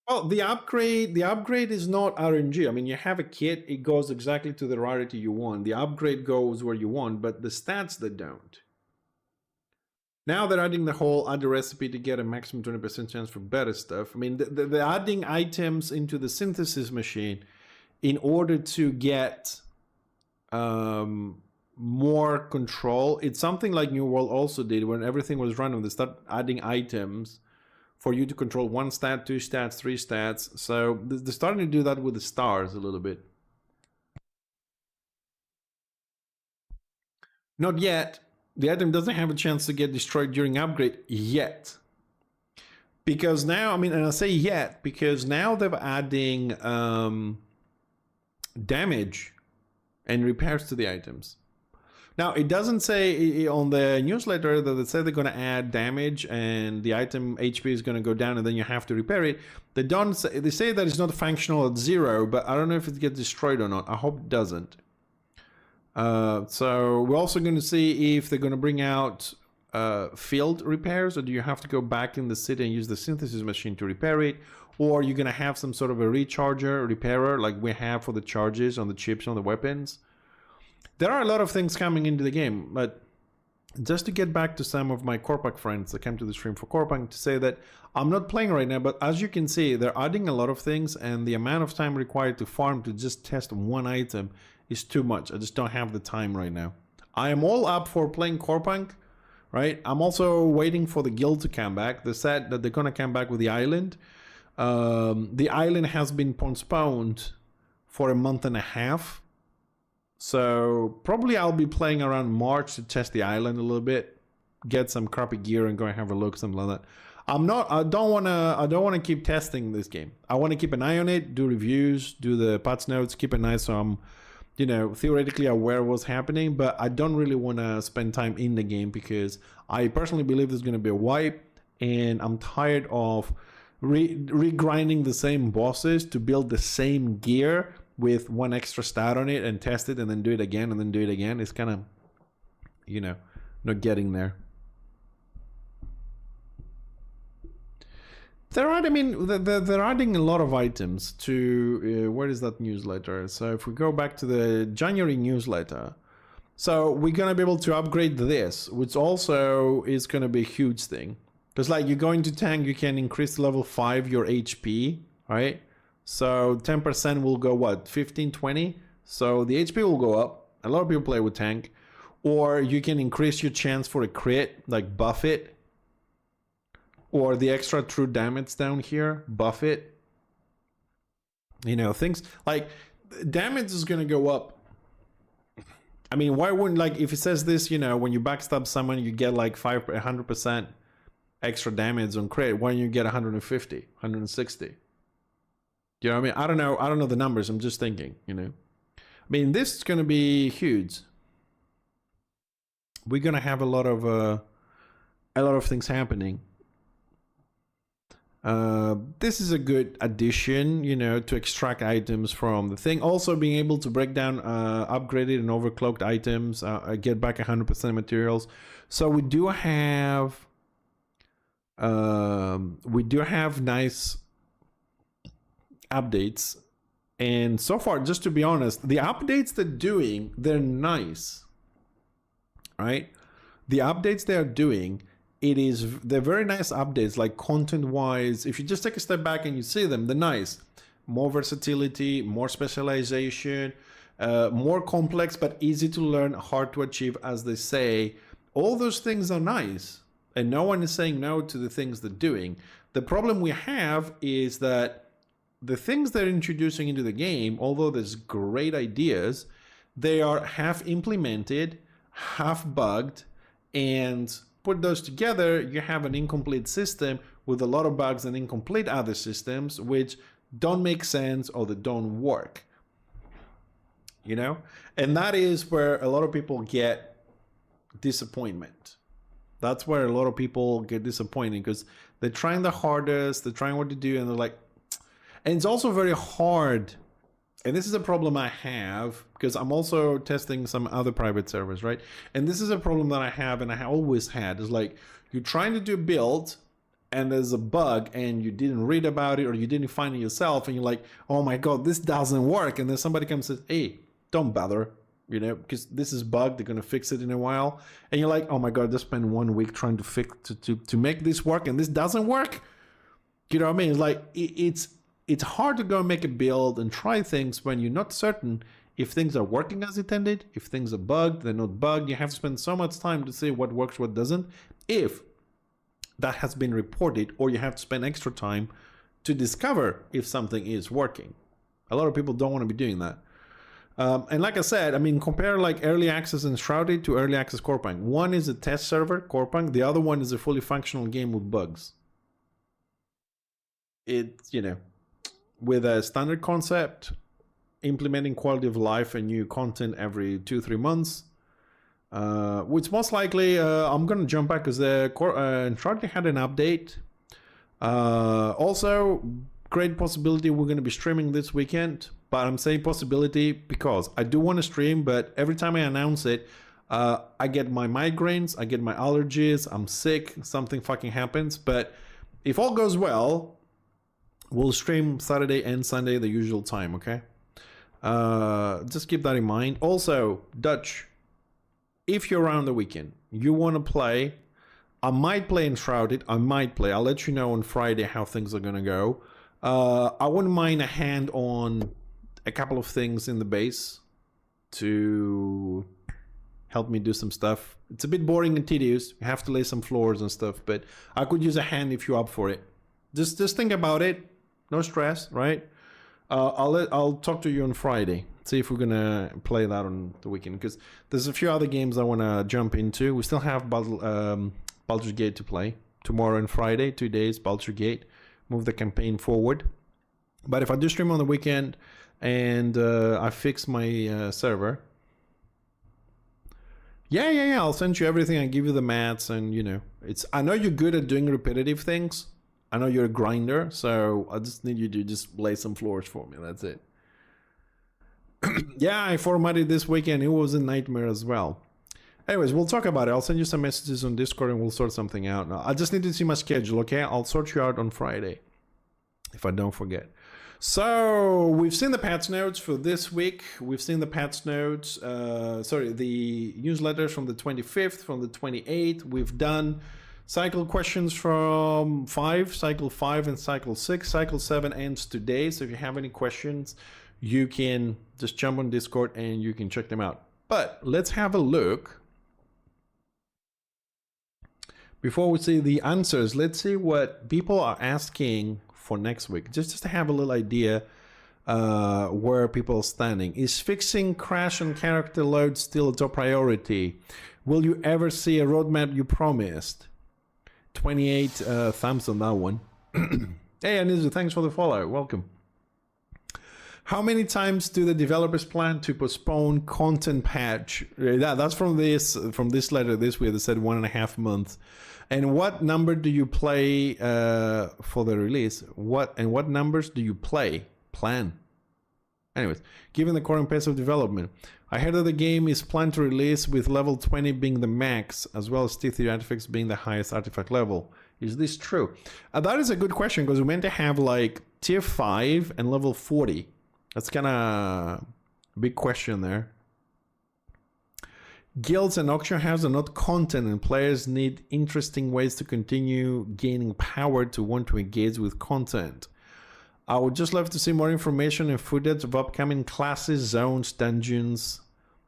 Well, the upgrade is not RNG. I mean, you have a kit, it goes exactly to the rarity you want. The upgrade goes where you want, but the stats they don't. Now they're adding the whole add a recipe to get a maximum 20% chance for better stuff. I mean, they're adding items into the synthesis machine in order to get more control. It's something like New World also did when everything was random. They start adding items for you to control 1 stat, 2 stats, 3 stats. So they're starting to do that with the stars a little bit. Not yet. The item doesn't have a chance to get destroyed during upgrade yet. Because now, I mean, and I say yet, because now they're adding damage and repairs to the items. Now, it doesn't say on the newsletter that they say they're going to add damage and the item HP is going to go down and then you have to repair it. They don't say, they say that it's not functional at 0, but I don't know if it gets destroyed or not. I hope it doesn't. So we're also going to see if they're going to bring out field repairs, or do you have to go back in the city and use the synthesis machine to repair it, or you're going to have some sort of a recharger repairer like we have for the charges on the chips on the weapons. There are a lot of things coming into the game, but just to get back to some of my Corepunk friends that came to the stream for Corepunk to say that I'm not playing right now, but as you can see, they're adding a lot of things and the amount of time required to farm to just test one item is too much. I just don't have the time right now. I am all up for playing Corepunk, right? I'm also waiting for the guild to come back. They said that they're going to come back with the island. The island has been postponed for a month and a half. So probably I'll be playing around March to test the island a little bit, get some crappy gear and go and have a look, something like that. I don't wanna keep testing this game. I want to keep an eye on it, do reviews, do the patch notes, keep an eye so I'm, theoretically aware of what's happening, but I don't really want to spend time in the game because I personally believe there's going to be a wipe and I'm tired of re-grinding the same bosses to build the same gear with one extra stat on it and test it and then do it again and then do it again. It's kind of, not getting there. They're adding a lot of items to, where is that newsletter? So if we go back to the January newsletter, so we're going to be able to upgrade this, which also is going to be a huge thing. Because like you go into tank, you can increase level 5 your HP, right? So 10% will go what, 15, 20? So the HP will go up. A lot of people play with tank. Or you can increase your chance for a crit, like buff it. Or the extra true damage down here, buff it. You know, things like damage is going to go up. I mean, why wouldn't, like, if it says this, you know, when you backstab someone, you get like 100% extra damage on crit. Why don't you get 150, 160? You know what I mean? I don't know the numbers. I'm just thinking, you know. I mean, this is going to be huge. We're going to have a lot of things happening. This is a good addition, you know, to extract items from the thing. Also being able to break down upgraded and overclocked items, get back 100% materials. So we do have nice updates. And so far, just to be honest, the updates they're nice, right? The updates they're doing, they're very nice updates, like content wise. If you just take a step back and you see them, they're nice. More versatility, more specialization, more complex but easy to learn, hard to achieve, as they say. All those things are nice, and no one is saying no to the things they're doing. The problem we have is that the things they're introducing into the game, although there's great ideas, they are half implemented, half bugged, and put those together, you have an incomplete system with a lot of bugs and incomplete other systems which don't make sense or they don't work, you know? And that is where a lot of people get disappointment. That's where a lot of people get disappointed, because they're trying the hardest, they're trying what to do, and they're like, and it's also very hard. And this is a problem I have, because I'm also testing some other private servers, right? And this is a problem that I have, and I always had, is like, you're trying to do a build and there's a bug and you didn't read about it or you didn't find it yourself, and you're like, oh my God, this doesn't work. And then somebody comes and says, hey, don't bother, you know, because this is bugged, they're gonna fix it in a while. And you're like, oh my God, I just spent 1 week trying to fix to make this work and this doesn't work. You know what I mean? It's like, it's hard to go and make a build and try things when you're not certain if things are working as intended, if things are bugged, they're not bugged. You have to spend so much time to see what works, what doesn't, if that has been reported, or you have to spend extra time to discover if something is working. A lot of people don't want to be doing that. And like I said, I mean, compare like early access and Shrouded to early access Corepunk. One is a test server, Corepunk. The other one is a fully functional game with bugs. It's, you know, with a standard concept, implementing quality of life and new content every 2-3 months, which most likely I'm gonna jump back, because the Shrouded had an update. Also, great possibility we're gonna be streaming this weekend, but I'm saying possibility because I do want to stream, but every time I announce it, I get my migraines, I get my allergies, I'm sick, something fucking happens. But if all goes well, we'll stream Saturday and Sunday the usual time, okay? Just keep that in mind. Also, Dutch, if you're around the weekend, you want to play, I might play in Shrouded, I'll let you know on Friday how things are gonna go. I wouldn't mind a hand on a couple of things in the base to help me do some stuff. It's a bit boring and tedious, you have to lay some floors and stuff, but I could use a hand if you're up for it. Just think about it. No stress, right? I'll talk to you on Friday. See if we're gonna play that on the weekend, because there's a few other games I want to jump into. We still have Baldur's Gate to play tomorrow and Friday, 2 days. Baldur's Gate, move the campaign forward. But if I do stream on the weekend and I fix my server, yeah, I'll send you everything. I give you the mats, and you know, I know you're good at doing repetitive things. I know you're a grinder, so I just need you to just lay some floors for me. That's it. Yeah, I formatted this weekend. It was a nightmare as well. Anyways, we'll talk about it. I'll send you some messages on Discord and we'll sort something out. Now, I just need to see my schedule, okay? I'll sort you out on Friday, if I don't forget. So, we've seen the patch notes for this week. We've seen the patch notes, the newsletters from the 25th, from the 28th. We've done cycle questions from cycle 5 and cycle 6. Cycle 7 ends today, so if you have any questions, you can just jump on Discord and you can check them out. But let's have a look. Before we see the answers, let's see what people are asking for next week, just to have a little idea where people are standing. Is fixing crash and character load still a top priority? Will you ever see a roadmap you promised? 28 thumbs on that one. Hey, Anizu, thanks for the follow. Welcome. How many times do the developers plan to postpone content patch? That's from this letter this week that said 1.5 months. And what number do you play for the release? What numbers do you plan? Anyways, given the current pace of development, I heard that the game is planned to release with level 20 being the max, as well as T3 artifacts being the highest artifact level. Is this true? That is a good question, because we meant to have like tier 5 and level 40. That's kind of a big question there. Guilds and auction houses are not content, and players need interesting ways to continue gaining power to want to engage with content. I would just love to see more information and footage of upcoming classes, zones, dungeons.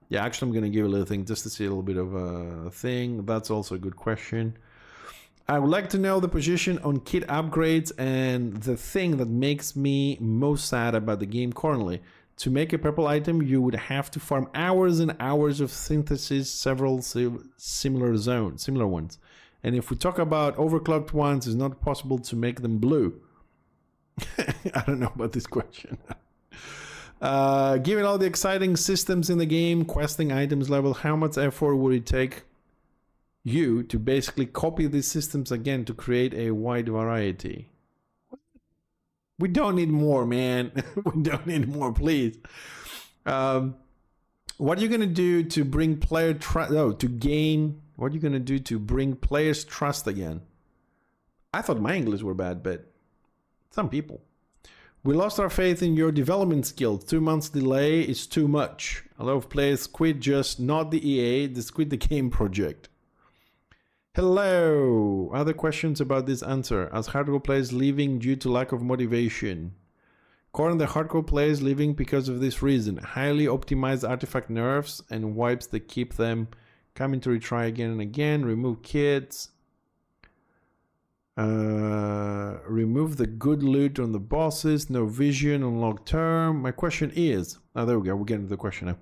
Yeah, actually I'm going to give a little thing just to see a little bit of a thing. That's also a good question. I would like to know the position on kit upgrades and the thing that makes me most sad about the game currently. To make a purple item, you would have to farm hours and hours of synthesis, several similar ones. And if we talk about overclocked ones, it's not possible to make them blue. I don't know about this question. Given all the exciting systems in the game, questing items level, how much effort would it take you to basically copy these systems again to create a wide variety? We don't need more, man. We don't need more, please. What are you gonna do to bring player trust? No, to gain. What are you gonna do to bring players' trust again? I thought my English were bad, but some people. We lost our faith in your development skills. 2 months delay is too much. A lot of players quit, just not the EA, they quit the game project. Hello. Other questions about this answer? As hardcore players leaving due to lack of motivation. Current the hardcore players leaving because of this reason. Highly optimized artifact nerfs and wipes that keep them coming to retry again and again. Remove kits. Remove the good loot on the bosses. No vision on long term. My question is, there we go. We're getting to the question now.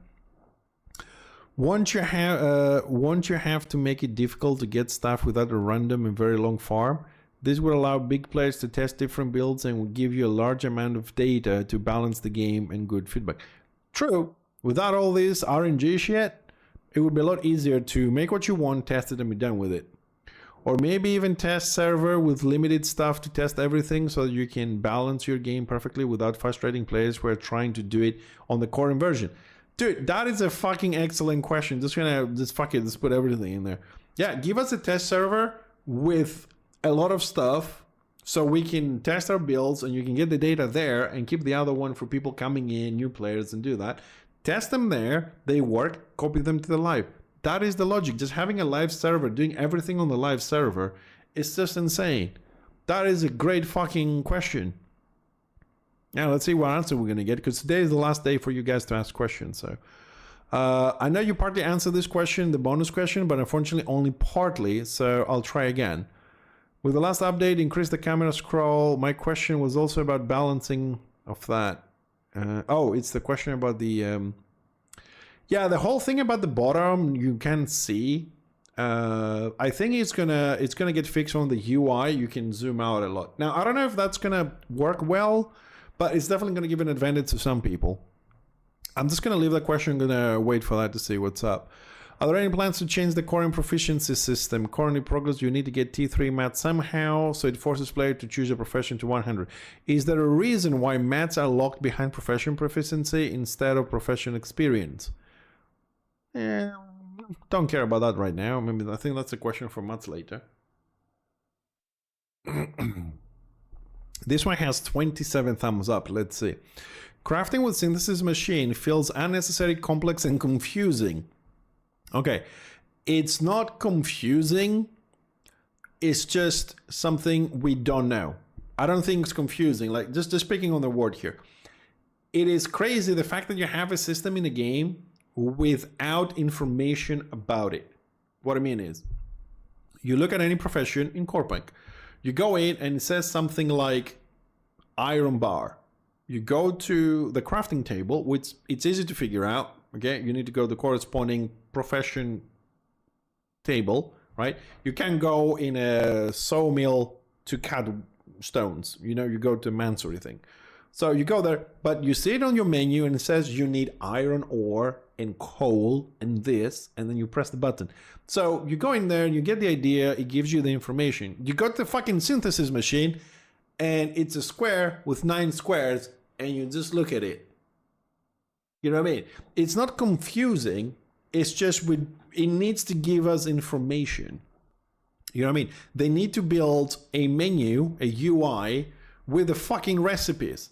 Won't you have to make it difficult to get stuff without a random and very long farm? This would allow big players to test different builds and would give you a large amount of data to balance the game and good feedback. True. Without all this RNG shit, it would be a lot easier to make what you want, test it, and be done with it. Or maybe even test server with limited stuff to test everything so that you can balance your game perfectly without frustrating players who are trying to do it on the core version. Dude, that is a fucking excellent question. Just fuck it, just put everything in there. Yeah, give us a test server with a lot of stuff so we can test our builds and you can get the data there and keep the other one for people coming in, new players, and do that. Test them there, they work, copy them to the live. That is the logic. Just having a live server, doing everything on the live server is just insane. That is a great fucking question. Now let's see what answer we're gonna get, because today is the last day for you guys to ask questions. So I know you partly answered this question, the bonus question, but unfortunately only partly, so I'll try again. With the last update, increase the camera scroll. My question was also about balancing of that. It's the question about the yeah, the whole thing about the bottom you can see. I think it's gonna get fixed on the UI. You can zoom out a lot. Now I don't know if that's gonna work well, but it's definitely going to give an advantage to some people. I'm just going to leave that question. I'm going to wait for that to see what's up. Are there any plans to change the Coreounk proficiency system? Currently progress, you need to get T3 math somehow, so it forces player to choose a profession to 100. Is there a reason why maths are locked behind profession proficiency instead of profession experience? Don't care about that right now. Maybe I think that's a question for maths later. This one has 27 thumbs up. Let's see. Crafting with synthesis machine feels unnecessary, complex, and confusing. Okay, it's not confusing. It's just something we don't know. I don't think it's confusing. Like just speaking on the word here, it is crazy the fact that you have a system in a game without information about it. What I mean is, you look at any profession in Corepunk. You go in and it says something like iron bar. you go to the crafting table, which it's easy to figure out. Okay, you need to go to the corresponding profession table, right? You can go in a sawmill to cut stones. You know, you go to a mansory thing. So you go there, but you see it on your menu and it says you need iron ore and coal and this, and then you press the button. So you go in there, you get the idea, it gives you the information. You got the fucking synthesis machine and it's a square with 9 squares and you just look at it. You know what I mean? It's not confusing. It's just it needs to give us information. You know what I mean? They need to build a menu, a UI with the fucking recipes.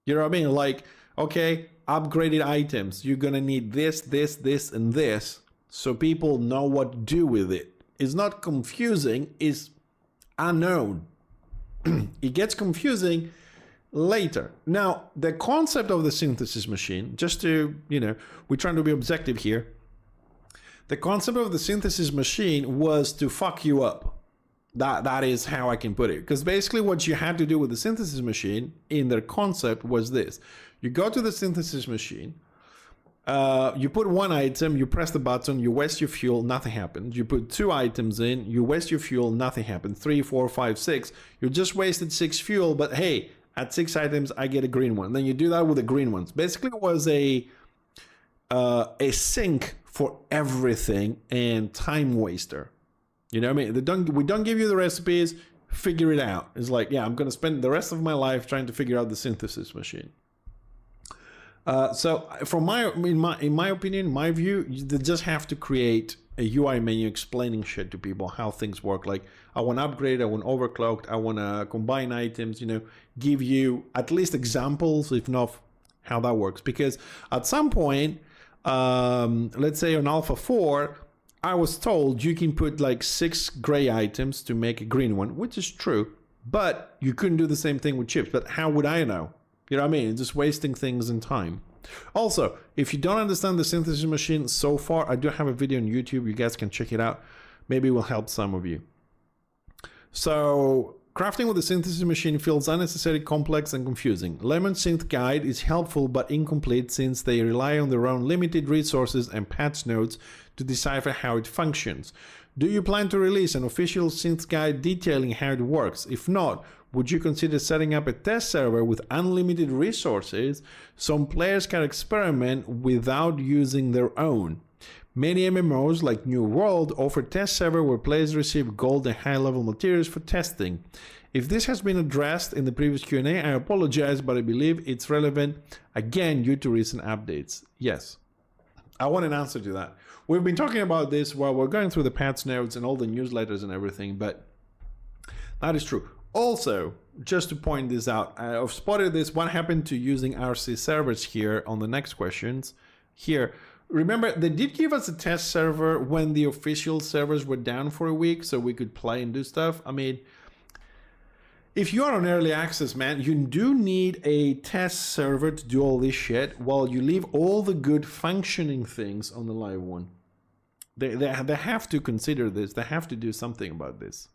You know what I mean? Like, okay, upgraded items. You're going to need this, this, this, and this. So people know what to do with it. It's not confusing. It's unknown. It gets confusing later. Now, the concept of the synthesis machine, just to, we're trying to be objective here. The concept of the synthesis machine was to fuck you up. That is how I can put it. Because basically what you had to do with the synthesis machine in their concept was this. You go to the synthesis machine, you put 1 item, you press the button, you waste your fuel, nothing happens. You put 2 items in, you waste your fuel, nothing happens. 3, 4, 5, 6. You just wasted 6 fuel, but hey, at 6 items, I get a green one. Then you do that with the green ones. Basically, it was a sink for everything and time waster. You know what I mean? We don't give you the recipes, figure it out. It's like, yeah, I'm going to spend the rest of my life trying to figure out the synthesis machine. So in my opinion, my view, they just have to create a UI menu explaining shit to people, how things work. Like, I want upgrade, I want overclocked, I want to combine items, give you at least examples, if not how that works. Because at some point, let's say on Alpha 4, I was told you can put like 6 gray items to make a green one, which is true, but you couldn't do the same thing with chips. But how would I know? You know what I mean? It's just wasting things and time. Also, if you don't understand the synthesis machine so far, I do have a video on YouTube. You guys can check it out. Maybe it will help some of you. So, crafting with the synthesis machine feels unnecessarily complex and confusing. Lemon Synth Guide is helpful but incomplete since they rely on their own limited resources and patch notes to decipher how it functions. Do you plan to release an official synth guide detailing how it works? If not, would you consider setting up a test server with unlimited resources so players can experiment without using their own? Many MMOs like New World offer test server where players receive gold and high-level materials for testing. If this has been addressed in the previous Q&A, I apologize, but I believe it's relevant again due to recent updates. Yes, I want an answer to that. We've been talking about this while we're going through the patch notes and all the newsletters and everything, but that is true. Also, just to point this out, I've spotted this. What happened to using RC servers here on the next questions here? Remember, they did give us a test server when the official servers were down for a week so we could play and do stuff. I mean, if you are on early access, man, you do need a test server to do all this shit while you leave all the good functioning things on the live one. They have to consider this. They have to do something about this.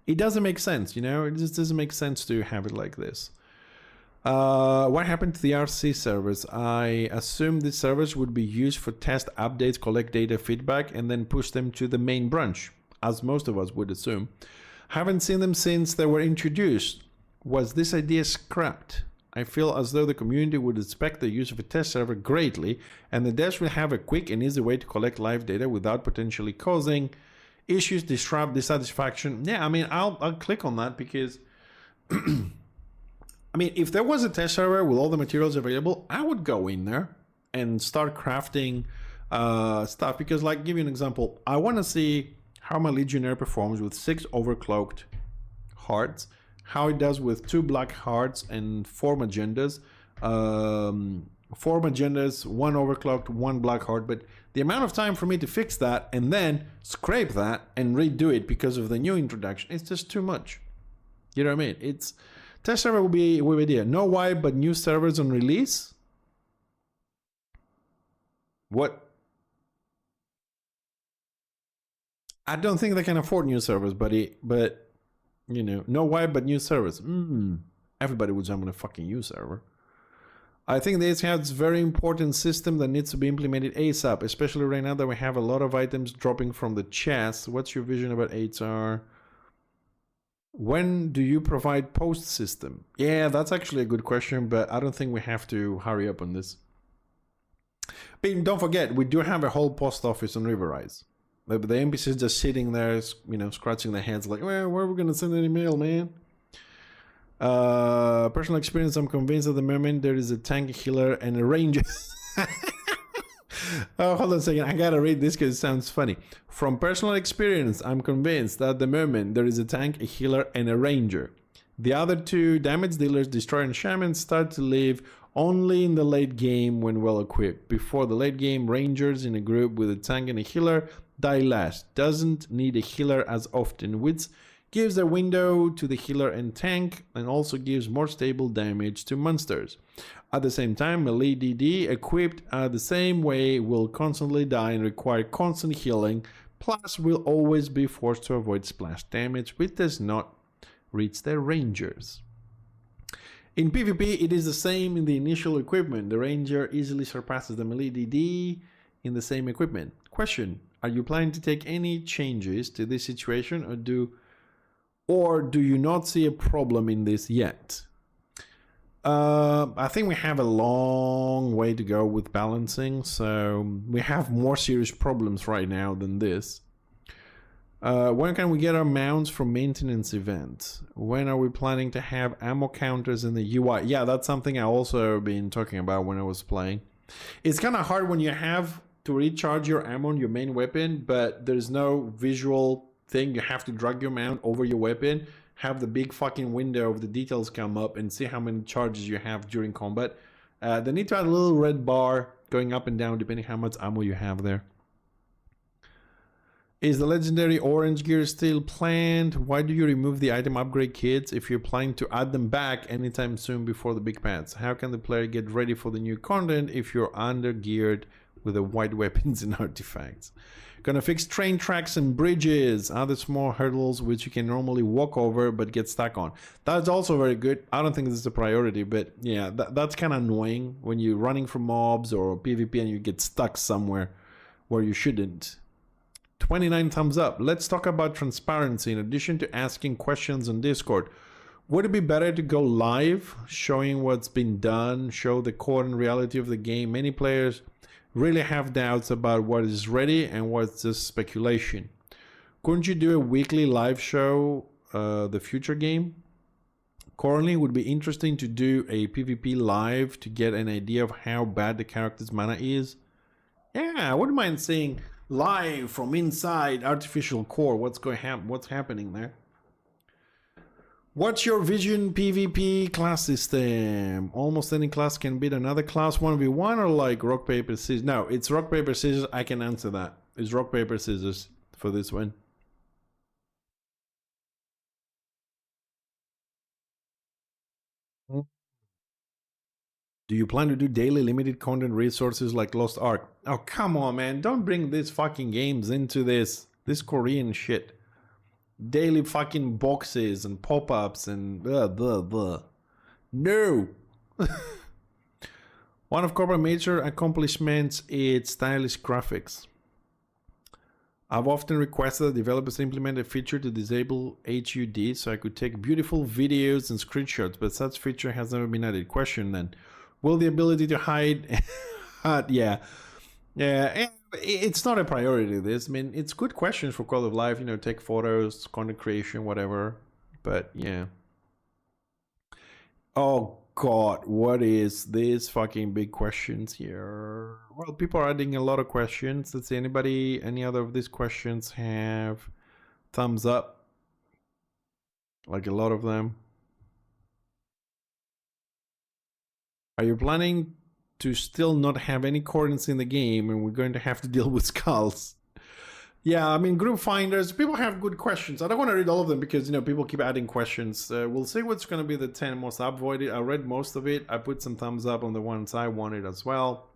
It doesn't make sense, it just doesn't make sense to have it like this. What happened to the RC servers? I assume the servers would be used for test updates, collect data feedback, and then push them to the main branch, as most of us would assume. Haven't seen them since they were introduced. Was this idea scrapped? I feel as though the community would expect the use of a test server greatly, and the devs will have a quick and easy way to collect live data without potentially causing issues, disrupt, dissatisfaction. Yeah, I mean, I'll click on that because, I mean, if there was a test server with all the materials available, I would go in there and start crafting stuff. Because, like, give you an example, I want to see how my Legionnaire performs with 6 overclocked hearts, how it does with 2 black hearts and 4 magendas. 4 magendas, 1 overclocked, 1 black heart. But the amount of time for me to fix that and then scrape that and redo it because of the new introduction, it's just too much. You know what I mean? It's test server will be a good idea. No wipe, but new servers on release. What? I don't think they can afford new servers, buddy. But no wipe, but new servers. Everybody would jump on a fucking U server. I think this has very important system that needs to be implemented ASAP, especially right now that we have a lot of items dropping from the chest. What's your vision about HR? When do you provide post system? Yeah, that's actually a good question, but I don't think we have to hurry up on this. But don't forget, we do have a whole post office on Riverrise. The NPCs just sitting there, you know, scratching their heads like, well, where are we going to send an email, man? Personal experience, I'm convinced at the moment there is a tank, a healer, and a ranger. Oh, hold on a second. I gotta read this because it sounds funny. From personal experience, I'm convinced that at the moment there is a tank, a healer, and a ranger. The other two, damage dealers, destroyer, and shaman, start to live only in the late game when well equipped. Before the late game, rangers in a group with a tank and a healer die last. Doesn't need a healer as often, which gives a window to the healer and tank, and also gives more stable damage to monsters. At the same time, melee DD equipped the same way will constantly die and require constant healing, plus will always be forced to avoid splash damage, which does not reach their rangers. In PvP, it is the same in the initial equipment. The ranger easily surpasses the melee DD in the same equipment. Question, are you planning to take any changes to this situation, or do you not see a problem in this yet? I think we have a long way to go with balancing, so we have more serious problems right now than this. When can we get our mounts from maintenance events? When are we planning to have ammo counters in the UI? Yeah, that's something I also been talking about when I was playing. It's kind of hard when you have to recharge your ammo on your main weapon, but there's no visual thing. You have to drag your mount over your weapon, have the big fucking window of the details come up, and see how many charges you have during combat. They need to add a little red bar going up and down depending how much ammo you have there. Is the legendary orange gear still planned? Why do you remove the item upgrade kits if you're planning to add them back anytime soon before the big patch? How can the player get ready for the new content if you're under geared with the white weapons and artifacts? Gonna fix train tracks and bridges, other small hurdles which you can normally walk over but get stuck on. That's also very good. I don't think this is a priority, but yeah, that's kind of annoying when you're running from mobs or PvP and you get stuck somewhere where you shouldn't. 29 thumbs up. Let's talk about transparency. In addition to asking questions on Discord, would it be better to go live, showing what's been done, show the core and reality of the game? Many players really have doubts about what is ready and what's just speculation. Couldn't you do a weekly live show, the future game? Currently, it would be interesting to do a PvP live to get an idea of how bad the character's mana is. Yeah, I wouldn't mind seeing live from inside Artificial Core what's happening there. What's your vision PvP class system? Almost any class can beat another class 1v1 or like rock paper scissors? No, it's rock paper scissors. I can answer that. It's rock paper scissors for this one. Do you plan to do daily limited content resources like Lost Ark? Oh, come on, man. Don't bring these fucking games into this Korean shit. Daily fucking boxes and pop-ups and blah, blah, blah. No! One of corporate major accomplishments is stylish graphics. I've often requested that developers implement a feature to disable HUD so I could take beautiful videos and screenshots, but such feature has never been added. Question then. Will the ability to hide... yeah, it's not a priority, this. I mean, it's good questions for Call of Life, you know, take photos, content creation, whatever. But, yeah. Oh, God, what is this fucking big questions here? Well, people are adding a lot of questions. Let's see, any other of these questions have thumbs up? Like a lot of them. Are you planning to still not have any currency in the game and we're going to have to deal with skulls? Yeah, I mean, group finders, people have good questions. I don't want to read all of them because, you know, people keep adding questions. We'll see what's going to be the 10 most upvoted. I read most of it. I put some thumbs up on the ones I wanted as well.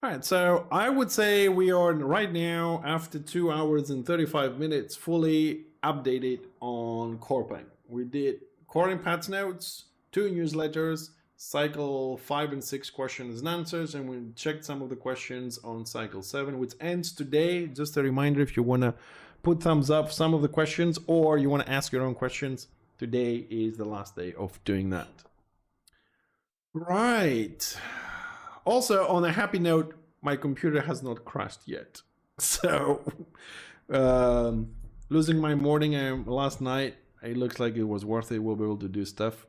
All right, so I would say we are right now, after 2 hours and 35 minutes, fully updated on Corepunk. We did core and patch notes, 2 newsletters, cycle 5 and 6 questions and answers, and we checked some of the questions on cycle 7, which ends today. Just a reminder, if you want to put thumbs up some of the questions or you want to ask your own questions, today is the last day of doing that. Right. Also, on a happy note, my computer has not crashed yet. So, losing my morning last night, it looks like it was worth it. We'll be able to do stuff.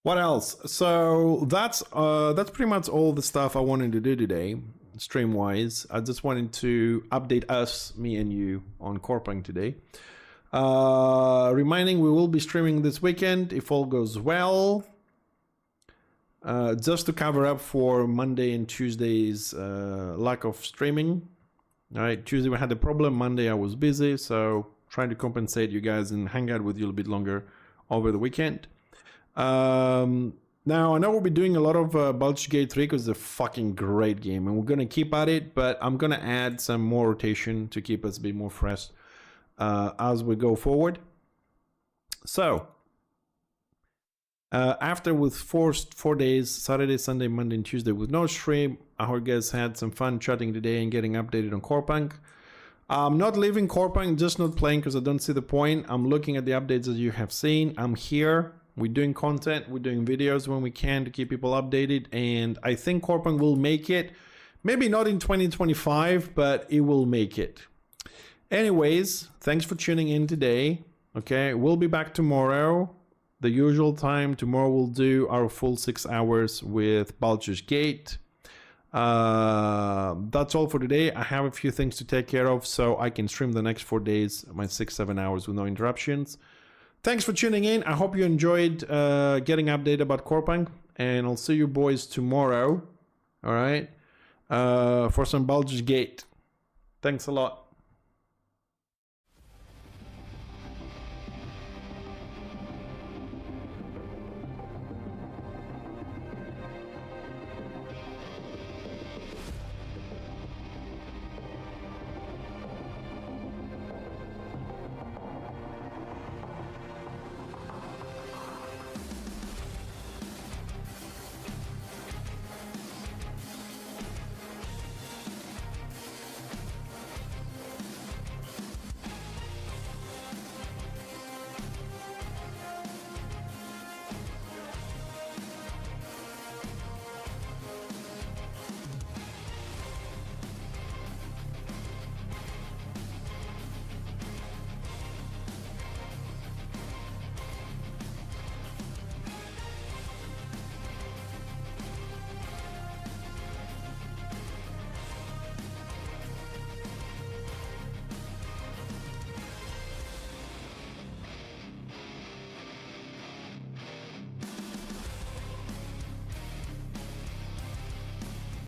What else? So that's pretty much all the stuff I wanted to do today, stream-wise. I just wanted to update us, me and you, on Corepunk today. Reminding we will be streaming this weekend if all goes well. Just to cover up for Monday and Tuesday's lack of streaming. All right, Tuesday we had a problem, Monday I was busy, so trying to compensate you guys and hang out with you a little bit longer over the weekend. Now I know we'll be doing a lot of Baldur's Gate 3 because it's a fucking great game and we're going to keep at it, but I'm going to add some more rotation to keep us a bit more fresh as we go forward. So, after with 4 days, Saturday, Sunday, Monday, and Tuesday with no stream, I hope you guys had some fun chatting today and getting updated on Corepunk. I'm not leaving Corepunk, just not playing because I don't see the point. I'm looking at the updates that you have seen. I'm here. We're doing content. We're doing videos when we can to keep people updated. And I think Corepunk will make it. Maybe not in 2025, but it will make it. Anyways, thanks for tuning in today. Okay, we'll be back tomorrow. The usual time. Tomorrow we'll do our full 6 hours with Baldur's Gate. That's all for today. I have a few things to take care of so I can stream the next 4 days, my 6-7 hours with no interruptions. Thanks for tuning in. I hope you enjoyed getting updated about Corepunk, and I'll see you boys tomorrow, all right, for some Baldur's Gate. Thanks a lot.